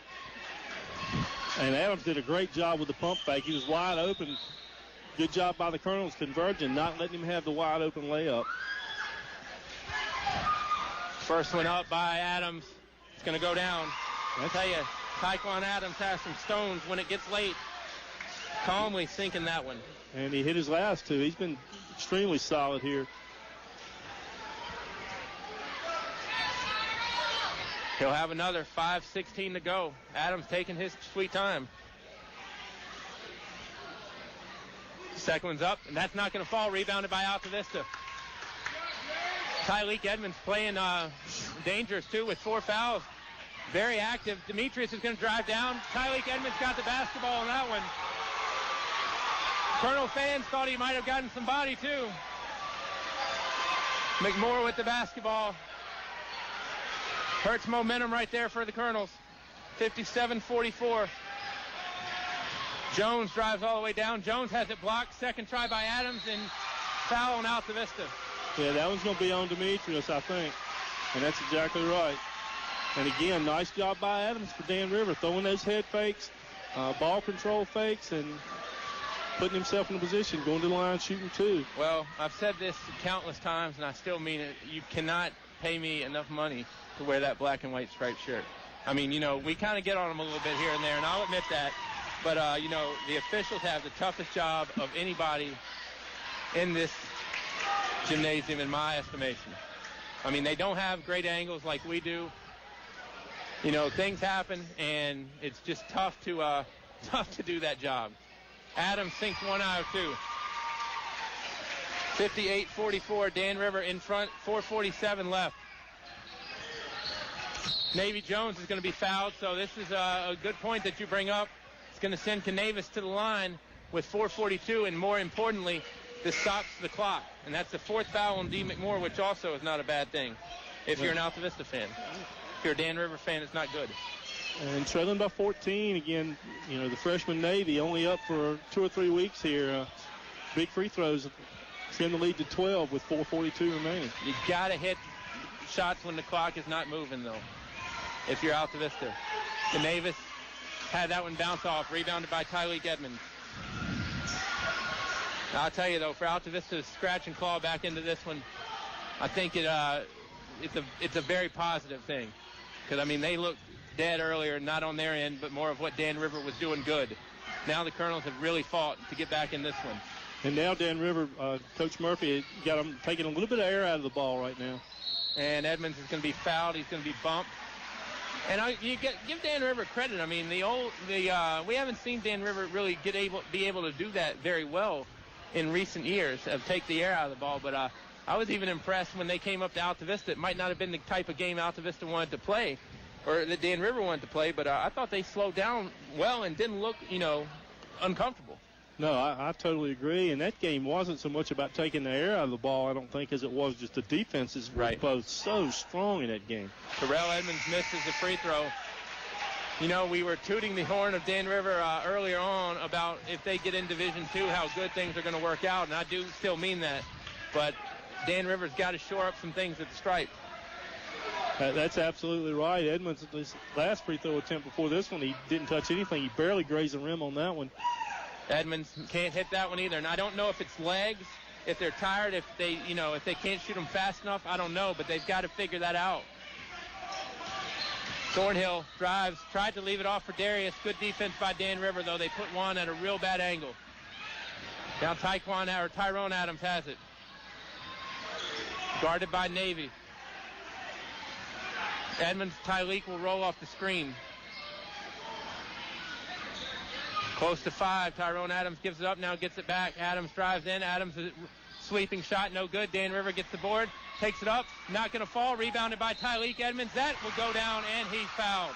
And Adams did a great job with the pump fake. He was wide open. Good job by the Colonels converging, not letting him have the wide open layup. First one up by Adams. It's going to go down. I'll tell you, Tyquan Adams has some stones when it gets late. Calmly sinking that one. And he hit his last two. He's been extremely solid here. He'll have another 5:16 to go. Adams taking his sweet time. Second one's up, and that's not going to fall. Rebounded by Altavista. Tyleek Edmonds playing dangerous, too, with 4 fouls. Very active. Demetrius is going to drive down. Tyleek Edmonds got the basketball on that one. Colonel fans thought he might have gotten some body, too. McMoore with the basketball. Hurts momentum right there for the Colonels. 57-44. Jones drives all the way down. Jones has it blocked. Second try by Adams, and foul on Altavista. Yeah, that one's going to be on Demetrius, I think. And that's exactly right. And again, nice job by Adams for Dan River, throwing those head fakes, ball control fakes, and putting himself in a position, going to the line, shooting 2. Well, I've said this countless times, and I still mean it. You cannot pay me enough money to wear that black and white striped shirt. I mean, you know, we kind of get on them a little bit here and there, and I'll admit that. But, you know, the officials have the toughest job of anybody in this gymnasium, in my estimation. I mean, they don't have great angles like we do. You know, things happen, and it's just tough to do that job. Adams sinks one out of 2. 58-44, Dan River in front, 4:47 left. Navy Jones is going to be fouled, so this is a good point that you bring up. It's going to send Canavis to the line with 4:42, and more importantly, this stops the clock. And that's the 4th foul on D. McMoore, which also is not a bad thing if you're an Altavista fan. If you're a Dan River fan, it's not good. And trailing by 14, again, you know, the freshman Navy only up for 2 or 3 weeks here. Big free throws extend the lead to 12 with 4:42 remaining. You got to hit shots when the clock is not moving, though, if you're Altavista. Canavis had that one bounce off, rebounded by Tyleek Edmonds. I'll tell you, though, for Altavista to scratch and claw back into this one, I think it's a very positive thing. Because, I mean, they looked dead earlier, not on their end, but more of what Dan River was doing good. Now the Colonels have really fought to get back in this one. And now Dan River, Coach Murphy, got him taking a little bit of air out of the ball right now. And Edmonds is going to be fouled. He's going to be bumped. And give Dan River credit. I mean, we haven't seen Dan River really be able to do that very well in recent years, of take the air out of the ball. But I was even impressed when they came up to Altavista. It might not have been the type of game Altavista wanted to play, or that Dan River wanted to play, but I thought they slowed down well and didn't look, you know, uncomfortable. No, I totally agree. And that game wasn't so much about taking the air out of the ball, I don't think, as it was just the defenses were both so strong in that game. Terrell Edmonds misses the free throw. You know, we were tooting the horn of Dan River earlier on about if they get in Division II, how good things are going to work out, and I do still mean that. But Dan River's got to shore up some things at the stripe. That's absolutely right. Edmonds, his last free throw attempt before this one, he didn't touch anything. He barely grazed the rim on that one. Edmonds can't hit that one either. And I don't know if it's legs, if they're tired, if they can't shoot them fast enough. I don't know, but they've got to figure that out. Thornhill drives, tried to leave it off for Darius. Good defense by Dan River, though. They put Juan at a real bad angle. Now Tyrone Adams has it. Guarded by Navy. Edmonds, Tyleek will roll off the screen. Close to 5. Tyrone Adams gives it up, now gets it back. Adams drives in. Adams, sweeping shot, no good. Dan River gets the board, takes it up, not going to fall. Rebounded by Tyleek Edmonds. That will go down, and he's fouled.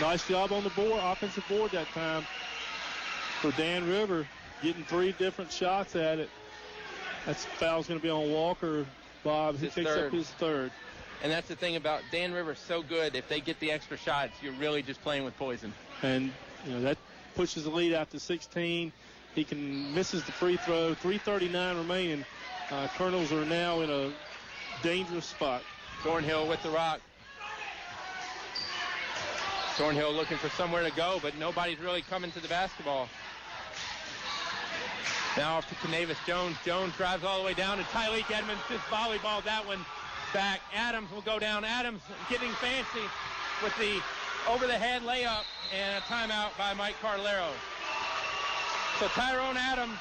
Nice job on the board, offensive board that time for Dan River, getting 3 different shots at it. That foul's going to be on Walker, Bob. He picks up his third. And that's the thing about Dan River, so good. If they get the extra shots, you're really just playing with poison. And, that pushes the lead out to 16. He misses the free throw. 3:39 remaining. Colonels are now in a dangerous spot. Thornhill with the rock. Thornhill looking for somewhere to go, but nobody's really coming to the basketball. Now off to Canavis Jones. Jones drives all the way down, and Tyleek Edmonds just volleyballed that one back. Adams will go down. Adams getting fancy with the over-the-head layup, and a timeout by Mike Cardellaro. So Tyrone Adams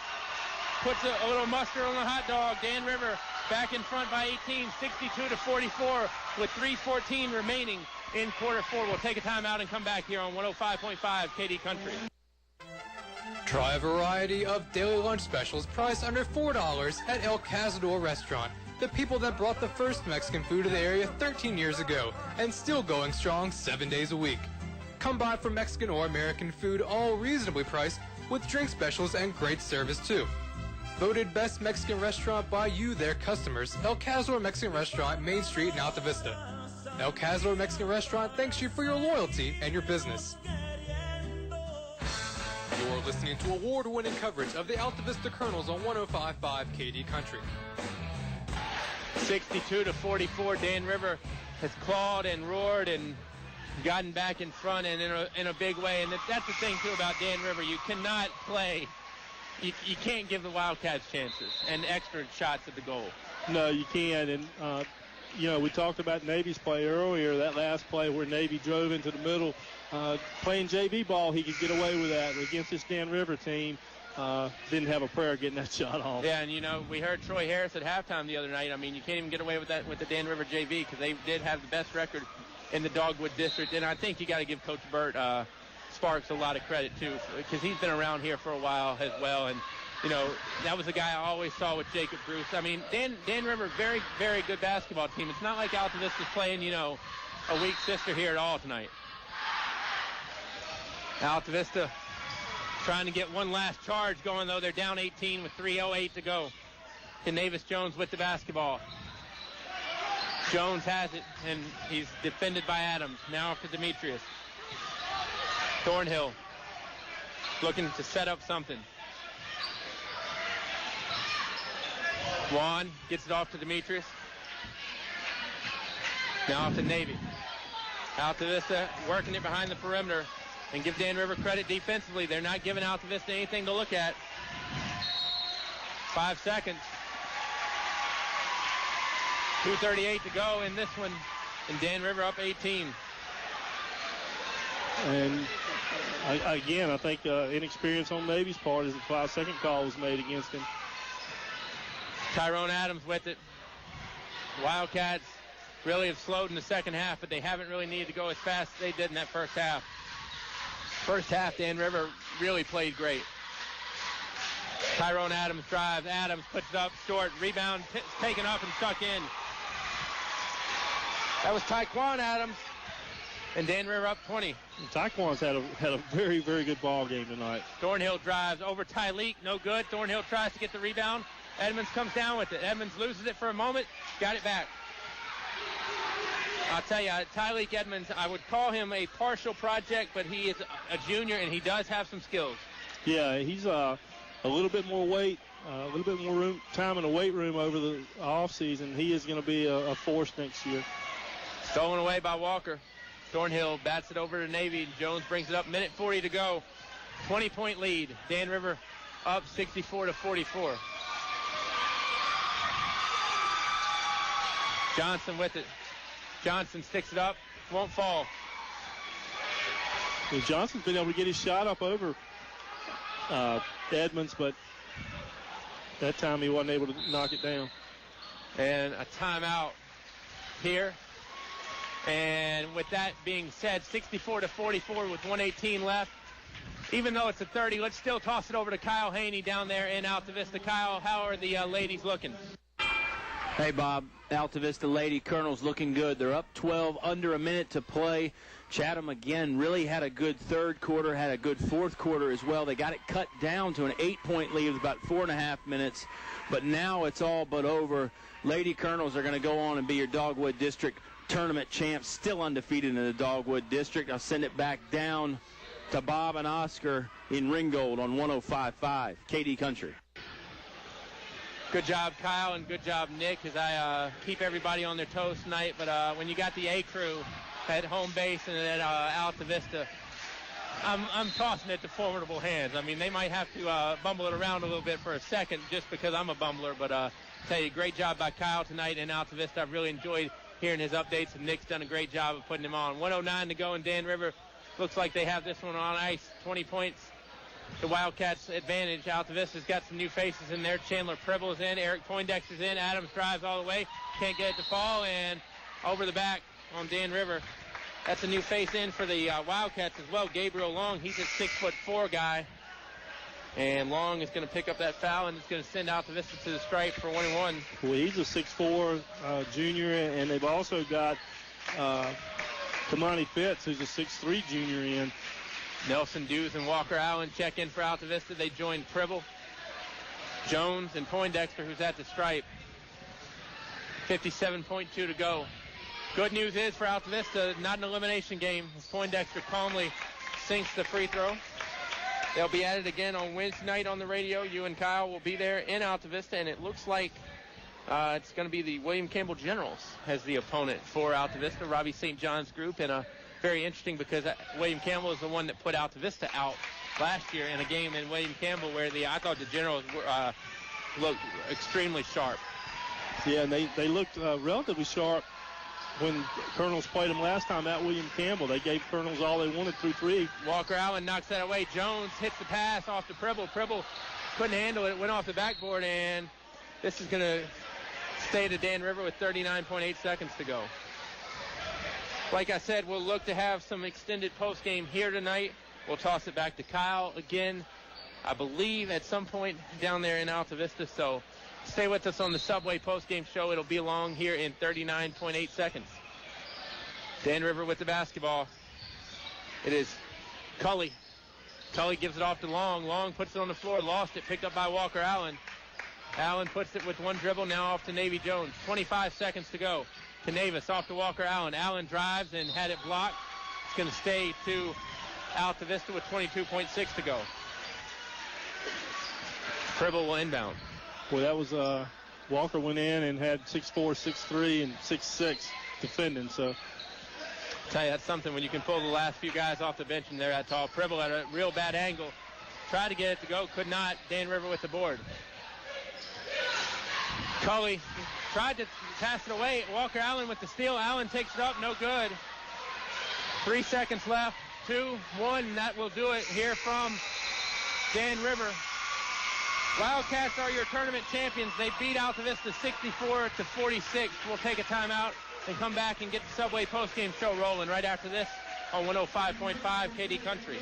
puts a little mustard on the hot dog. Dan River back in front by 18, 62-44, with 3:14 remaining in quarter 4. We'll take a timeout and come back here on 105.5 KD Country. Try a variety of daily lunch specials priced under $4 at El Cazador Restaurant. The people that brought the first Mexican food to the area 13 years ago and still going strong 7 days a week. Come by for Mexican or American food, all reasonably priced, with drink specials and great service too. Voted best Mexican restaurant by you, their customers, El Cazador Mexican Restaurant, Main Street in Altavista. El Cazador Mexican Restaurant thanks you for your loyalty and your business. You're listening to award-winning coverage of the Altavista Colonels on 105.5 KD Country. 62-44, Dan River has clawed and roared and gotten back in front and in a big way. And that's the thing, too, about Dan River. You cannot play. You can't give the Wildcats chances and extra shots at the goal. No, you can't. And, we talked about Navy's play earlier, that last play where Navy drove into the middle. Playing JV ball, he could get away with that. But against this Dan River team, didn't have a prayer getting that shot off. Yeah, and, we heard Troy Harris at halftime the other night. I mean, you can't even get away with that with the Dan River JV because they did have the best record in the Dogwood District. And I think you got to give Coach Burt Sparks a lot of credit, too, because he's been around here for a while as well. And, that was the guy I always saw with Jacob Bruce. I mean, Dan River, very, very good basketball team. It's not like Altavista's playing, a weak sister here at all tonight. Altavista trying to get one last charge going, though. They're down 18 with 3:08 to go. Canavis Jones with the basketball. Jones has it, and he's defended by Adams. Now for Demetrius. Thornhill looking to set up something. Juan gets it off to Demetrius. Now off to Navy. Altavista working it behind the perimeter. And give Dan River credit defensively. They're not giving Altavista anything to look at. 5 seconds. 2:38 to go in this one. And Dan River up 18. And again, I think inexperience on Navy's part as the 5-second call was made against him. Tyrone Adams with it. Wildcats really have slowed in the second half, but they haven't really needed to go as fast as they did in that first half. First half, Dan River really played great. Tyrone Adams drives. Adams puts it up short. Rebound taken up and stuck in. That was Tyquan Adams. And Dan River up 20. Tyquan's had a very, very good ball game tonight. Thornhill drives over Tyleek. No good. Thornhill tries to get the rebound. Edmonds comes down with it. Edmonds loses it for a moment. Got it back. I'll tell you, Tyleek Edmonds, I would call him a partial project, but he is a junior, and he does have some skills. Yeah, he's a little bit more weight a little bit more time in the weight room over the offseason, he is going to be a force next year. Stolen away by Walker. Thornhill bats it over to Navy. Jones brings it up. Minute 40 to go. 20-point lead. Dan River up 64-44. Johnson with it. Johnson sticks it up. Won't fall. Well, Johnson's been able to get his shot up over Edmonds, but that time he wasn't able to knock it down. And a timeout here. And with that being said, 64-44 with 1:18 left. Even though it's a 30, let's still toss it over to Kyle Haney down there in Altavista. Kyle, how are the ladies looking? Hey, Bob. Altavista Lady Colonels looking good. They're up 12, under a minute to play. Chatham, again, really had a good third quarter, had a good fourth quarter as well. They got it cut down to an 8-point lead with about 4.5 minutes. But now it's all but over. Lady Colonels are going to go on and be your Dogwood District tournament champs, still undefeated in the Dogwood District. I'll send it back down to Bob and Oscar in Ringgold on 105.5 KD Country. Good job, Kyle, and good job, Nick, as I keep everybody on their toes tonight. But when you got the A crew at home base and at Altavista, I'm tossing it to formidable hands. I mean, they might have to bumble it around a little bit for a second just because I'm a bumbler. But tell you, great job by Kyle tonight in Altavista. I've really enjoyed hearing his updates, and Nick's done a great job of putting him on. 1:09 to go in Dan River. Looks like they have this one on ice. 20 points. The Wildcats advantage. Altavista's got some new faces in there. Chandler Pribble's in. Eric Poindexter's in. Adams drives all the way. Can't get it to fall, and over the back on Dan River. That's a new face in for the Wildcats as well. Gabriel Long, he's a 6'4" guy. And Long is going to pick up that foul, and it's going to send Altavista to the stripe for 1-1. Well, he's a 6'4" junior, and they've also got Kamani Fitz, who's a 6'3" junior in. Nelson Dews and Walker Allen check in for Altavista. They join Pribble, Jones, and Poindexter, who's at the stripe. 57.2 to go. Good news is for Altavista, not an elimination game. Poindexter calmly sinks the free throw. They'll be at it again on Wednesday night on the radio. You and Kyle will be there in Altavista, and it looks like it's going to be the William Campbell Generals as the opponent for Altavista, Robbie St. John's group, and very interesting because William Campbell is the one that put Altavista out last year in a game in William Campbell where I thought the Generals looked extremely sharp. Yeah, and they looked relatively sharp when Colonels played them last time at William Campbell. They gave Colonels all they wanted through three. Walker Allen knocks that away. Jones hits the pass off to Pribble. Pribble couldn't handle it. Went off the backboard, and this is going to stay to Dan River with 39.8 seconds to go. Like I said, we'll look to have some extended postgame here tonight. We'll toss it back to Kyle again, I believe, at some point down there in Altavista. So stay with us on the Subway postgame show. It'll be along here in 39.8 seconds. Dan River with the basketball. It is Cully. Cully gives it off to Long. Long puts it on the floor, lost it, picked up by Walker Allen. Allen puts it with one dribble, now off to Navy Jones. 25 seconds to go. To Navis, off to Walker Allen. Allen drives and had it blocked. It's going to stay to Altavista with 22.6 to go. Pribble will inbound. Well, that was Walker went in and had 6'4", 6'3", and 6'6" defending. So, tell you, that's something when you can pull the last few guys off the bench and they're that tall. Pribble at a real bad angle. Tried to get it to go, could not. Dan River with the board. Cully tried to pass it away. Walker Allen with the steal. Allen takes it up, no good. 3 seconds left. 2, 1, that will do it here from Dan River. Wildcats are your tournament champions. They beat Altavista 64-46. We'll take a timeout and come back and get the Subway postgame show rolling right after this on 105.5 KD Country.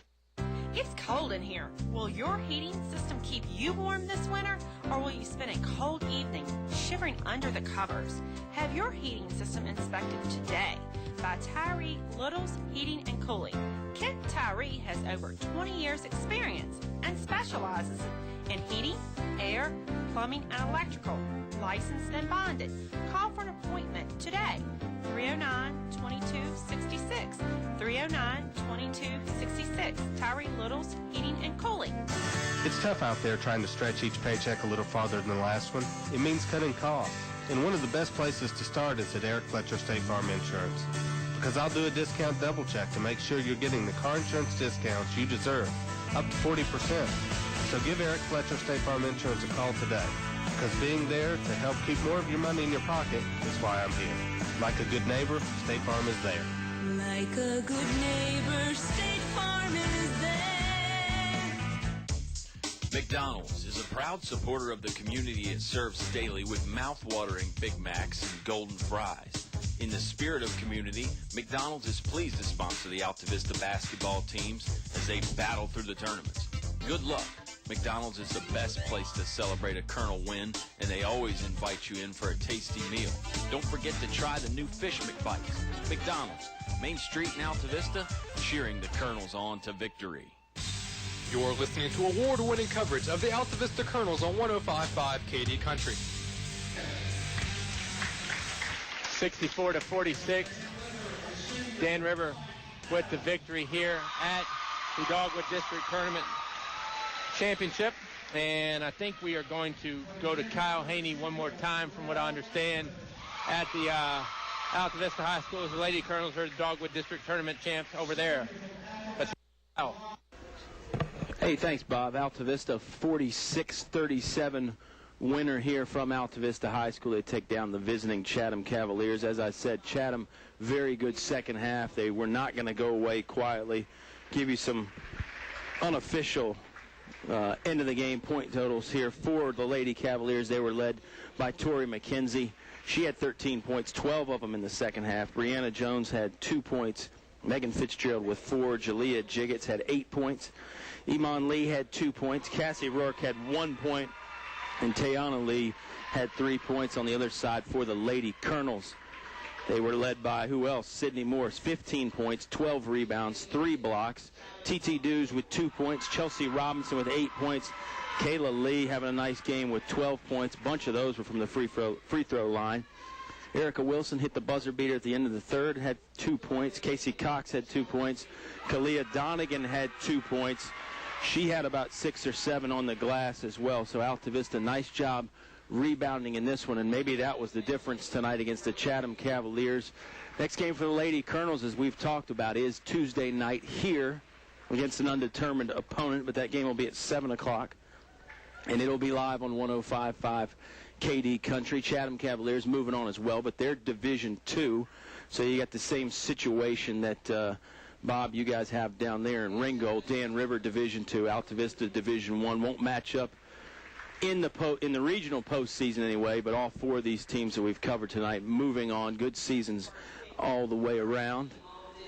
It's cold in here. Will your heating system keep you warm this winter, or will you spend a cold evening shivering under the covers? Have your heating system inspected today by Tyree Little's Heating and Cooling. Kent Tyree has over 20 years experience and specializes in heating, air, plumbing, and electrical. Licensed and bonded. Call for an appointment today. 309-2266. 309-29 888-222-66. Tyree Little's Heating and Cooling. It's tough out there trying to stretch each paycheck a little farther than the last one. It means cutting costs. And one of the best places to start is at Eric Fletcher State Farm Insurance. Because I'll do a discount double check to make sure you're getting the car insurance discounts you deserve, up to 40%. So give Eric Fletcher State Farm Insurance a call today. Because being there to help keep more of your money in your pocket is why I'm here. Like a good neighbor, State Farm is there. Like a good neighbor, State Farm is there. McDonald's is a proud supporter of the community it serves daily with mouth-watering Big Macs and golden fries. In the spirit of community, McDonald's is pleased to sponsor the Altavista basketball teams as they battle through the tournaments. Good luck. McDonald's is the best place to celebrate a Colonel win, and they always invite you in for a tasty meal. Don't forget to try the new Fish McBites. McDonald's, Main Street in Altavista, cheering the Colonels on to victory. You're listening to award-winning coverage of the Altavista Colonels on 105.5 KD Country. 64-46. Dan River with the victory here at the Dogwood District Tournament Championship. And I think we are going to go to Kyle Haney one more time from what I understand at the Altavista High School. The Lady Colonels are the Dogwood District Tournament champs over there. That's Kyle. Hey, thanks, Bob. Altavista 46-37 winner here from Altavista High School. They take down the visiting Chatham Cavaliers. As I said, Chatham, very good second half. They were not going to go away quietly. Give you some unofficial end of the game point totals here for the Lady Cavaliers. They were led by Tori McKenzie. She had 13 points, 12 of them in the second half. Brianna Jones had 2 points. Megan Fitzgerald with 4. Jalea Jiggets had 8 points. Iman Lee had 2 points. Cassie Rourke had 1 point. And Tayana Lee had 3 points on the other side for the Lady Colonels. They were led by, who else? Sydney Morris, 15 points, 12 rebounds, 3 blocks. T.T. Dews with 2 points. Chelsea Robinson with 8 points. Kayla Lee having a nice game with 12 points. A bunch of those were from the free throw line. Erica Wilson hit the buzzer beater at the end of the third, had 2 points. Casey Cox had 2 points. Kalia Donegan had 2 points. She had about 6 or 7 on the glass as well. So Altavista, nice job rebounding in this one, and maybe that was the difference tonight against the Chatham Cavaliers. Next game for the Lady Colonels, as we've talked about, is Tuesday night here against an undetermined opponent, but that game will be at 7 o'clock, and it'll be live on 105.5 KD Country. Chatham Cavaliers moving on as well, but they're Division II, so you got the same situation that Bob, you guys have down there in Ringgold. Dan River, Division II, Altavista, Division I. Won't match up in the regional postseason anyway, but all 4 of these teams that we've covered tonight moving on. Good seasons all the way around.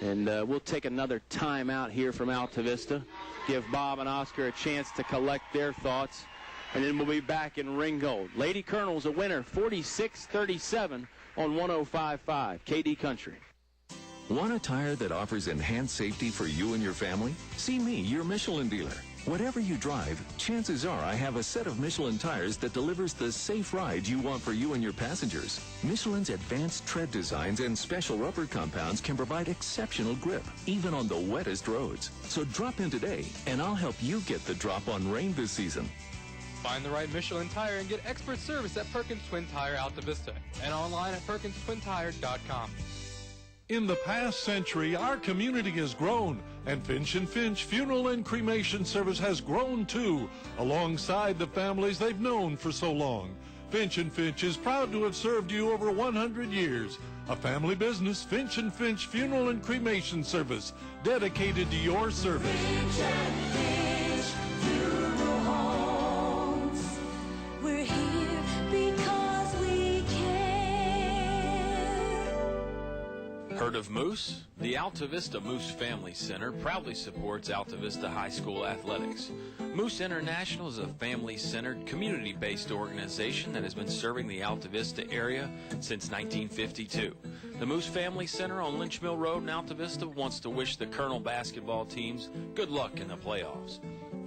And we'll take another time out here from Altavista, give Bob and Oscar a chance to collect their thoughts, and then we'll be back in Ringgold. Lady Colonels a winner, 46-37 on 105.5 KD Country. Want a tire that offers enhanced safety for you and your family? See me, your Michelin dealer. Whatever you drive, chances are I have a set of Michelin tires that delivers the safe ride you want for you and your passengers. Michelin's advanced tread designs and special rubber compounds can provide exceptional grip, even on the wettest roads. So drop in today, and I'll help you get the drop on rain this season. Find the right Michelin tire and get expert service at Perkins Twin Tire Altavista and online at PerkinsTwinTire.com. In the past century, our community has grown, and Finch & Finch Funeral and Cremation Service has grown too, alongside the families they've known for so long. Finch & Finch is proud to have served you over 100 years. A family business, Finch & Finch Funeral and Cremation Service, dedicated to your service. Finch & Finch Funeral Homes. We're here because we care. Heard of Moose? The Altavista Moose Family Center proudly supports Altavista High School athletics. Moose International is a family-centered, community-based organization that has been serving the Altavista area since 1952. The Moose Family Center on Lynch Mill Road in Altavista wants to wish the Colonel basketball teams good luck in the playoffs.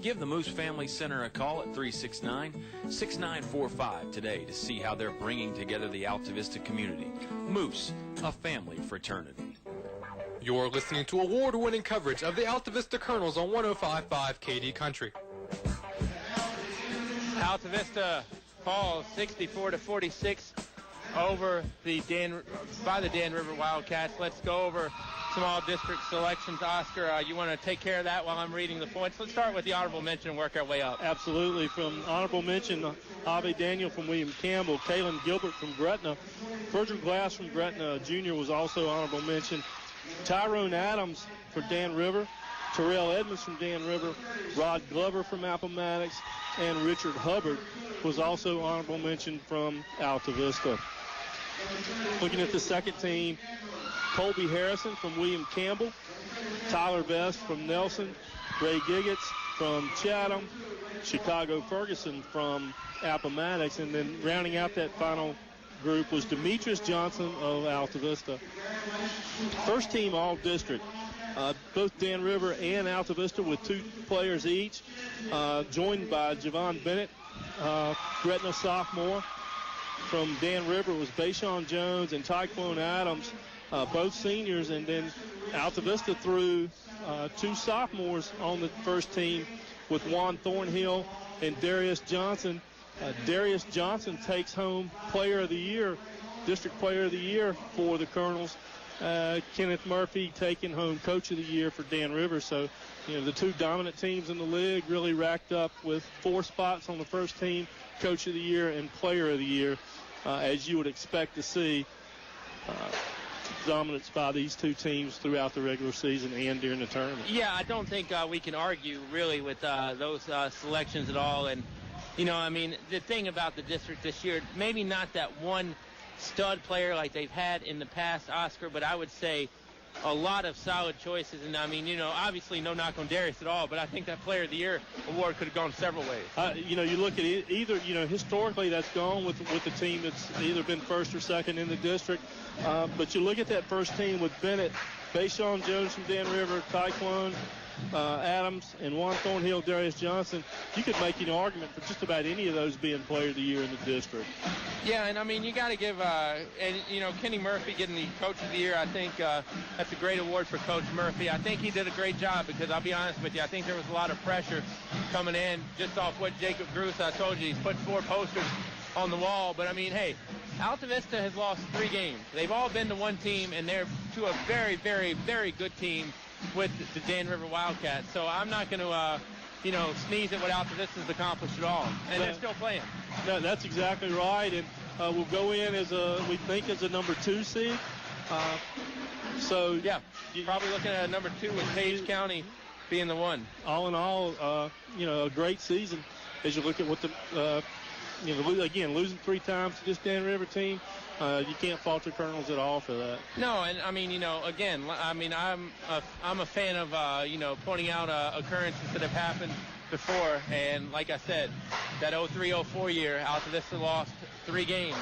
Give the Moose Family Center a call at 369-6945 today to see how they're bringing together the Altavista community. Moose, a family fraternity. You're listening to award-winning coverage of the Altavista Colonels on 105.5 KD Country. Altavista falls 64-46 over by the Dan River Wildcats. Let's go over some all-district selections. Oscar, you want to take care of that while I'm reading the points? Let's start with the honorable mention and work our way up. Absolutely. From honorable mention, Avi Daniel from William Campbell, Kalen Gilbert from Gretna, Virgil Glass from Gretna Jr. was also honorable mention. Tyrone Adams for Dan River, Terrell Edmonds from Dan River, Rod Glover from Appomattox, and Richard Hubbard was also honorable mention from Altavista. Looking at the second team, Colby Harrison from William Campbell, Tyler Best from Nelson, Ray Giggets from Chatham, Chicago Ferguson from Appomattox, and then rounding out that final group was Demetrius Johnson of Altavista. First team all-district. Both Dan River and Altavista with 2 players each, joined by Javon Bennett, Gretna sophomore. From Dan River was Bayshawn Jones and Tyquone Adams, both seniors, and then Altavista threw 2 sophomores on the first team with Juan Thornhill and Darius Johnson. Darius Johnson takes home Player of the Year, District Player of the Year for the Colonels. Kenneth Murphy taking home Coach of the Year for Dan River. So, the 2 dominant teams in the league really racked up with 4 spots on the first team, Coach of the Year and Player of the Year, as you would expect to see. Dominance by these 2 teams throughout the regular season and during the tournament. Yeah, I don't think we can argue really with those selections at all. And, the thing about the district this year, maybe not that one stud player like they've had in the past, Oscar, but I would say a lot of solid choices. And, obviously no knock on Darius at all, but I think that Player of the Year award could have gone several ways. You look at it, either, historically that's gone with the team that's either been first or second in the district. But you look at that first team with Bennett, Bayshawn Jones from Dan River, Tyquone Adams, and Juan Thornhill, Darius Johnson. You could make an argument for just about any of those being Player of the Year in the district. Yeah, and you got to give, Kenny Murphy getting the Coach of the Year. I think that's a great award for Coach Murphy. I think he did a great job because I'll be honest with you, I think there was a lot of pressure coming in just off what Jacob Gruss, I told you, he's put 4 posters on the wall. But Altavista has lost 3 games. They've all been to one team, and they're to a very, very, very good team with the Dan River Wildcats. So I'm not going to, sneeze at what Altavista's accomplished at all. And they're still playing. No, that's exactly right. And we'll go in as a number 2 seed. Yeah, probably looking at a number 2 with Page County being the 1. All in all, a great season as you look at what again, losing 3 times to this Dan River team. You can't fault the Colonels at all for that. No, and again, I'm a fan of pointing out occurrences that have happened before, and like I said, that 03-04 year, Altavista lost 3 games.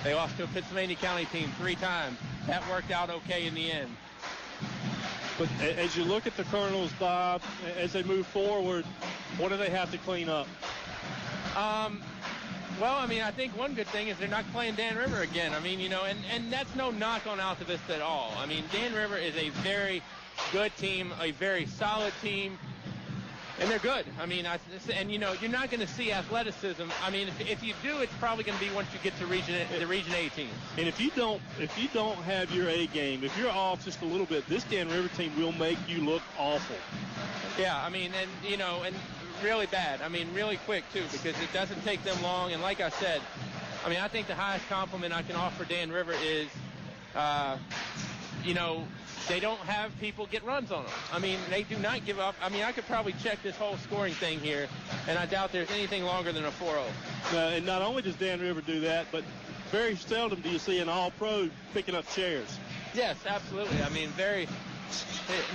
They lost to a Pennsylvania County team 3 times. That worked out okay in the end. But as you look at the Colonels, Bob, as they move forward, what do they have to clean up? Well, I think one good thing is they're not playing Dan River again. And that's no knock on Altavista at all. Dan River is a very good team, a very solid team, and they're good. You're not going to see athleticism. If you do, it's probably going to be once you get to the Region A team. And if you don't have your A game, if you're off just a little bit, this Dan River team will make you look awful. Yeah, and really bad. Really quick, too, because it doesn't take them long. And like I said, I think the highest compliment I can offer Dan River is, they don't have people get runs on them. They do not give up. I could probably check this whole scoring thing here, and I doubt there's anything longer than a 4-0. And not only does Dan River do that, but very seldom do you see an all-pro picking up chairs. Yes, absolutely.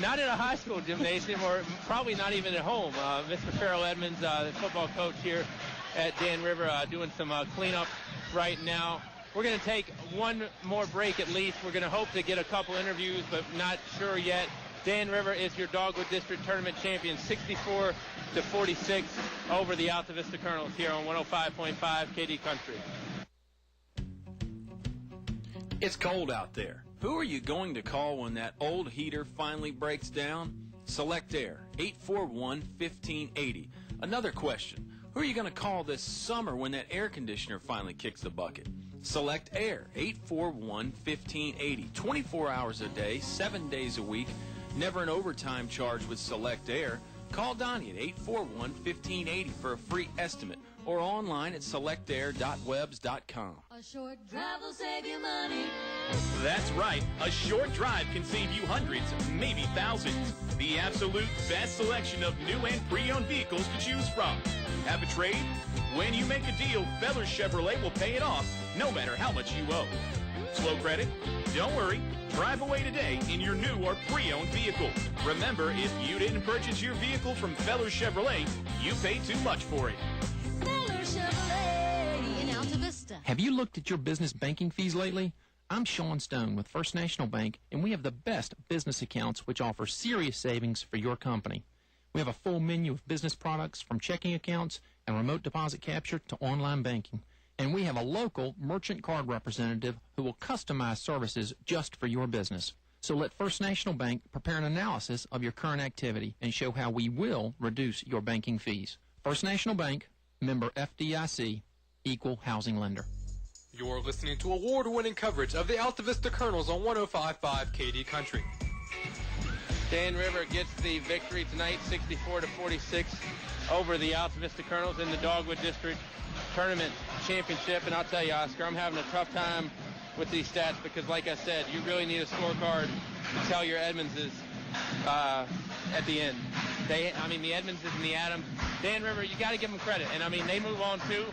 Not in a high school gymnasium, or probably not even at home. Mr. Farrell Edmonds, the football coach here at Dan River, doing some cleanup right now. We're going to take one more break at least. We're going to hope to get a couple interviews, but not sure yet. Dan River is your Dogwood District Tournament champion, 64-46 over the Altavista Colonels here on 105.5 KD Country. It's cold out there. Who are you going to call when that old heater finally breaks down? Select Air, 841-1580. Another question. Who are you going to call this summer when that air conditioner finally kicks the bucket? Select Air, 841-1580. 24 hours a day, 7 days a week. Never an overtime charge with Select Air. Call Donnie at 841-1580 for a free estimate or online at selectair.webs.com. A short drive will save you money. That's right. A short drive can save you hundreds, maybe thousands. The absolute best selection of new and pre-owned vehicles to choose from. Have a trade? When you make a deal, Feller Chevrolet will pay it off, no matter how much you owe. Slow credit? Don't worry. Drive away today in your new or pre-owned vehicle. Remember, if you didn't purchase your vehicle from Feller Chevrolet, you paid too much for it. Feller Chevrolet in Altavista. Have you looked at your business banking fees lately? I'm Sean Stone with First National Bank, and we have the best business accounts which offer serious savings for your company. We have a full menu of business products from checking accounts and remote deposit capture to online banking. And we have a local merchant card representative who will customize services just for your business. So let First National Bank prepare an analysis of your current activity and show how we will reduce your banking fees. First National Bank, member FDIC, equal housing lender. You're listening to award-winning coverage of the Altavista Colonels on 105.5 KD Country. Dan River gets the victory tonight, 64-46 over the Altavista Colonels in the Dogwood District Tournament Championship. And I'll tell you, Oscar, I'm having a tough time with these stats because, like I said, you really need a scorecard to tell your Edmondses at the end. The Edmondses and the Adams. Dan River, you got to give them credit. And, they move on, too.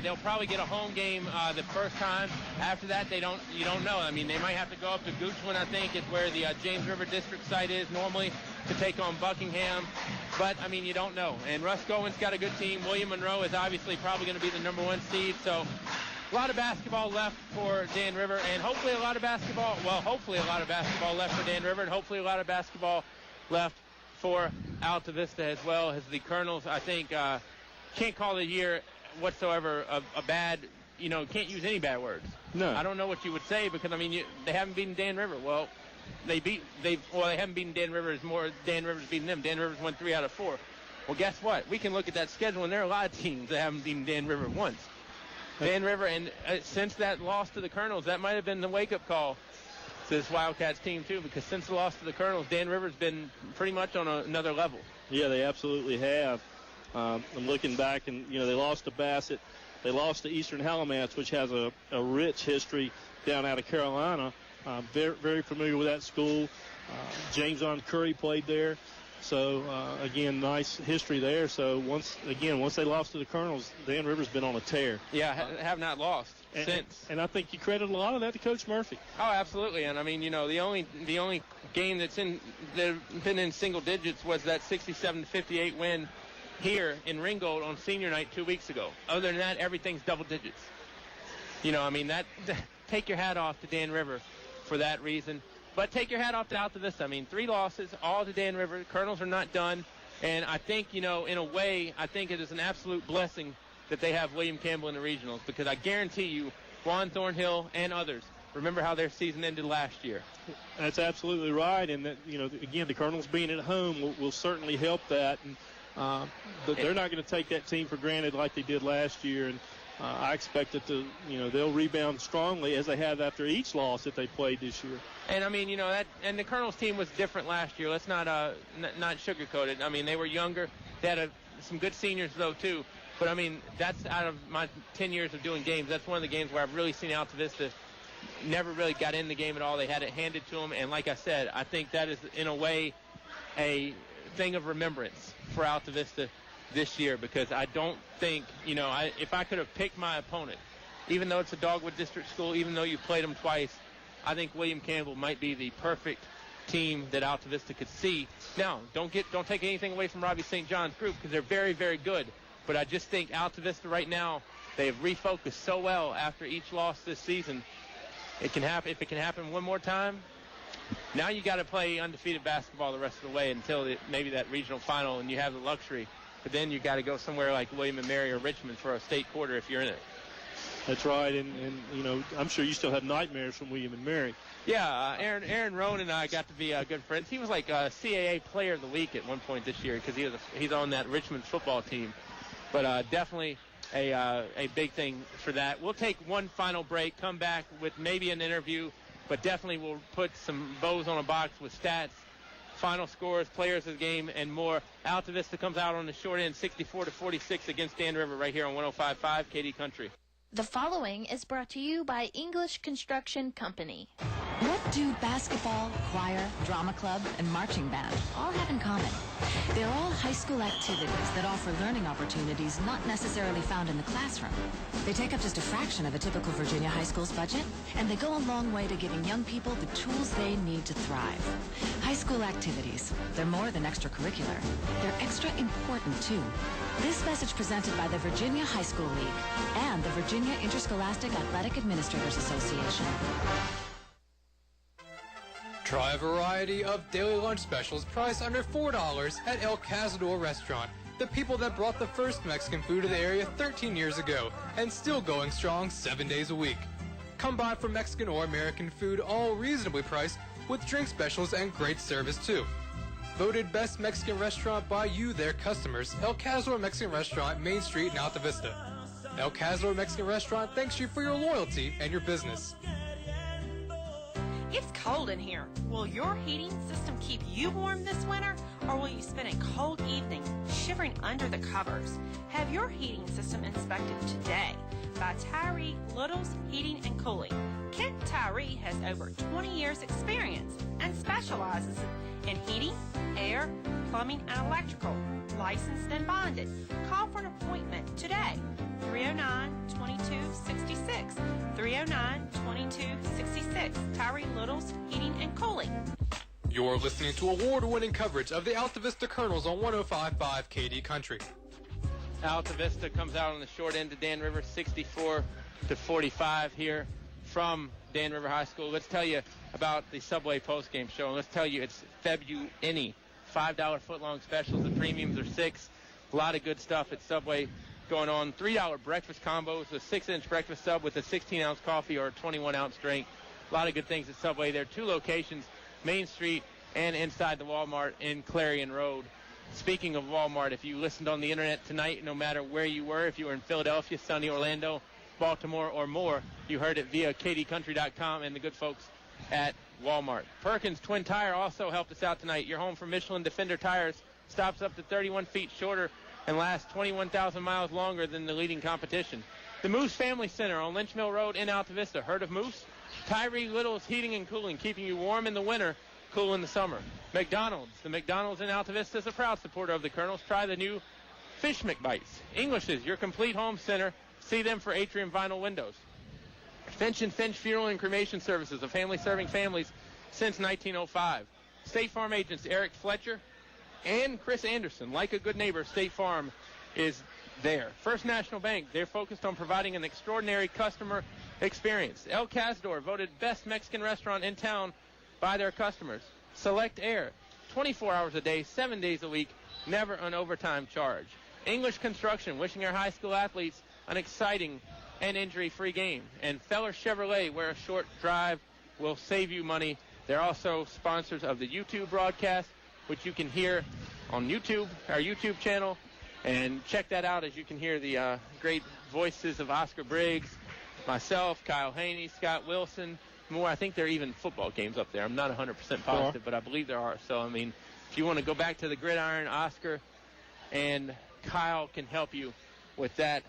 They'll probably get a home game the first time. After that, you don't know. They might have to go up to Goochland, I think, is where the James River District site is normally, to take on Buckingham. But, you don't know. And Russ Gowen's got a good team. William Monroe is obviously probably going to be the number one seed. So a lot of basketball left for Dan River, and hopefully a lot of basketball left for Dan River, and hopefully a lot of basketball left for Altavista as well, as the Colonels, I think, can't call the year whatsoever a bad, can't use any bad words. No. I don't know what you would say because, they haven't beaten Dan River. Well, they haven't beaten Dan River as more Dan River's beaten them. Dan River's won 3 out of 4. Well, guess what? We can look at that schedule, and there are a lot of teams that haven't beaten Dan River once. Dan River, and since that loss to the Colonels, that might have been the wake-up call to this Wildcats team, too, because since the loss to the Colonels, Dan River's been pretty much on another level. Yeah, they absolutely have. I'm looking back, and, they lost to Bassett. They lost to Eastern Alamance, which has a rich history down out of Carolina. Very, very familiar with that school. James on Curry played there. So, again, nice history there. So, once they lost to the Colonels, Dan River's been on a tear. Yeah, have not lost since. And I think you credit a lot of that to Coach Murphy. Oh, absolutely. And, the only game that's been in single digits was that 67-58 win here in Ringgold on senior night 2 weeks ago. Other than that, everything's double digits. Take your hat off to Dan River for that reason. But take your hat off to Altavista. 3 losses, all to Dan River. The Colonels are not done. And I think, in a way, I think it is an absolute blessing that they have William Campbell in the regionals, because I guarantee you, Juan Thornhill and others remember how their season ended last year. That's absolutely right. And, that, again, the Colonels being at home will certainly help that. And but they're not going to take that team for granted like they did last year. And I expect that they'll rebound strongly as they have after each loss that they played this year. And and the Colonels team was different last year. Let's not sugarcoat it. They were younger. They had some good seniors though too. But that's out of my 10 years of doing games. That's one of the games where I've really seen Altavista never really got in the game at all. They had it handed to them, and like I said, I think that is in a way a thing of remembrance for Altavista this year, because I don't think, if I could have picked my opponent, even though it's a Dogwood District school, even though you played them twice, I think William Campbell might be the perfect team that Altavista could see. Now, don't take anything away from Robbie St. John's group, because they're very, very good. But I just think Altavista right now, they have refocused so well after each loss this season. It can happen. If it can happen one more time, now you got to play undefeated basketball the rest of the way until maybe that regional final, and you have the luxury. But then you got to go somewhere like William and Mary or Richmond for a state quarter if you're in it. That's right, and you know, I'm sure you still have nightmares from William and Mary. Yeah, Aaron Rowan and I got to be good friends. He was like a CAA Player of the Week at one point this year because he's on that Richmond football team. But definitely a big thing for that. We'll take one final break, come back with maybe an interview, but definitely we'll put some bows on a box with stats, final scores, players of the game, and more. Altavista comes out on the short end, 64-46 against Dan River right here on 105.5 KD Country. The following is brought to you by English Construction Company. What do basketball, choir, drama club, and marching band all have in common? They're all high school activities that offer learning opportunities not necessarily found in the classroom. They take up just a fraction of a typical Virginia high school's budget, and they go a long way to giving young people the tools they need to thrive. High school activities, they're more than extracurricular. They're extra important, too. This message presented by the Virginia High School League and the Virginia Interscholastic Athletic Administrators Association. Try a variety of daily lunch specials priced under $4 at El Cazador Restaurant. The people that brought the first Mexican food to the area 13 years ago and still going strong 7 days a week. Come by for Mexican or American food, all reasonably priced, with drink specials and great service too. Voted best Mexican restaurant by you, their customers, El Cazador Mexican Restaurant, Main Street in Altavista. El Cazador Mexican Restaurant thanks you for your loyalty and your business. It's cold in here. Will your heating system keep you warm this winter, or will you spend a cold evening shivering under the covers? Have your heating system inspected today by Tyree Little's Heating and Cooling. Kent Tyree has over 20 years experience and specializes in heating, air, plumbing, and electrical. Licensed and bonded. Call for an appointment today. 309-2266. 309-2266. Tyree Little's Heating and Cooling. You're listening to award-winning coverage of the Altavista Colonels on 105.5 KD Country. Altavista comes out on the short end to Dan River, 64-45 here from Dan River High School. Let's tell you about the Subway postgame show. And let's tell you it's February, $5 footlong specials. The premiums are $6. A lot of good stuff at Subway going on. $3 breakfast combos, a 6-inch breakfast sub with a 16-ounce coffee or a 21-ounce drink. A lot of good things at Subway. There are 2 locations, Main Street and inside the Walmart in Clarion Road. Speaking of Walmart, if you listened on the internet tonight, no matter where you were, if you were in Philadelphia, sunny Orlando, Baltimore, or more, you heard it via kdcountry.com and the good folks at Walmart. Perkins Twin Tire also helped us out tonight. Your home for Michelin Defender tires stops up to 31 feet shorter and lasts 21,000 miles longer than the leading competition. The Moose Family Center on Lynch Mill Road in Altavista. Heard of Moose? Tyree Little's Heating and Cooling, keeping you warm in the winter, cool in the summer. McDonald's. The McDonald's in Altavista is a proud supporter of the Colonels. Try the new Fish McBites. English's, your complete home center. See them for Atrium Vinyl Windows. Finch and Finch Funeral and Cremation Services, a family serving families since 1905. State Farm agents Eric Fletcher and Chris Anderson. Like a good neighbor, State Farm is there. First National Bank, they're focused on providing an extraordinary customer experience. El Cazador, voted best Mexican restaurant in town by their customers. Select Air, 24 hours a day, 7 days a week, never an overtime charge. English Construction, wishing our high school athletes an exciting and injury-free game. And Feller Chevrolet, where a short drive will save you money. They're also sponsors of the YouTube broadcast, which you can hear on YouTube, our YouTube channel. And check that out as you can hear the great voices of Oscar Briggs, myself, Kyle Haney, Scott Wilson, more. I think there are even football games up there. I'm not 100% positive, but I believe there are. So, I mean, if you want to go back to the gridiron, Oscar and Kyle can help you with that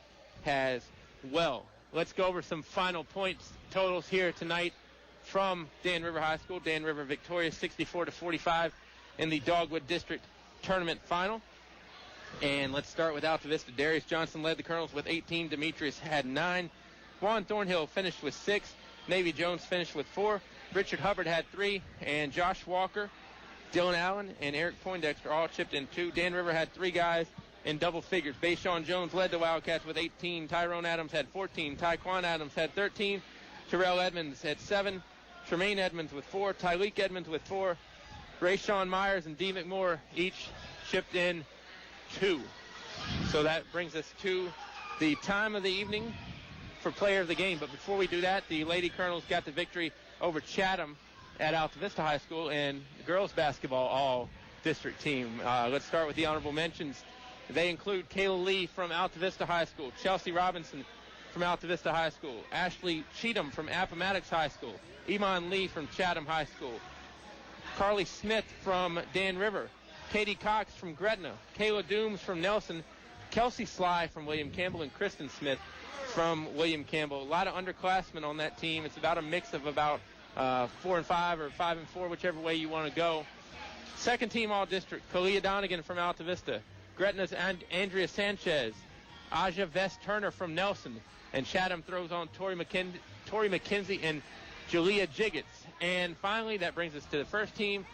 as well. Let's go over some final points totals here tonight from Dan River High School. Dan River victorious 64-45 in the Dogwood District Tournament Final. And let's start with Altavista. Darius Johnson led the Colonels with 18. Demetrius had 9. Juan Thornhill finished with 6. Navy Jones finished with 4. Richard Hubbard had 3. And Josh Walker, Dylan Allen, and Eric Poindexter all chipped in 2. Dan River had 3 guys in double figures. Bayshawn Jones led the Wildcats with 18. Tyrone Adams had 14. Tyquan Adams had 13. Terrell Edmonds had 7. Tremaine Edmonds with 4. Tyleek Edmonds with 4. Rayshawn Myers and D. McMore each chipped in 2. So that brings us to the time of the evening for player of the game. But before we do that, the Lady Colonels got the victory over Chatham at Altavista High School, and girls basketball all-district team. Let's start with the honorable mentions. They include Kayla Lee from Altavista High School, Chelsea Robinson from Altavista High School, Ashley Cheatham from Appomattox High School, Iman Lee from Chatham High School, Carly Smith from Dan River, Katie Cox from Gretna, Kayla Dooms from Nelson, Kelsey Sly from William Campbell, and Kristen Smith from William Campbell. A lot of underclassmen on that team. It's about a mix of about 4 and 5 or 5 and 4, whichever way you want to go. Second team all-district, Kalia Donegan from Altavista, Gretna's Andrea Sanchez, Aja Vest Turner from Nelson, and Chatham throws on Tori McKenzie and Julia Jiggets. And finally, that brings us to the first team,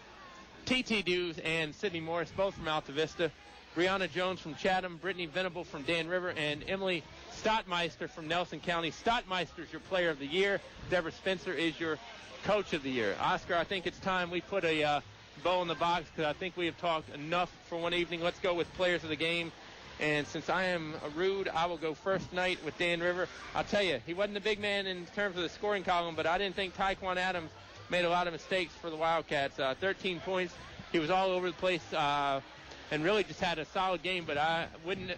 TT Dews and Sydney Morris, both from Altavista, Brianna Jones from Chatham, Brittany Venable from Dan River, and Emily Stottmeister from Nelson County. Stottmeister is your player of the year. Deborah Spencer is your coach of the year. Oscar, I think it's time we put a bow in the box because I think we have talked enough for one evening. Let's go with players of the game. And since I am rude, I will go first tonight with Dan River. I'll tell you, he wasn't a big man in terms of the scoring column, but I didn't think Tyquan Adams made a lot of mistakes for the Wildcats. 13 points. He was all over the place and really just had a solid game, but I wouldn't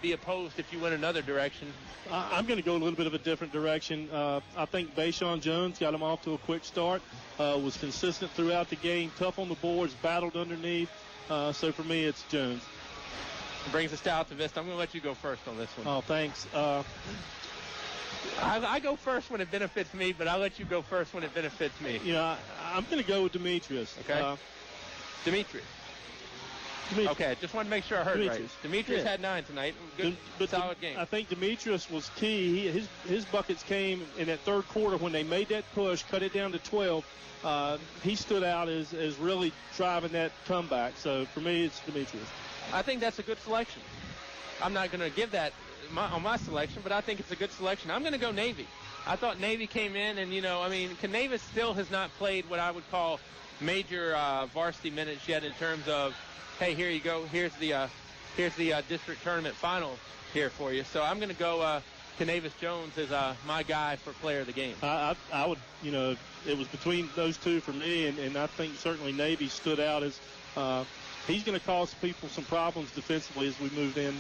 be opposed if you went another direction. I'm going to go a little bit of a different direction. I think Bayshawn Jones got him off to a quick start, was consistent throughout the game, tough on the boards, battled underneath. So for me, it's Jones. Brings us to Altavista. I'm going to let you go first on this one. Oh, thanks. I go first when it benefits me, but I'll let you go first when it benefits me. You know, I'm going to go with Demetrius. Okay. Demetrius. Okay, just want to make sure I heard right. Demetrius had 9 tonight. Good, solid game. I think Demetrius was key. His buckets came in that third quarter when they made that push, cut it down to 12. He stood out as really driving that comeback. So for me, it's Demetrius. I think that's a good selection. I'm not going to give that on my selection, but I think it's a good selection. I'm going to go Navy. I thought Navy came in, and, Canavis still has not played what I would call major varsity minutes yet in terms of, hey, here you go. Here's the district tournament final here for you. So I'm going to go Canavis Jones as my guy for player of the game. I would, it was between those two for me, and I think certainly Navy stood out as he's going to cause people some problems defensively as we moved in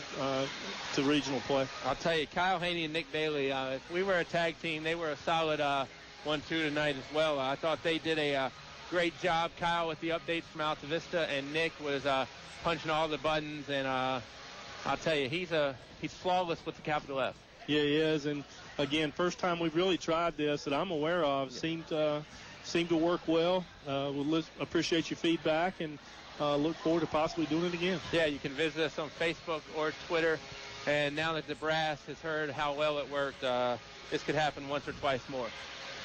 to regional play. I'll tell you, Kyle Haney and Nick Bailey, if we were a tag team, they were a solid 1-2 tonight as well. I thought they did a great job. Kyle with the updates from Altavista, and Nick was punching all the buttons. And I'll tell you, he's flawless with the capital F. Yeah, he is. And again, first time we've really tried this that I'm aware of. Seemed to work well. We'll appreciate your feedback and look forward to possibly doing it again. Yeah, you can visit us on Facebook or Twitter. And now that the brass has heard how well it worked, this could happen once or twice more.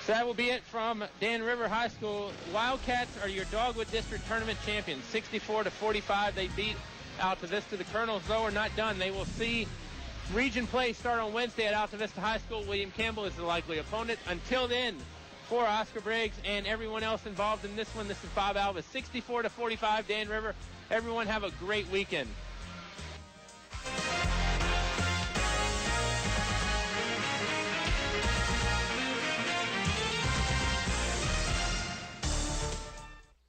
So that will be it from Dan River High School. Wildcats are your Dogwood District Tournament champions, 64-45. They beat Altavista. The Colonels, though, are not done. They will see region play start on Wednesday at Altavista High School. William Campbell is the likely opponent. Until then, for Oscar Briggs and everyone else involved in this one, this is Bob Alvis, 64-45, Dan River. Everyone have a great weekend.